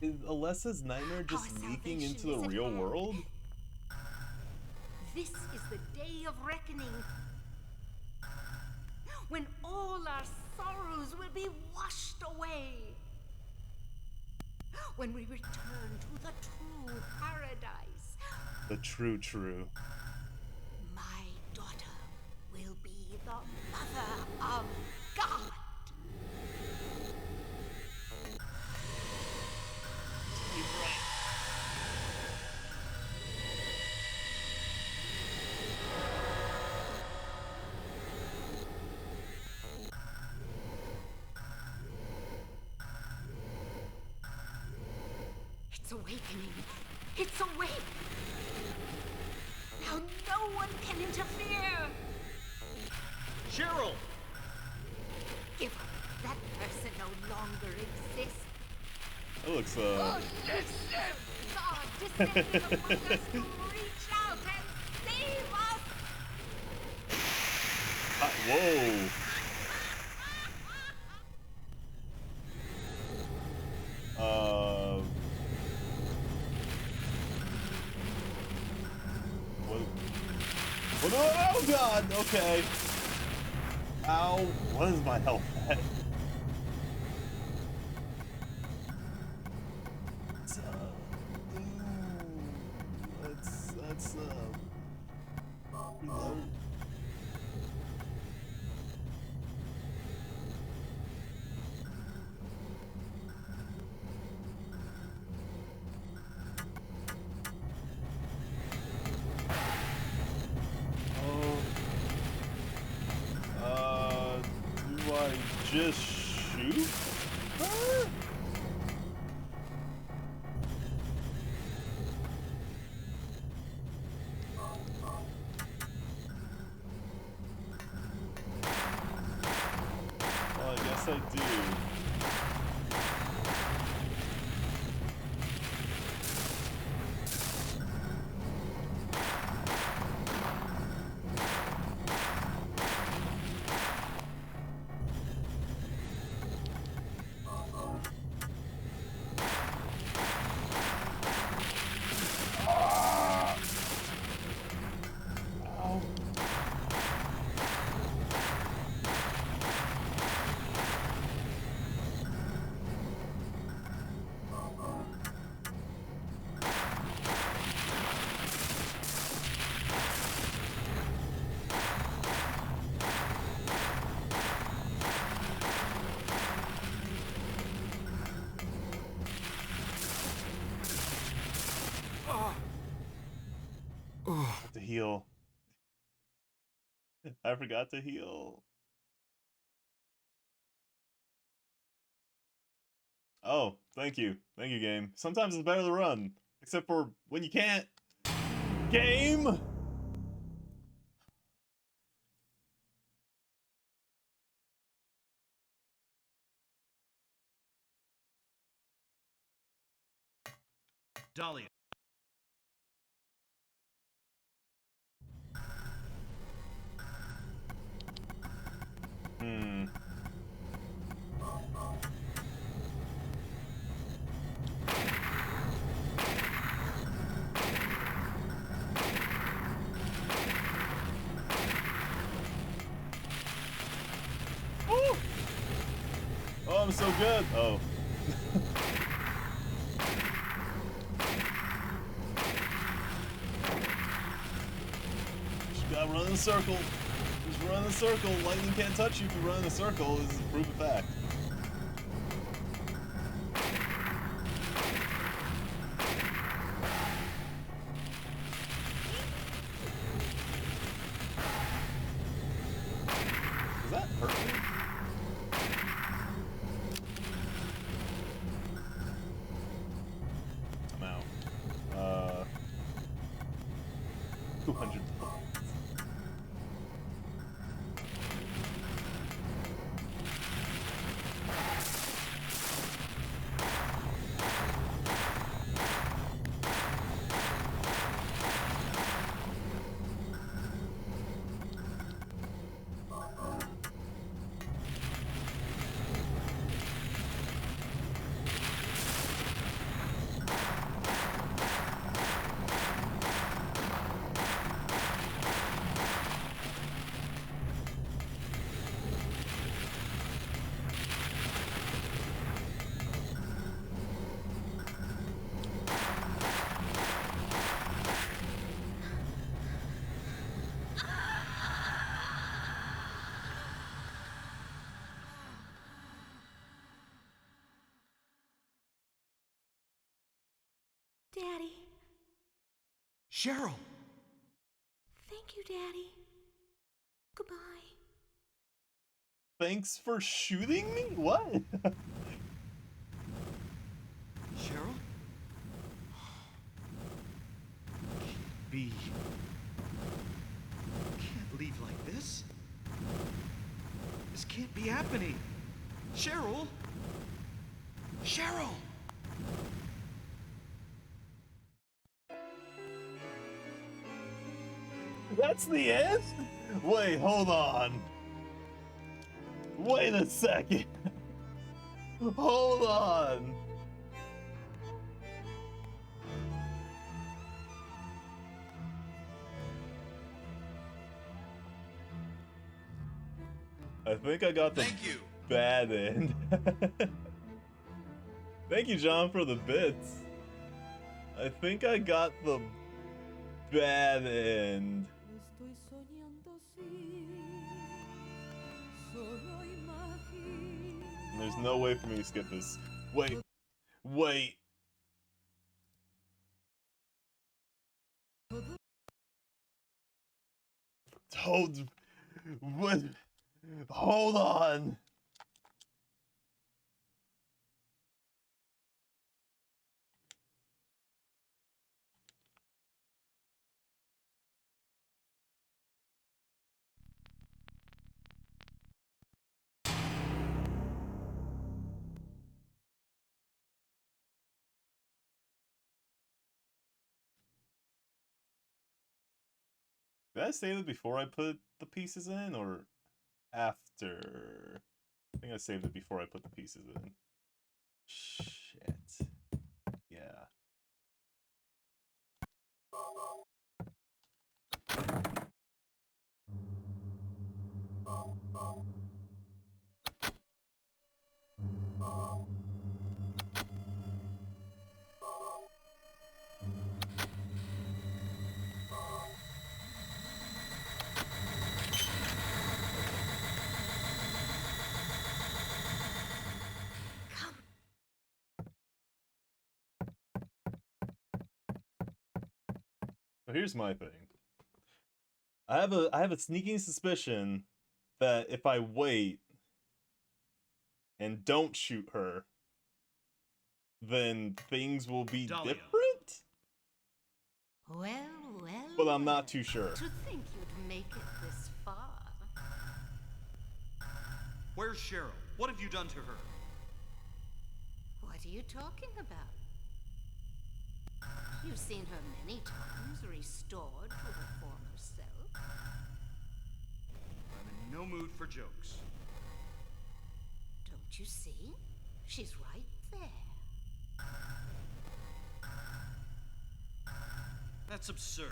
Is Alessa's nightmare just
Our
leaking
salvation
into the
is at
real
hand.
world?
This is the day of reckoning, when all our sorrows will be washed away, when we return to the true paradise.
The true.
My daughter will be the mother of God. It's awakening. It's awake. Now no one can interfere.
Cheryl!
Give up. That person no longer exists.
That looks,
God descended among us to reach out and save us.
whoa. What? Oh god, okay. Ow, what is my health at? Let's reload. Do I just shoot her? Well, I guess I do. I have to heal. I forgot to heal. Oh, thank you. Thank you, game. Sometimes it's better to run. Except for when you can't. Game!
Dahlia.
Hmm. Woo! Oh, I'm so good. Oh. Just gotta run in a circle. Just run in a circle. Lightning can't touch you if you run in a circle. This is a proven fact. Does that hurt me? I'm out. 200 points.
Daddy.
Cheryl!
Thank you, Daddy. Goodbye.
Thanks for shooting me? What?
Cheryl? Can't be. Can't leave like this. This can't be happening. Cheryl? Cheryl!
That's the end? Wait, hold on. Wait a second. Hold on. I think I got the bad end. Thank you, John, for the bits. I think I got the bad end. There's no way for me to skip this. Wait. Wait. Hold. What? Hold on. Did I save it before I put the pieces in, or after? I think I saved it before I put the pieces in. Shit. Yeah. So here's my thing. I have a sneaking suspicion that if I wait and don't shoot her, then things will be
Dahlia.
different?
Well,
But I'm not too sure.
To think you'd make it this far.
Where's Cheryl? What have you done to her?
What are you talking about? You've seen her many times restored to her former self.
I'm in no mood for jokes.
Don't you see? She's right there.
That's absurd.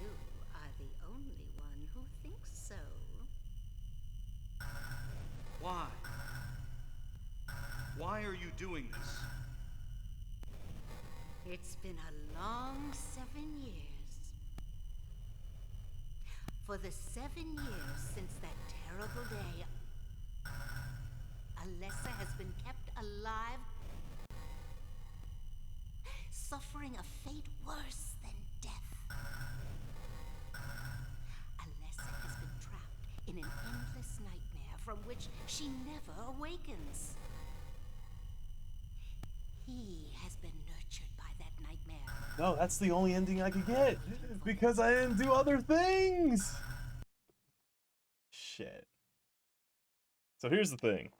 You are the only one who thinks so.
Why? Why are you doing this?
It's been a long 7 years. For the 7 years since that terrible day, Alessa has been kept alive, suffering a fate worse than death. Alessa has been trapped in an endless nightmare from which she never awakens. He has been nurtured by that nightmare.
No, that's the only ending I could get because I didn't do other things. Shit. So here's the thing.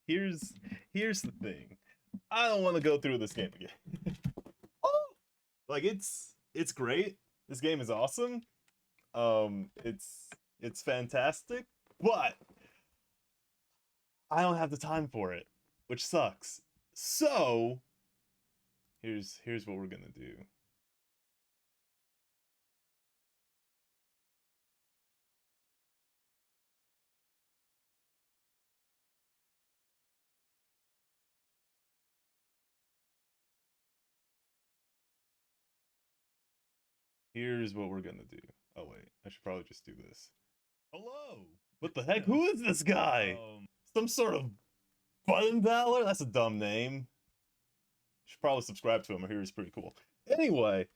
Here's the thing. I don't want to go through this game again. Oh, like it's great. This game is awesome. It's fantastic, but I don't have the time for it, which sucks. So here's what we're gonna do. Here's what we're gonna do. Oh wait, I should probably just do this. Hello. What the heck? Who is this guy? Some sort of button battler? That's a dumb name. Should probably subscribe to him. I hear he's pretty cool. Anyway,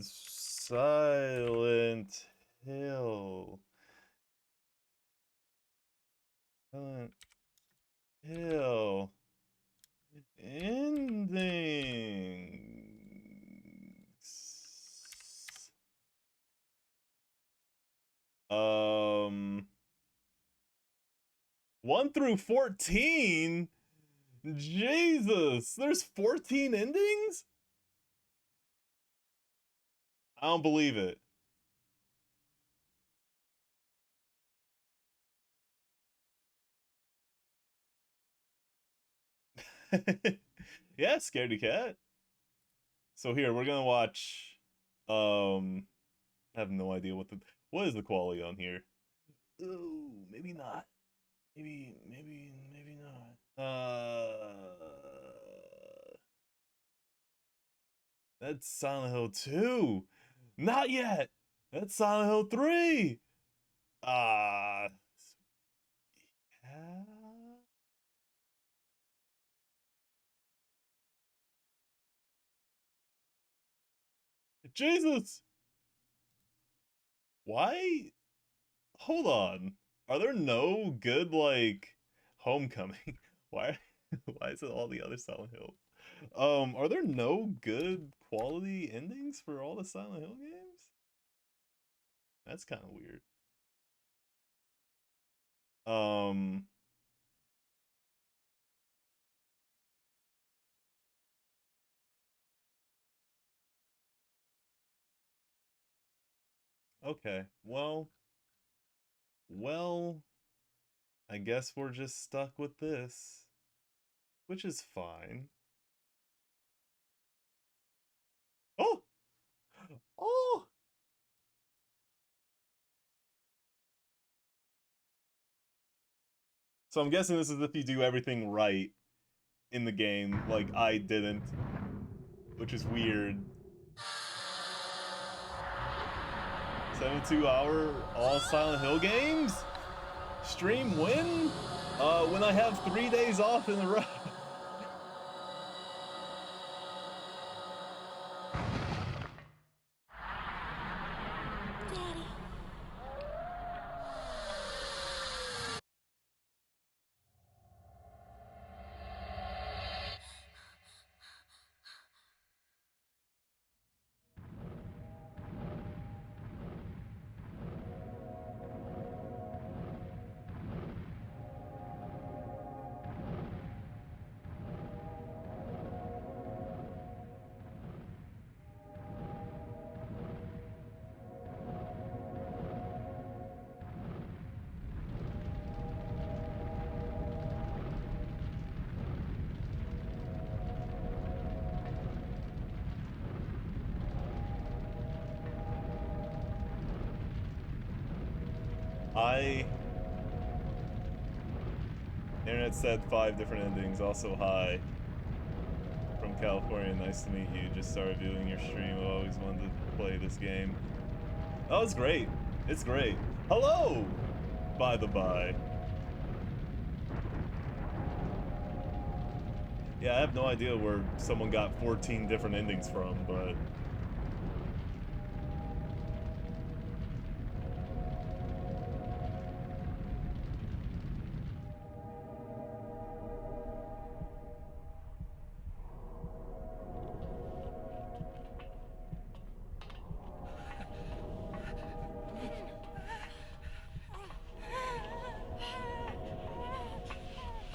Silent Hill. Silent Hill. Endings. 1 through 14? Jesus, there's 14 endings? I don't believe it. Yeah, scaredy cat. So here, we're gonna watch, I have no idea what is the quality on here. Ooh, maybe not. Maybe not. That's Silent Hill 2. Not yet. That's Silent Hill 3. Yeah. Jesus. Why? Hold on. Are there no good, like, Homecoming? Why is it all the other Silent Hills? Are there no good quality endings for all the Silent Hill games? That's kind of weird. Okay. Well, I guess we're just stuck with this, which is fine. Oh! Oh! So I'm guessing this is if you do everything right in the game, like I didn't, which is weird. 72-hour all Silent Hill games? Stream when? When I have 3 days off in a row. I... Internet said 5 different endings, also hi. From California, nice to meet you. Just started viewing your stream, I've always wanted to play this game. Oh, it's great. It's great. Hello! By the by. Yeah, I have no idea where someone got 14 different endings from, but...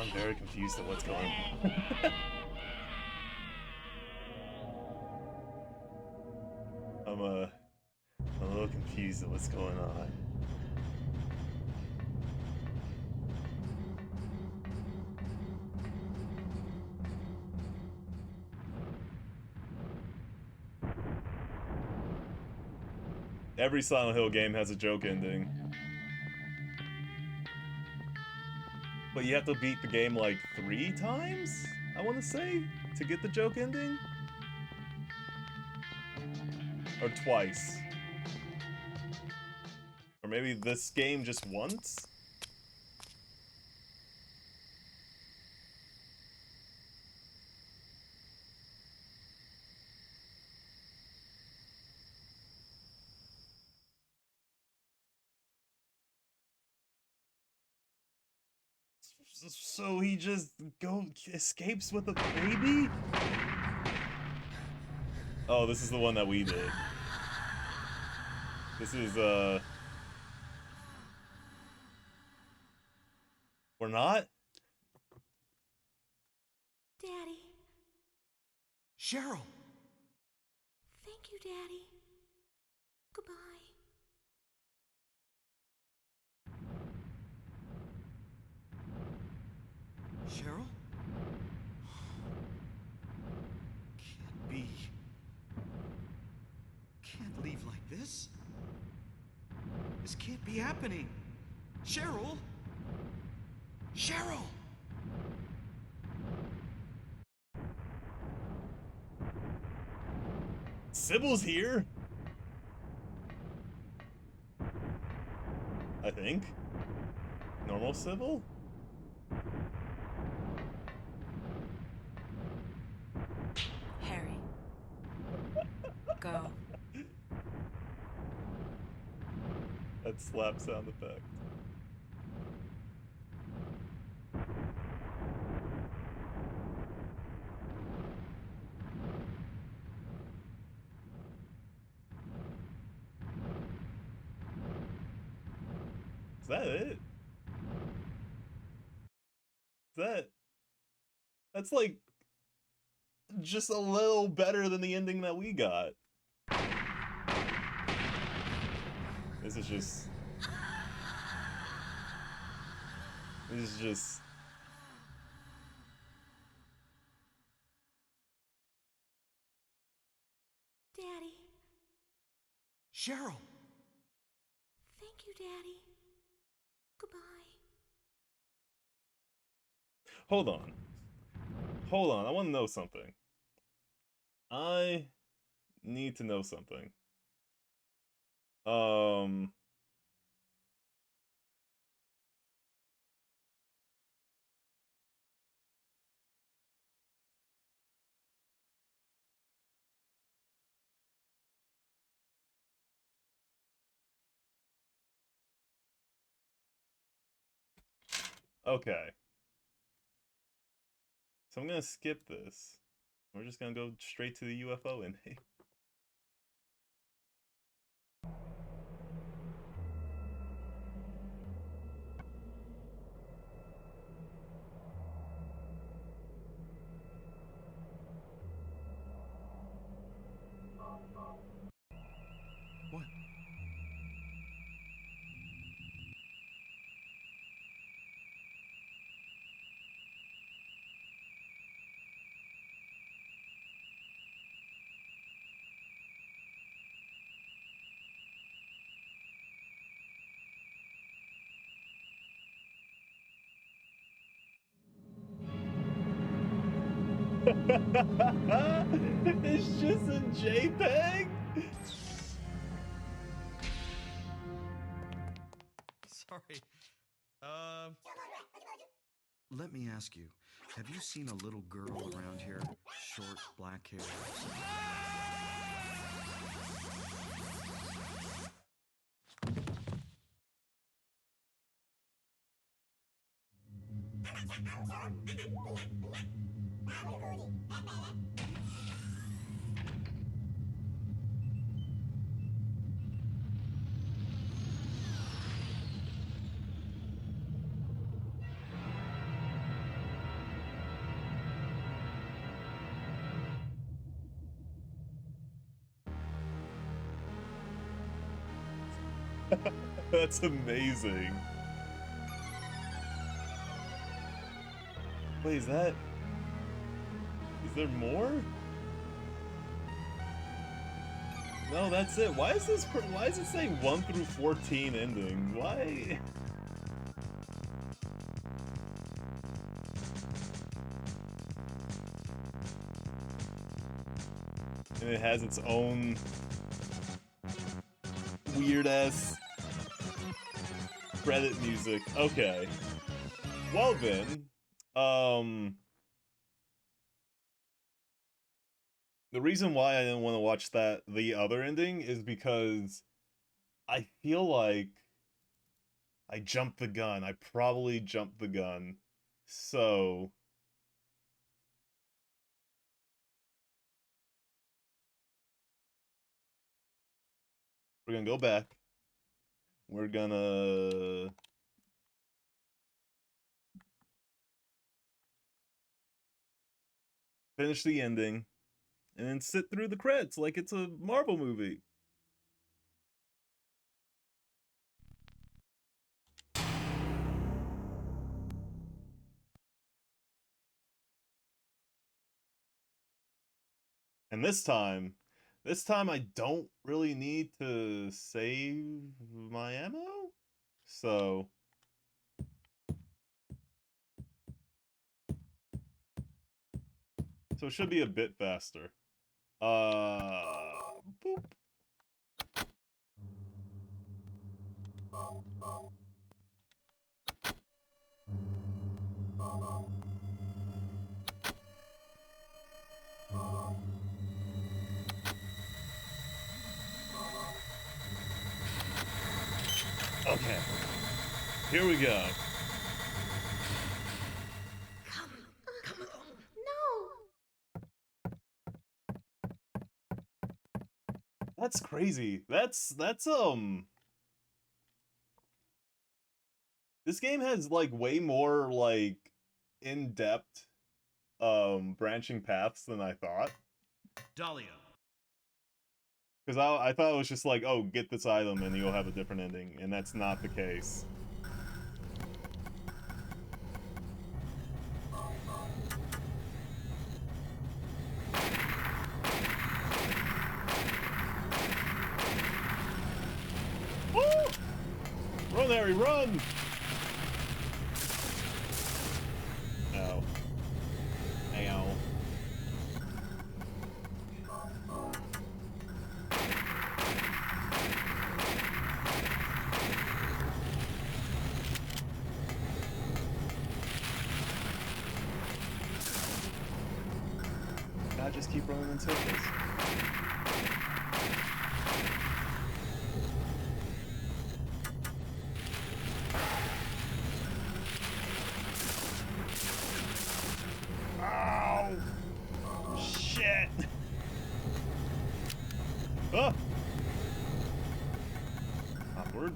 I'm very confused at what's going on. I'm a little confused at what's going on. Every Silent Hill game has a joke ending. But you have to beat the game like 3 times, I want to say, to get the joke ending? Or twice. Or maybe this game just once? So he just escapes with a baby? Oh, this is the one that we did. This is, we're not?
Daddy.
Cheryl!
Thank you, Daddy. Goodbye.
Cheryl? Can't be. Can't leave like this. This can't be happening. Cheryl? Cheryl!
Sybil's here? I think. Normal Sybil?
Harry. Go.
That slap sound effect. Is that it? That's like just a little better than the ending that we got. This is just
Daddy.
Cheryl!
Thank you, Daddy. Goodbye.
Hold on. Hold on, I want to know something. I need to know something. Okay. So I'm gonna skip this. We're just gonna go straight to the UFO ending.
What?
It's just a JPEG?
Sorry. Let me ask you, have you seen a little girl around here? Short, black hair.
That's amazing. Wait, is there more? No, that's it. Why is it saying 1 through 14 ending? Why? And it has its own weird ass credit music. Okay. Well then, the reason why I didn't want to watch the other ending is because I feel like I jumped the gun. I probably jumped the gun. So we're gonna go back. We're gonna finish the ending and then sit through the credits like it's a Marvel movie. And this time I don't really need to save my ammo. So it should be a bit faster. Boop. Okay. Here we go.
Come along.
That's crazy. That's this game has like way more like in-depth branching paths than I thought.
Dahlia.
Because I thought it was just like, oh, get this item and you'll have a different ending, and that's not the case. Woo! Run, Harry, run! Ow. Ow. I just keep running in circles. Ow! Shit! Ah! Awkward.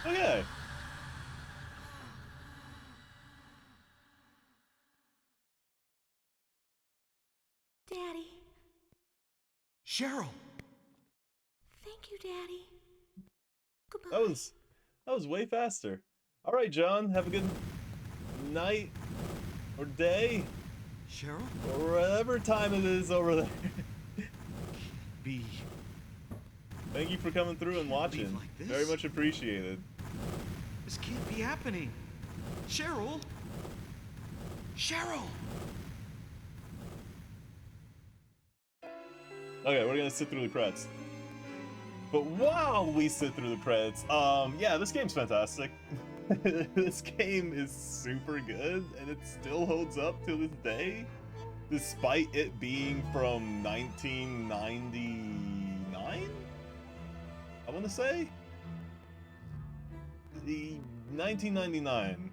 Okay.
Daddy.
Cheryl!
Thank you, Daddy. Goodbye.
That was way faster. All right, John. Have a good night or day
Cheryl?
or whatever time it is over there.
Be.
Thank you for coming through and watching.
Like this?
Very much appreciated.
This can't be happening. Cheryl! Cheryl!
Okay, we're gonna sit through the credits. But while we sit through the credits, yeah, this game's fantastic. This game is super good, and it still holds up to this day, despite it being from 1999? I want to say? The 1999,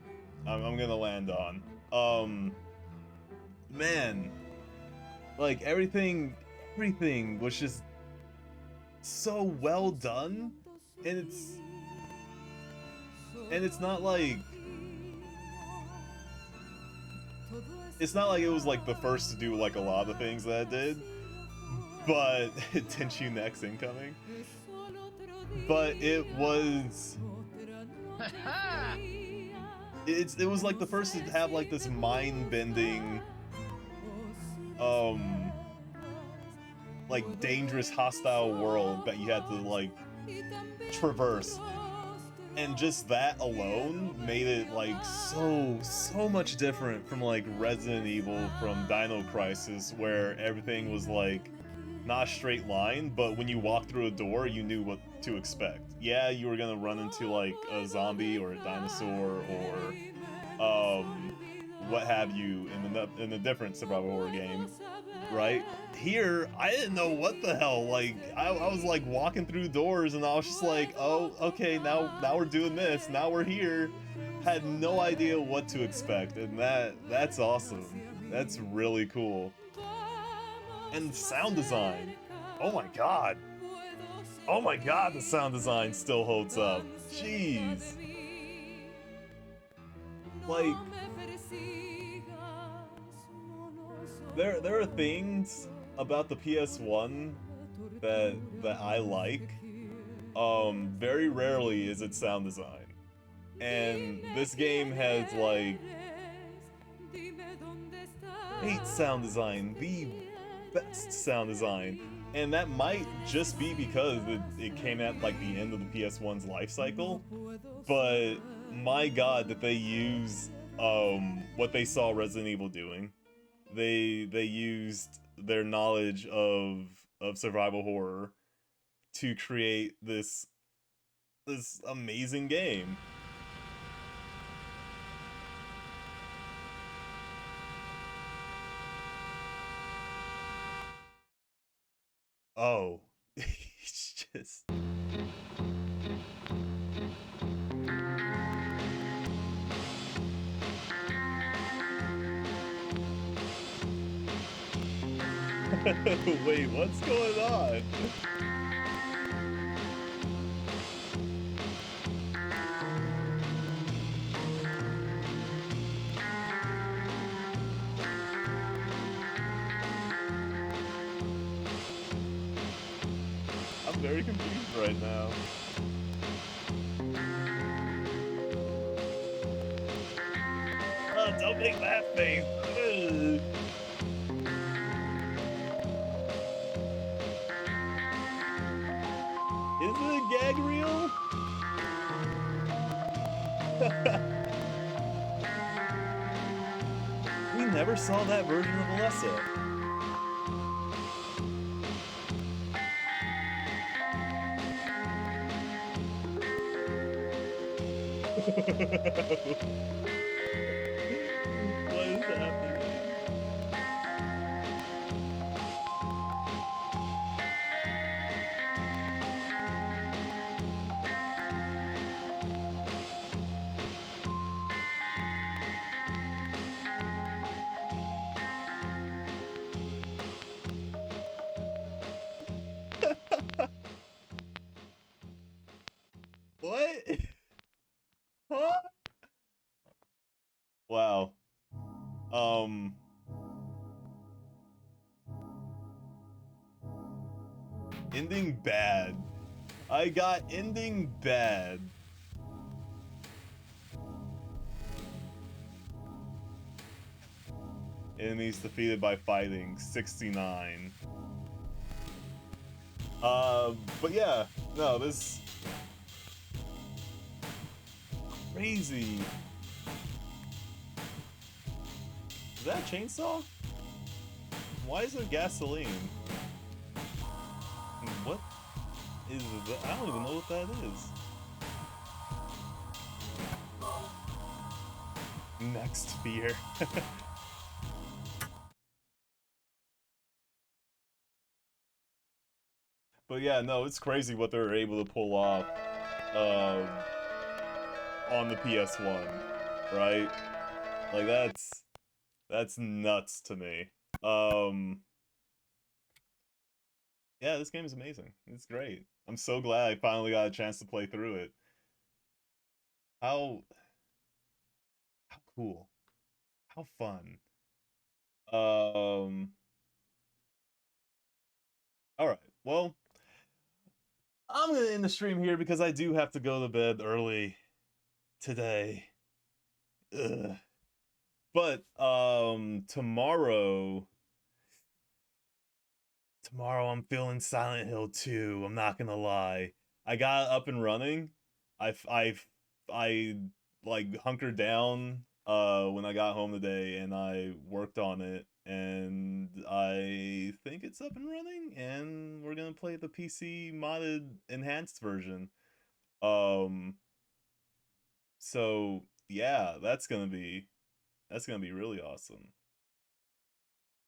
I'm gonna land on. Man, like everything was just so well done, and it's not like it was like the first to do like a lot of the things that it did, but Tenchu Next Incoming, but it was it was like the first to have like this mind-bending like dangerous hostile world that you had to like traverse, and just that alone made it like so much different from like Resident Evil, from Dino Crisis, where everything was like not a straight line, but when you walked through a door you knew what to expect. Yeah, you were gonna run into like a zombie or a dinosaur or what have you in a different survival horror game, right? Here, I didn't know what the hell. Like, I was like walking through doors, and I was just like, oh, okay, now we're doing this. Now we're here. Had no idea what to expect, and that's awesome. That's really cool. And sound design. Oh my god. Oh my god, the sound design still holds up. Jeez. Like, there are things about the PS1 that I like. Very rarely is it sound design. And this game has like great sound design, the best sound design. And that might just be because it came at like the end of the PS1's life cycle. But my god, that they use what they saw Resident Evil doing. They used their knowledge of survival horror to create this amazing game. Oh, it's just wait, what's going on? I'm very confused right now. Oh, don't make that face. Ugh. Is it a gag reel? We never saw that version of Alessa. What is happening? What? ending bad. I got ending bad. Enemies defeated by fighting, 69. But yeah, no, this crazy. Is that a chainsaw? Why is there gasoline? What is that? I don't even know what that is. Next fear. But yeah, no, it's crazy what they're able to pull off on the PS1, right? Like that's nuts to me. Yeah, this game is amazing. It's great. I'm so glad I finally got a chance to play through it. How cool. How fun. All right. Well, I'm going to end the stream here because I do have to go to bed early today. Ugh. But tomorrow I'm feeling Silent Hill 2. I'm not gonna lie. I got up and running. I like hunkered down when I got home today and I worked on it and I think it's up and running and we're gonna play the PC modded enhanced version. Um so yeah, that's gonna be really awesome.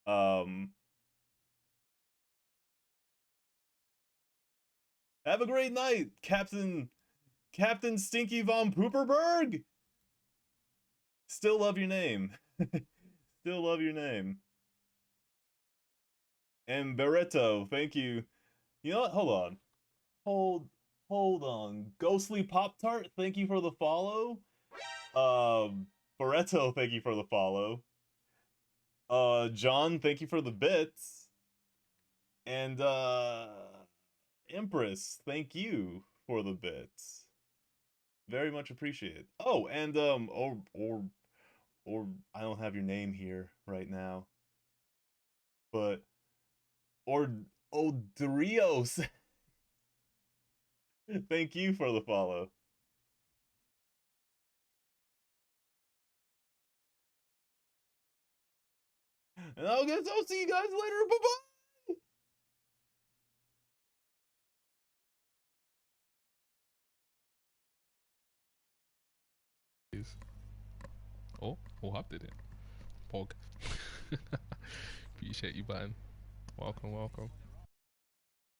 Um Have a great night, Captain Stinky von Pooperberg. Still love your name. Still love your name. And Barreto, thank you. You know what? Hold on. Hold on. Ghostly Pop Tart, thank you for the follow. Barreto, thank you for the follow. John, thank you for the bits. And Empress, thank you for the bits. Very much appreciated. Oh, and or I don't have your name here right now. But or Odrios, thank you for the follow. And I'll see you guys later. Bye bye.
Oh, hopped it in. Pog. Appreciate you, button. Welcome.